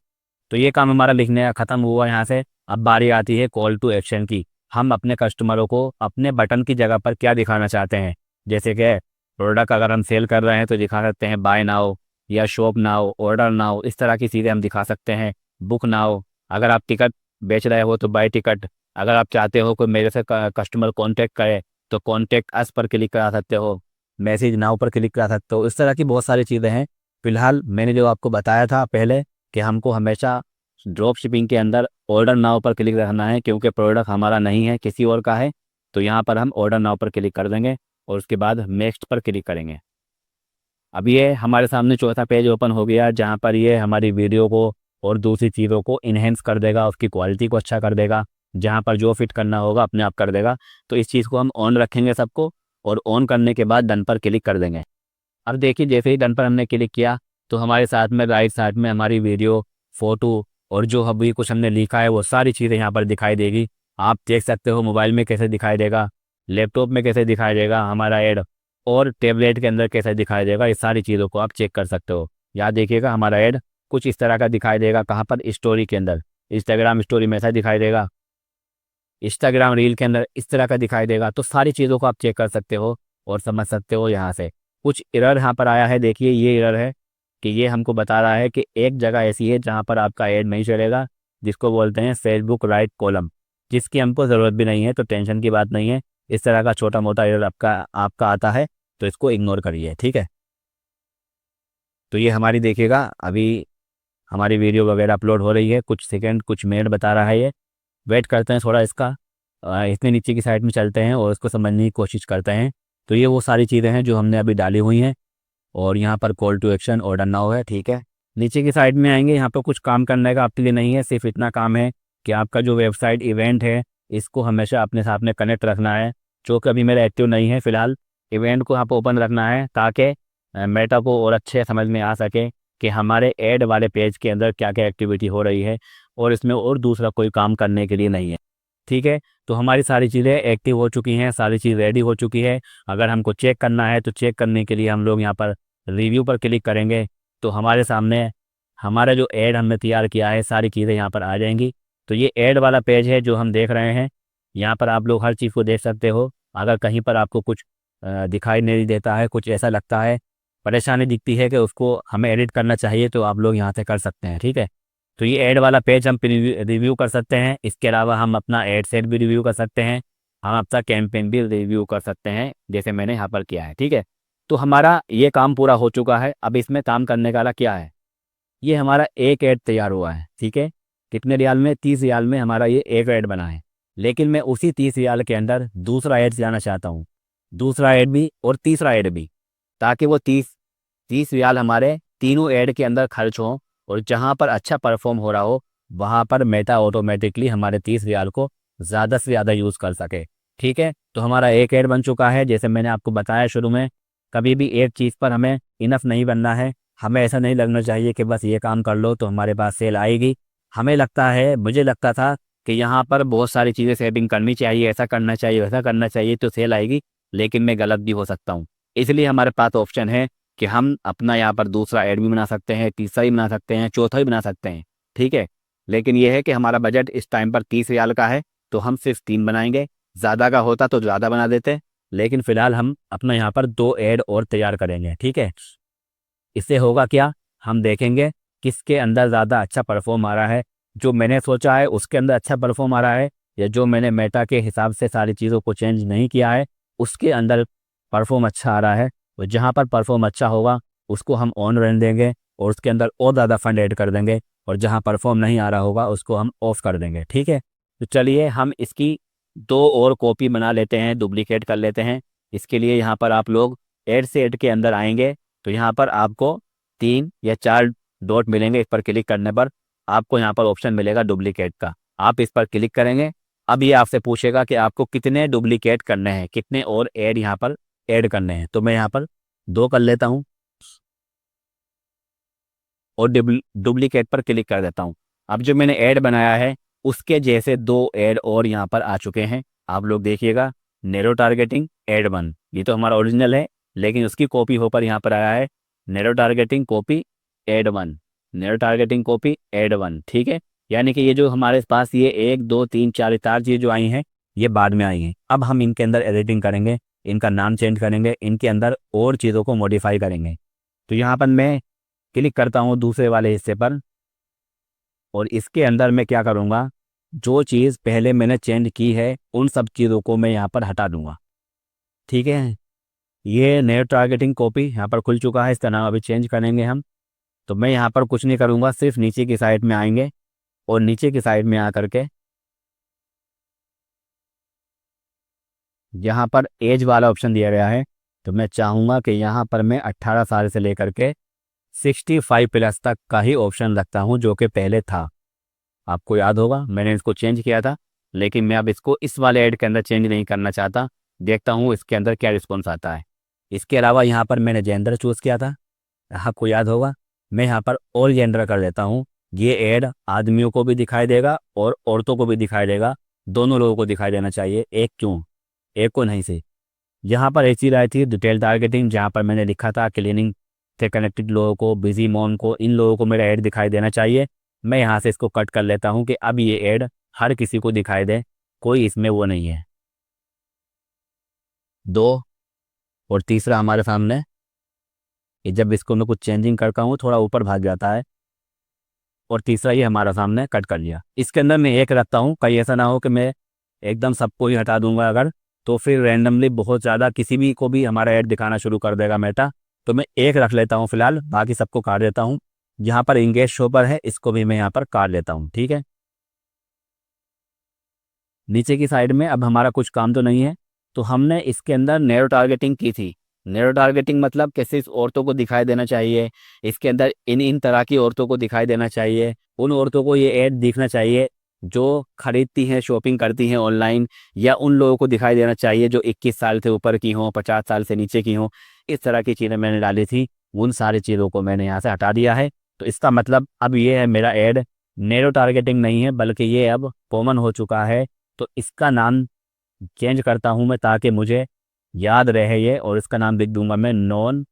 तो ये काम हमारा लिखने का ख़त्म हुआ यहाँ से। अब बारी आती है कॉल टू एक्शन की। हम अपने कस्टमरों को अपने बटन की जगह पर क्या दिखाना चाहते हैं, जैसे कि प्रोडक्ट अगर हम सेल कर रहे हैं तो दिखा सकते हैं बाय नाउ या शॉप नाउ, ऑर्डर नाउ, इस तरह की चीज़ें हम दिखा सकते हैं। बुक नाउ, अगर आप टिकट बेच रहे हो तो बाय टिकट। अगर आप चाहते हो कोई मेरे से कस्टमर कॉन्टैक्ट करे तो कॉन्टैक्ट अस पर क्लिक करा सकते हो, मैसेज नाउ पर क्लिक करा सकते हो। इस तरह की बहुत सारी चीज़ें हैं। फिलहाल मैंने जो आपको बताया था पहले कि हमको हमेशा ड्रॉप शिपिंग के अंदर ऑर्डर नाउ पर क्लिक रखना है, क्योंकि प्रोडक्ट हमारा नहीं है, किसी और का है। तो यहाँ पर हम ऑर्डर नाउ पर क्लिक कर देंगे और उसके बाद नेक्स्ट पर क्लिक करेंगे। अब ये हमारे सामने चौथा पेज ओपन हो गया, जहाँ पर ये हमारी वीडियो को और दूसरी चीज़ों को इन्हेंस कर देगा, उसकी क्वालिटी को अच्छा कर देगा। जहाँ पर जो फिट करना होगा अपने आप कर देगा। तो इस चीज़ को हम ऑन रखेंगे सबको, और ऑन करने के बाद डन पर क्लिक कर देंगे। अब देखिए जैसे ही डन पर हमने क्लिक किया तो हमारे साथ में राइट साइड में हमारी वीडियो, फोटो और जो अभी कुछ हमने लिखा है वो सारी चीज़ें यहाँ पर दिखाई देगी। आप देख सकते हो मोबाइल में कैसे दिखाई देगा, लैपटॉप में कैसे दिखाई देगा हमारा ऐड, और टैबलेट के अंदर कैसे दिखाई देगा। ये सारी चीज़ों को आप चेक कर सकते हो। यहाँ देखिएगा हमारा ऐड कुछ इस तरह का दिखाई देगा। कहाँ पर? स्टोरी के अंदर, इंस्टाग्राम स्टोरी में ऐसा दिखाई देगा, इंस्टाग्राम रील के अंदर इस तरह का दिखाई देगा। तो सारी चीज़ों को आप चेक कर सकते हो और समझ सकते हो यहाँ से। कुछ एरर यहाँ पर आया है, देखिए ये एरर है कि ये हमको बता रहा है कि एक जगह ऐसी है जहाँ पर आपका ऐड नहीं चलेगा, जिसको बोलते हैं फेसबुक राइट कॉलम, जिसकी हमको ज़रूरत भी नहीं है, तो टेंशन की बात नहीं है। इस तरह का छोटा मोटा एरर आपका आपका आता है तो इसको इग्नोर करिए, ठीक है। तो ये हमारी देखिएगा अभी हमारी वीडियो वगैरह अपलोड हो रही है, कुछ सेकंड कुछ मिनट बता रहा है ये। वेट करते हैं थोड़ा इसका, इतने नीचे की साइड में चलते हैं और इसको समझने की कोशिश करते हैं। तो ये वो सारी चीज़ें हैं जो हमने अभी डाली हुई हैं और यहाँ पर call to action order now है, ठीक है। नीचे की साइड में आएंगे, यहाँ पर कुछ काम करने का आपके लिए नहीं है, सिर्फ इतना काम है कि आपका जो वेबसाइट इवेंट है इसको हमेशा अपने साथ में कनेक्ट रखना है, जो कि अभी मेरा एक्टिव नहीं है फिलहाल। इवेंट को यहाँ पर ओपन रखना है ताकि मेटा को और अच्छे समझ में आ सके कि हमारे ऐड वाले पेज के अंदर क्या क्या एक्टिविटी हो रही है और इसमें और दूसरा कोई काम करने के लिए नहीं है, ठीक है। तो हमारी सारी चीज़ें एक्टिव हो चुकी हैं, सारी चीज़ रेडी हो चुकी है। अगर हमको चेक करना है तो चेक करने के लिए हम लोग यहाँ पर रिव्यू पर क्लिक करेंगे तो हमारे सामने हमारा जो ऐड हमने तैयार किया है सारी चीज़ें यहाँ पर आ जाएंगी। तो ये ऐड वाला पेज है जो हम देख रहे हैं, यहाँ पर आप लोग हर चीज़ को देख सकते हो। अगर कहीं पर आपको कुछ दिखाई नहीं देता है, कुछ ऐसा लगता है, परेशानी दिखती है कि उसको हमें एडिट करना चाहिए, तो आप लोग यहाँ से कर सकते हैं, ठीक है। तो ये ऐड वाला पेज हम रिव्यू कर सकते हैं। इसके अलावा हम अपना ऐड सेट भी रिव्यू कर सकते हैं, हम अपना कैंपेन भी रिव्यू कर सकते हैं, जैसे मैंने यहाँ पर किया है, ठीक है। तो हमारा ये काम पूरा हो चुका है। अब इसमें काम करने वाला क्या है, ये हमारा एक ऐड तैयार हुआ है, ठीक है। कितने रियाल में? 30 रियाल में हमारा ये एक ऐड बना है। लेकिन मैं उसी 30 रियाल के अंदर दूसरा ऐड जाना चाहता हूँ, दूसरा ऐड भी और तीसरा ऐड भी, ताकि वो 30 रियाल हमारे तीनों ऐड के अंदर खर्च हों और जहाँ पर अच्छा परफॉर्म हो रहा हो वहाँ पर मेटा ऑटोमेटिकली हमारे 30 रियाल को ज़्यादा से ज़्यादा यूज़ कर सके, ठीक है। तो हमारा एक ऐड बन चुका है। जैसे मैंने आपको बताया शुरू में, कभी भी एक चीज़ पर हमें इनफ नहीं बनना है। हमें ऐसा नहीं लगना चाहिए कि बस ये काम कर लो तो हमारे पास सेल आएगी। हमें लगता है, मुझे लगता था कि यहाँ पर बहुत सारी चीज़ें सेविंग करनी चाहिए, ऐसा करना चाहिए, वैसा करना चाहिए तो सेल आएगी, लेकिन मैं गलत भी हो सकता हूँ। इसलिए हमारे पास ऑप्शन है कि हम अपना यहाँ पर दूसरा ऐड भी बना सकते हैं, तीसरा भी बना सकते हैं, चौथा भी बना सकते हैं, ठीक है। लेकिन यह है कि हमारा बजट इस टाइम पर 30 रियाल का है, तो हम सिर्फ 3 बनाएंगे। ज़्यादा का होता तो ज़्यादा बना देते, लेकिन फिलहाल हम अपना यहाँ पर 2 ऐड और तैयार करेंगे, ठीक है। इससे होगा क्या, हम देखेंगे किसके अंदर ज़्यादा अच्छा परफॉर्म आ रहा है। जो मैंने सोचा है उसके अंदर अच्छा परफॉर्म आ रहा है, या जो मैंने मेटा के हिसाब से सारी चीज़ों को चेंज नहीं किया है उसके अंदर परफॉर्म अच्छा आ रहा है। और जहाँ पर परफॉर्म अच्छा होगा उसको हम ऑन रहने देंगे और उसके अंदर और ज़्यादा फंड ऐड कर देंगे, और जहाँ परफॉर्म नहीं आ रहा होगा उसको हम ऑफ कर देंगे, ठीक है। तो चलिए हम इसकी 2 और कॉपी बना लेते हैं, डुप्लीकेट कर लेते हैं। इसके लिए यहाँ पर आप लोग ऐड से ऐड के अंदर आएंगे तो यहाँ पर आपको 3 या 4 डॉट मिलेंगे। इस पर क्लिक करने पर आपको यहाँ पर ऑप्शन मिलेगा डुप्लीकेट का, आप इस पर क्लिक करेंगे। अब ये आपसे पूछेगा कि आपको कितने डुप्लीकेट करने हैं, कितने और ऐड यहाँ पर ऐड करने हैं। तो मैं यहाँ पर 2 कर लेता हूँ और डुप्लीकेट पर क्लिक कर देता हूँ। अब जो मैंने ऐड बनाया है उसके जैसे 2 ऐड और यहाँ पर आ चुके हैं, आप लोग देखिएगा। नैरो टारगेटिंग ऐड 1, ये तो हमारा ओरिजिनल है, लेकिन उसकी कॉपी होकर यहाँ पर आया है narrow targeting copy add 1, narrow targeting copy add 1, ठीक है। यानी कि ये जो हमारे पास ये 1 2 3 4 4 चीज़ें जो आई हैं ये बाद में आई हैं। अब हम इनके अंदर एडिटिंग करेंगे, इनका नाम चेंज करेंगे, इनके अंदर और चीज़ों को मॉडिफाई करेंगे। तो यहाँ पर मैं क्लिक करता हूँ दूसरे वाले हिस्से पर, और इसके अंदर मैं क्या करूँगा, जो चीज़ पहले मैंने चेंज की है उन सब चीज़ों को मैं यहाँ पर हटा दूँगा, ठीक है। ये नए टारगेटिंग कॉपी यहाँ पर खुल चुका है, इसका नाम अभी चेंज करेंगे हम। तो मैं यहाँ पर कुछ नहीं करूँगा, सिर्फ नीचे की साइड में आएंगे और नीचे की साइड में आ करके यहाँ पर एज वाला ऑप्शन दिया गया है। तो मैं चाहूँगा कि यहाँ पर मैं 18 साल से लेकर के 65 प्लस तक का ही ऑप्शन रखता हूँ, जो कि पहले था। आपको याद होगा मैंने इसको चेंज किया था, लेकिन मैं अब इसको इस वाले ऐड के अंदर चेंज नहीं करना चाहता। देखता हूँ इसके अंदर क्या रिस्पॉन्स आता है। इसके अलावा यहाँ पर मैंने जेंडर चूज़ किया था, आपको याद होगा। मैं यहाँ पर ऑल जेंडर कर देता हूँ। ये ऐड आदमियों को भी दिखाई देगा और औरतों को भी दिखाई देगा, दोनों लोगों को दिखाई देना चाहिए, एक क्यों, एक को नहीं से। यहाँ पर ऐसी रही थी डिटेल टारगेटिंग, जहाँ पर मैंने लिखा था क्लीनिंग से कनेक्टेड लोगों को, बिजी मॉम को, इन लोगों को मेरा ऐड दिखाई देना चाहिए। मैं यहाँ से इसको कट कर लेता हूँ कि अब ये ऐड हर किसी को दिखाई दे, कोई इसमें वो नहीं है। 2 और तीसरा हमारे सामने, कि जब इसको मैं कुछ चेंजिंग करता हूँ थोड़ा ऊपर भाग जाता है। और तीसरा ये हमारा सामने कट कर लिया। इसके अंदर मैं एक रखता हूँ, कहीं ऐसा ना हो कि मैं एकदम सबको ही हटा दूंगा अगर, तो फिर रैंडमली बहुत ज़्यादा किसी भी को भी हमारा ऐड दिखाना शुरू कर देगा मेटा। तो मैं एक रख लेता हूँ फिलहाल, बाकी सबको काट देता हूँ। यहाँ पर इंगेज शो पर है, इसको भी मैं यहाँ पर काट लेता हूँ। ठीक है, नीचे की साइड में अब हमारा कुछ काम तो नहीं है। तो हमने इसके अंदर नैरो टारगेटिंग की थी। नैरो टारगेटिंग मतलब कैसे औरतों को दिखाई देना चाहिए, इसके अंदर इन इन तरह की औरतों को दिखाई देना चाहिए, उन औरतों को ये ऐड दिखना चाहिए जो खरीदती हैं, शॉपिंग करती हैं ऑनलाइन, या उन लोगों को दिखाई देना चाहिए जो 21 साल से ऊपर की हों, 50 साल से नीचे की हों। इस तरह की चीज़ें मैंने डाली थी, उन सारी चीज़ों को मैंने यहाँ से हटा दिया है। तो इसका मतलब अब ये है मेरा ऐड नैरो टारगेटिंग नहीं है, बल्कि ये अब कॉमन हो चुका है। तो इसका नाम चेंज करता हूँ मैं ताकि मुझे याद रहे ये, और इसका नाम लिख दूंगा मैं नॉन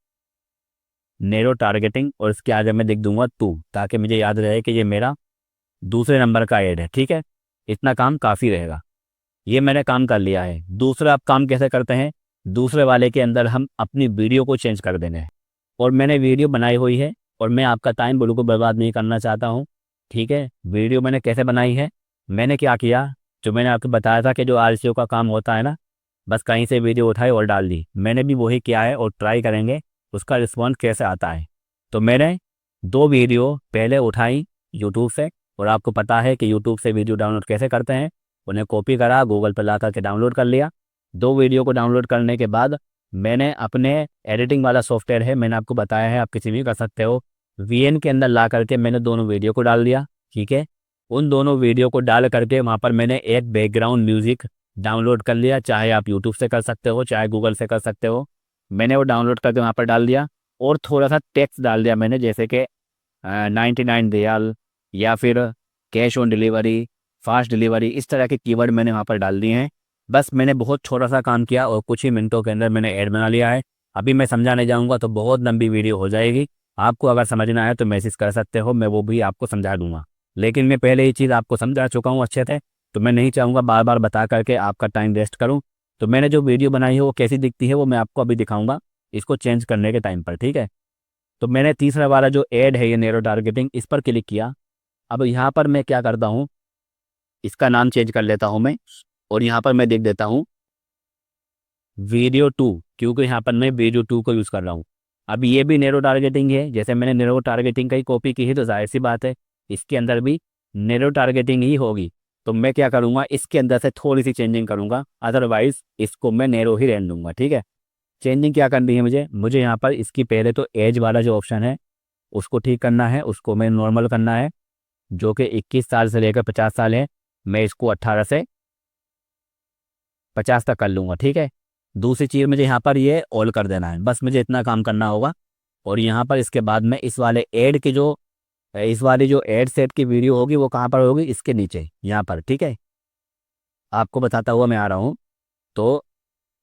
नैरो टारगेटिंग, और इसके आगे मैं लिख दूंगा 2, ताकि मुझे याद रहे कि ये मेरा दूसरे नंबर का ऐड है। ठीक है, इतना काम काफ़ी रहेगा। ये मैंने काम कर लिया है। दूसरा अब काम कैसे करते हैं, दूसरे वाले के अंदर हम अपनी वीडियो को चेंज कर देंगे। और मैंने वीडियो बनाई हुई है, और मैं आपका टाइम बिल्कुल बर्बाद नहीं करना चाहता हूँ। ठीक है, वीडियो मैंने कैसे बनाई है, मैंने क्या किया, जो मैंने आपको बताया था कि जो आरसीओ का काम होता है ना, बस कहीं से वीडियो उठाई और डाल दी, मैंने भी वही किया है, और ट्राई करेंगे उसका रिस्पॉन्स कैसे आता है। तो मैंने 2 वीडियो पहले उठाई यूट्यूब से, और आपको पता है कि यूट्यूब से वीडियो डाउनलोड कैसे करते हैं, उन्हें कॉपी करा, गूगल पर ला करके डाउनलोड कर लिया। 2 वीडियो को डाउनलोड करने के बाद मैंने अपने एडिटिंग वाला सॉफ्टवेयर है, मैंने आपको बताया है, आप किसी भी कर सकते हो, वीएन के अंदर ला करके मैंने दोनों वीडियो को डाल दिया। ठीक है, उन दोनों वीडियो को डाल करके वहाँ पर मैंने एक बैकग्राउंड म्यूज़िक डाउनलोड कर लिया, चाहे आप यूट्यूब से कर सकते हो, चाहे गूगल से कर सकते हो। मैंने वो डाउनलोड करके वहाँ पर डाल दिया, और थोड़ा सा टेक्स्ट डाल दिया मैंने, जैसे कि 99 रियाल, या फिर cash on delivery, fast delivery, इस तरह के कीवर्ड मैंने वहाँ पर डाल दिए हैं। बस मैंने बहुत छोटा सा काम किया, और कुछ ही मिनटों के अंदर मैंने ऐड बना लिया है। अभी मैं समझाने जाऊँगा तो बहुत लंबी वीडियो हो जाएगी। आपको अगर समझना है तो मैसेज कर सकते हो, मैं वो भी आपको समझा दूंगा। लेकिन मैं पहले ये चीज़ आपको समझा चुका हूँ अच्छे से, तो मैं नहीं चाहूँगा बार बार बता करके आपका टाइम वेस्ट करूँ। तो मैंने जो वीडियो बनाई है वो कैसी दिखती है वो मैं आपको अभी दिखाऊंगा, इसको चेंज करने के टाइम पर। ठीक है, तो मैंने तीसरा वाला जो ऐड है ये नैरो टारगेटिंग, इस पर क्लिक किया। अब यहाँ पर मैं क्या करता हूँ, इसका नाम चेंज कर लेता हूँ मैं, और यहाँ पर मैं देख देता हूँ वीडियो 2, क्योंकि यहाँ पर मैं वीडियो 2 को यूज़ कर रहा हूँ। अब ये भी नैरो टारगेटिंग है, जैसे मैंने नैरो टारगेटिंग का ही कॉपी की है, तो जाहिर सी बात है इसके अंदर भी नैरो टारगेटिंग ही होगी। तो मैं क्या करूँगा, इसके अंदर से थोड़ी सी चेंजिंग करूँगा, अदरवाइज इसको मैं नैरो ही रहने दूंगा। ठीक है, चेंजिंग क्या करनी है मुझे यहाँ पर इसकी पहले तो एज वाला जो ऑप्शन है उसको ठीक करना है, उसको मैं नॉर्मल करना है, जो कि 21 साल से लेकर 50 साल है, मैं इसको 18 से 50 तक कर लूँगा। ठीक है, दूसरी चीज़ मुझे यहाँ पर ये ऑल कर देना है, बस मुझे इतना काम करना होगा। और यहाँ पर इसके बाद में इस वाले ऐड की जो इस वाली जो ऐड सेट की वीडियो होगी वो कहाँ पर होगी, इसके नीचे यहाँ पर। ठीक है, आपको बताता हुआ मैं आ रहा हूँ। तो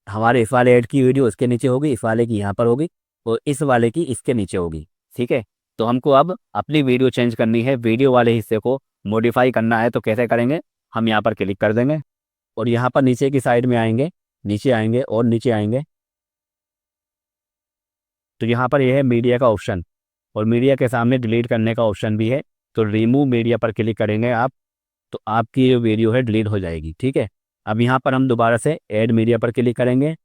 हमारे इस वाले ऐड की वीडियो इसके नीचे होगी, इस वाले की यहाँ पर होगी, और इस वाले की इसके नीचे होगी। ठीक है, तो हमको अब अपनी वीडियो चेंज करनी है, वीडियो वाले हिस्से को मॉडिफाई करना है। तो कैसे करेंगे, हम यहाँ पर क्लिक कर देंगे, और यहाँ पर नीचे की साइड में आएंगे, नीचे आएंगे और नीचे आएंगे, तो यहाँ पर यह है मीडिया का ऑप्शन, और मीडिया के सामने डिलीट करने का ऑप्शन भी है। तो रिमूव मीडिया पर क्लिक करेंगे आप, तो आपकी जो वीडियो है डिलीट हो जाएगी। ठीक है, अब यहाँ पर हम दोबारा से ऐड मीडिया पर क्लिक करेंगे,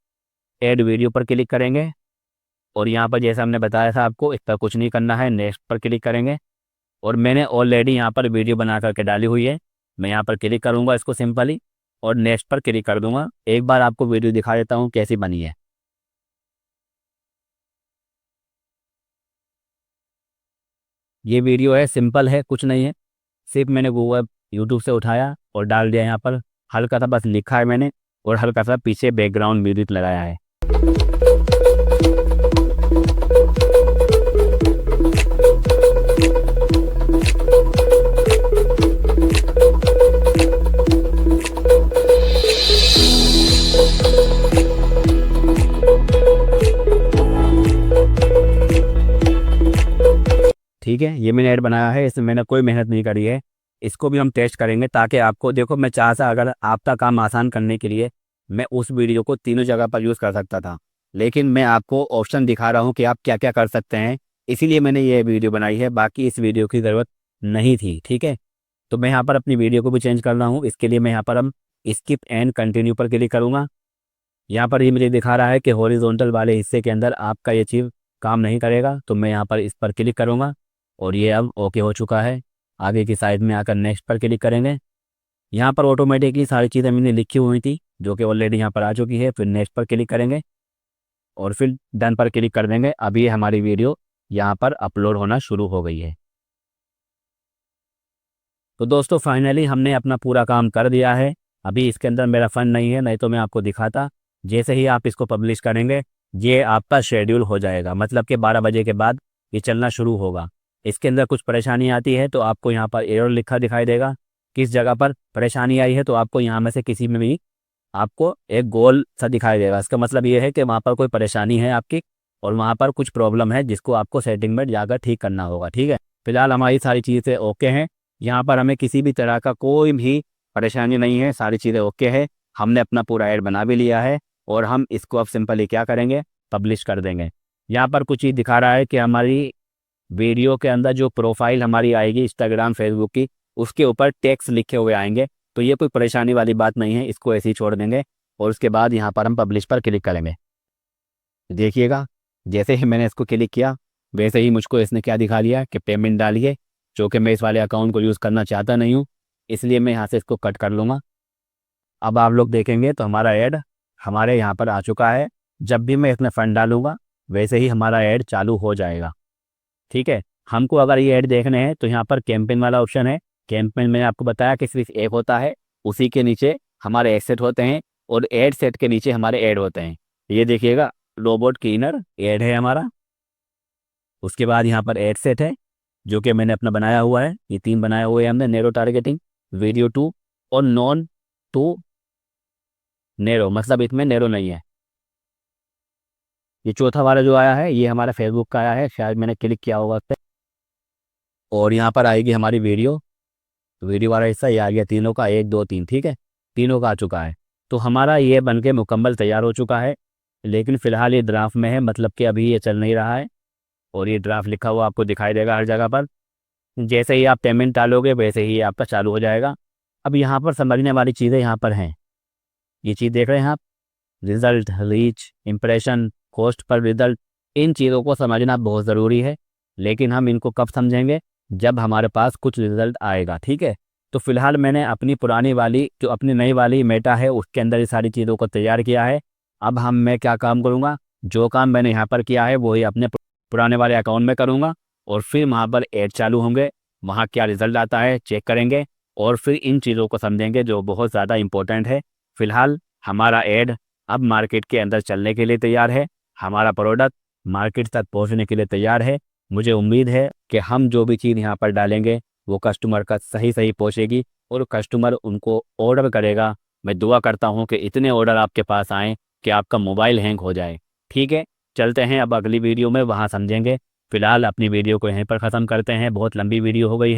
ऐड वीडियो पर क्लिक करेंगे, और यहाँ पर जैसा हमने बताया था आपको इस पर कुछ नहीं करना है, नेक्स्ट पर क्लिक करेंगे। और मैंने ऑलरेडी यहाँ पर वीडियो बना करके डाली हुई है, मैं यहाँ पर क्लिक करूँगा इसको सिंपली, और नेक्स्ट पर क्लिक कर दूंगा। एक बार आपको वीडियो दिखा देता हूँ कैसी बनी है। ये वीडियो है, सिंपल है, कुछ नहीं है, सिर्फ मैंने गूगल यूट्यूब से उठाया और डाल दिया यहाँ पर, हल्का सा बस लिखा है मैंने, और हल्का सा पीछे बैकग्राउंड म्यूजिक लगाया है। ठीक है, ये मैंने ऐड बनाया है, इसमें मैंने कोई मेहनत नहीं करी है। इसको भी हम टेस्ट करेंगे ताकि आपको देखो, मैं चाहता अगर आपका काम आसान करने के लिए मैं उस वीडियो को तीनों जगह पर यूज़ कर सकता था, लेकिन मैं आपको ऑप्शन दिखा रहा हूँ कि आप क्या क्या कर सकते हैं, इसीलिए मैंने ये वीडियो बनाई है, बाकी इस वीडियो की ज़रूरत नहीं थी। ठीक है, तो मैं यहाँ पर अपनी वीडियो को भी चेंज कर रहा हूँ। इसके लिए मैं यहाँ पर हम स्किप एंड कंटिन्यू पर क्लिक करूँगा। यहाँ पर ये मुझे दिखा रहा है कि हॉरिजॉन्टल वाले हिस्से के अंदर आपका ये चीज़ काम नहीं करेगा, तो मैं यहाँ पर इस पर क्लिक करूँगा और ये अब ओके हो चुका है। आगे की साइड में आकर नेक्स्ट पर क्लिक करेंगे। यहाँ पर ऑटोमेटिकली सारी चीज़ें मैंने लिखी हुई थी जो कि ऑलरेडी यहाँ पर आ चुकी है। फिर नेक्स्ट पर क्लिक करेंगे और फिर डन पर क्लिक कर देंगे। अभी हमारी वीडियो यहाँ पर अपलोड होना शुरू हो गई है। तो दोस्तों फाइनली हमने अपना पूरा काम कर दिया है। अभी इसके अंदर मेरा फ़न नहीं है, नहीं तो मैं आपको दिखाता। जैसे ही आप इसको पब्लिश करेंगे ये आपका शेड्यूल हो जाएगा, मतलब कि 12 बजे के बाद ये चलना शुरू होगा। इसके अंदर कुछ परेशानी आती है तो आपको यहाँ पर एरर लिखा दिखाई देगा। किस जगह पर परेशानी आई है तो आपको यहाँ में से किसी में भी आपको एक गोल सा दिखाई देगा। इसका मतलब ये है कि वहाँ पर कोई परेशानी है आपकी और वहाँ पर कुछ प्रॉब्लम है जिसको आपको सेटिंग में जाकर ठीक करना होगा। ठीक है, फिलहाल हमारी सारी चीज़ें ओके हैं। यहाँ पर हमें किसी भी तरह का कोई भी परेशानी नहीं है, सारी चीज़ें ओके है। हमने अपना पूरा ऐड बना भी लिया है और हम इसको अब सिंपली क्या करेंगे, पब्लिश कर देंगे। यहाँ पर कुछ चीज़ दिखा रहा है कि हमारी वीडियो के अंदर जो प्रोफाइल हमारी आएगी इंस्टाग्राम फेसबुक की, उसके ऊपर टेक्स्ट लिखे हुए आएंगे। तो ये कोई परेशानी वाली बात नहीं है, इसको ऐसे ही छोड़ देंगे और उसके बाद यहाँ पर हम पब्लिश पर क्लिक करेंगे। देखिएगा, जैसे ही मैंने इसको क्लिक किया वैसे ही मुझको इसने क्या दिखा दिया कि पेमेंट डालिए, जो कि मैं इस वाले अकाउंट को यूज़ करना चाहता नहीं हूँ, इसलिए मैं यहाँ से इसको कट कर लूँगा। अब आप लोग देखेंगे तो हमारा ऐड हमारे यहाँ पर आ चुका है। जब भी मैं इसमें फ़ंड डालूँगा वैसे ही हमारा ऐड चालू हो जाएगा। ठीक है, हमको अगर ये ऐड देखने हैं तो यहाँ पर कैंपेन वाला ऑप्शन है। कैंपेन मैंने आपको बताया कि सिर्फ एक होता है, उसी के नीचे हमारे एड सेट होते हैं और एड सेट के नीचे हमारे ऐड होते हैं। ये देखिएगा, रोबोट क्लीनर ऐड है हमारा। उसके बाद यहाँ पर ऐड सेट है जो कि मैंने अपना बनाया हुआ है। ये 3 बनाए हुए हैं हमने, नैरो टारगेटिंग, वीडियो 2 और नॉन टू नैरो, मतलब इसमें नैरो नहीं है। ये चौथा वाला जो आया है ये हमारा फेसबुक का आया है, शायद मैंने क्लिक किया होगा उस पर। और यहाँ पर आएगी हमारी वीडियो, वीडियो वाला हिस्सा ये आ गया तीनों का, 1 2 3। ठीक है, तीनों का आ चुका है। तो हमारा ये बन के मुकम्मल तैयार हो चुका है, लेकिन फ़िलहाल ये ड्राफ्ट में है, मतलब कि अभी ये चल नहीं रहा है। और ये ड्राफ्ट लिखा हुआ आपको दिखाई देगा हर जगह पर। जैसे ही आप पेमेंट डालोगे वैसे ही आपका चालू हो जाएगा। अब यहाँ पर समझने वाली चीज़ें यहाँ पर हैं, ये चीज़ देख रहे हैं आप, रिज़ल्ट, रीच, इम्प्रेशन, कॉस्ट पर रिज़ल्ट, इन चीज़ों को समझना बहुत ज़रूरी है। लेकिन हम इनको कब समझेंगे, जब हमारे पास कुछ रिज़ल्ट आएगा। ठीक है, तो फिलहाल मैंने अपनी पुरानी वाली जो अपनी नई वाली मेटा है उसके अंदर ये सारी चीज़ों को तैयार किया है। अब मैं क्या काम करूँगा, जो काम मैंने यहाँ पर किया है वही अपने पुराने वाले अकाउंट में करूँगा और फिर वहाँ पर ऐड चालू होंगे, वहाँ क्या रिज़ल्ट आता है चेक करेंगे और फिर इन चीज़ों को समझेंगे जो बहुत ज़्यादा इम्पोर्टेंट है। फिलहाल हमारा ऐड अब मार्केट के अंदर चलने के लिए तैयार है, हमारा प्रोडक्ट मार्केट तक पहुंचने के लिए तैयार है। मुझे उम्मीद है कि हम जो भी चीज़ यहाँ पर डालेंगे वो कस्टमर का सही सही पहुंचेगी और कस्टमर उनको ऑर्डर करेगा। मैं दुआ करता हूँ कि इतने ऑर्डर आपके पास आएँ कि आपका मोबाइल हैंग हो जाए। ठीक है, चलते हैं अब अगली वीडियो में, वहाँ समझेंगे। फिलहाल अपनी वीडियो को यहीं पर ख़त्म करते हैं, बहुत लंबी वीडियो हो गई है।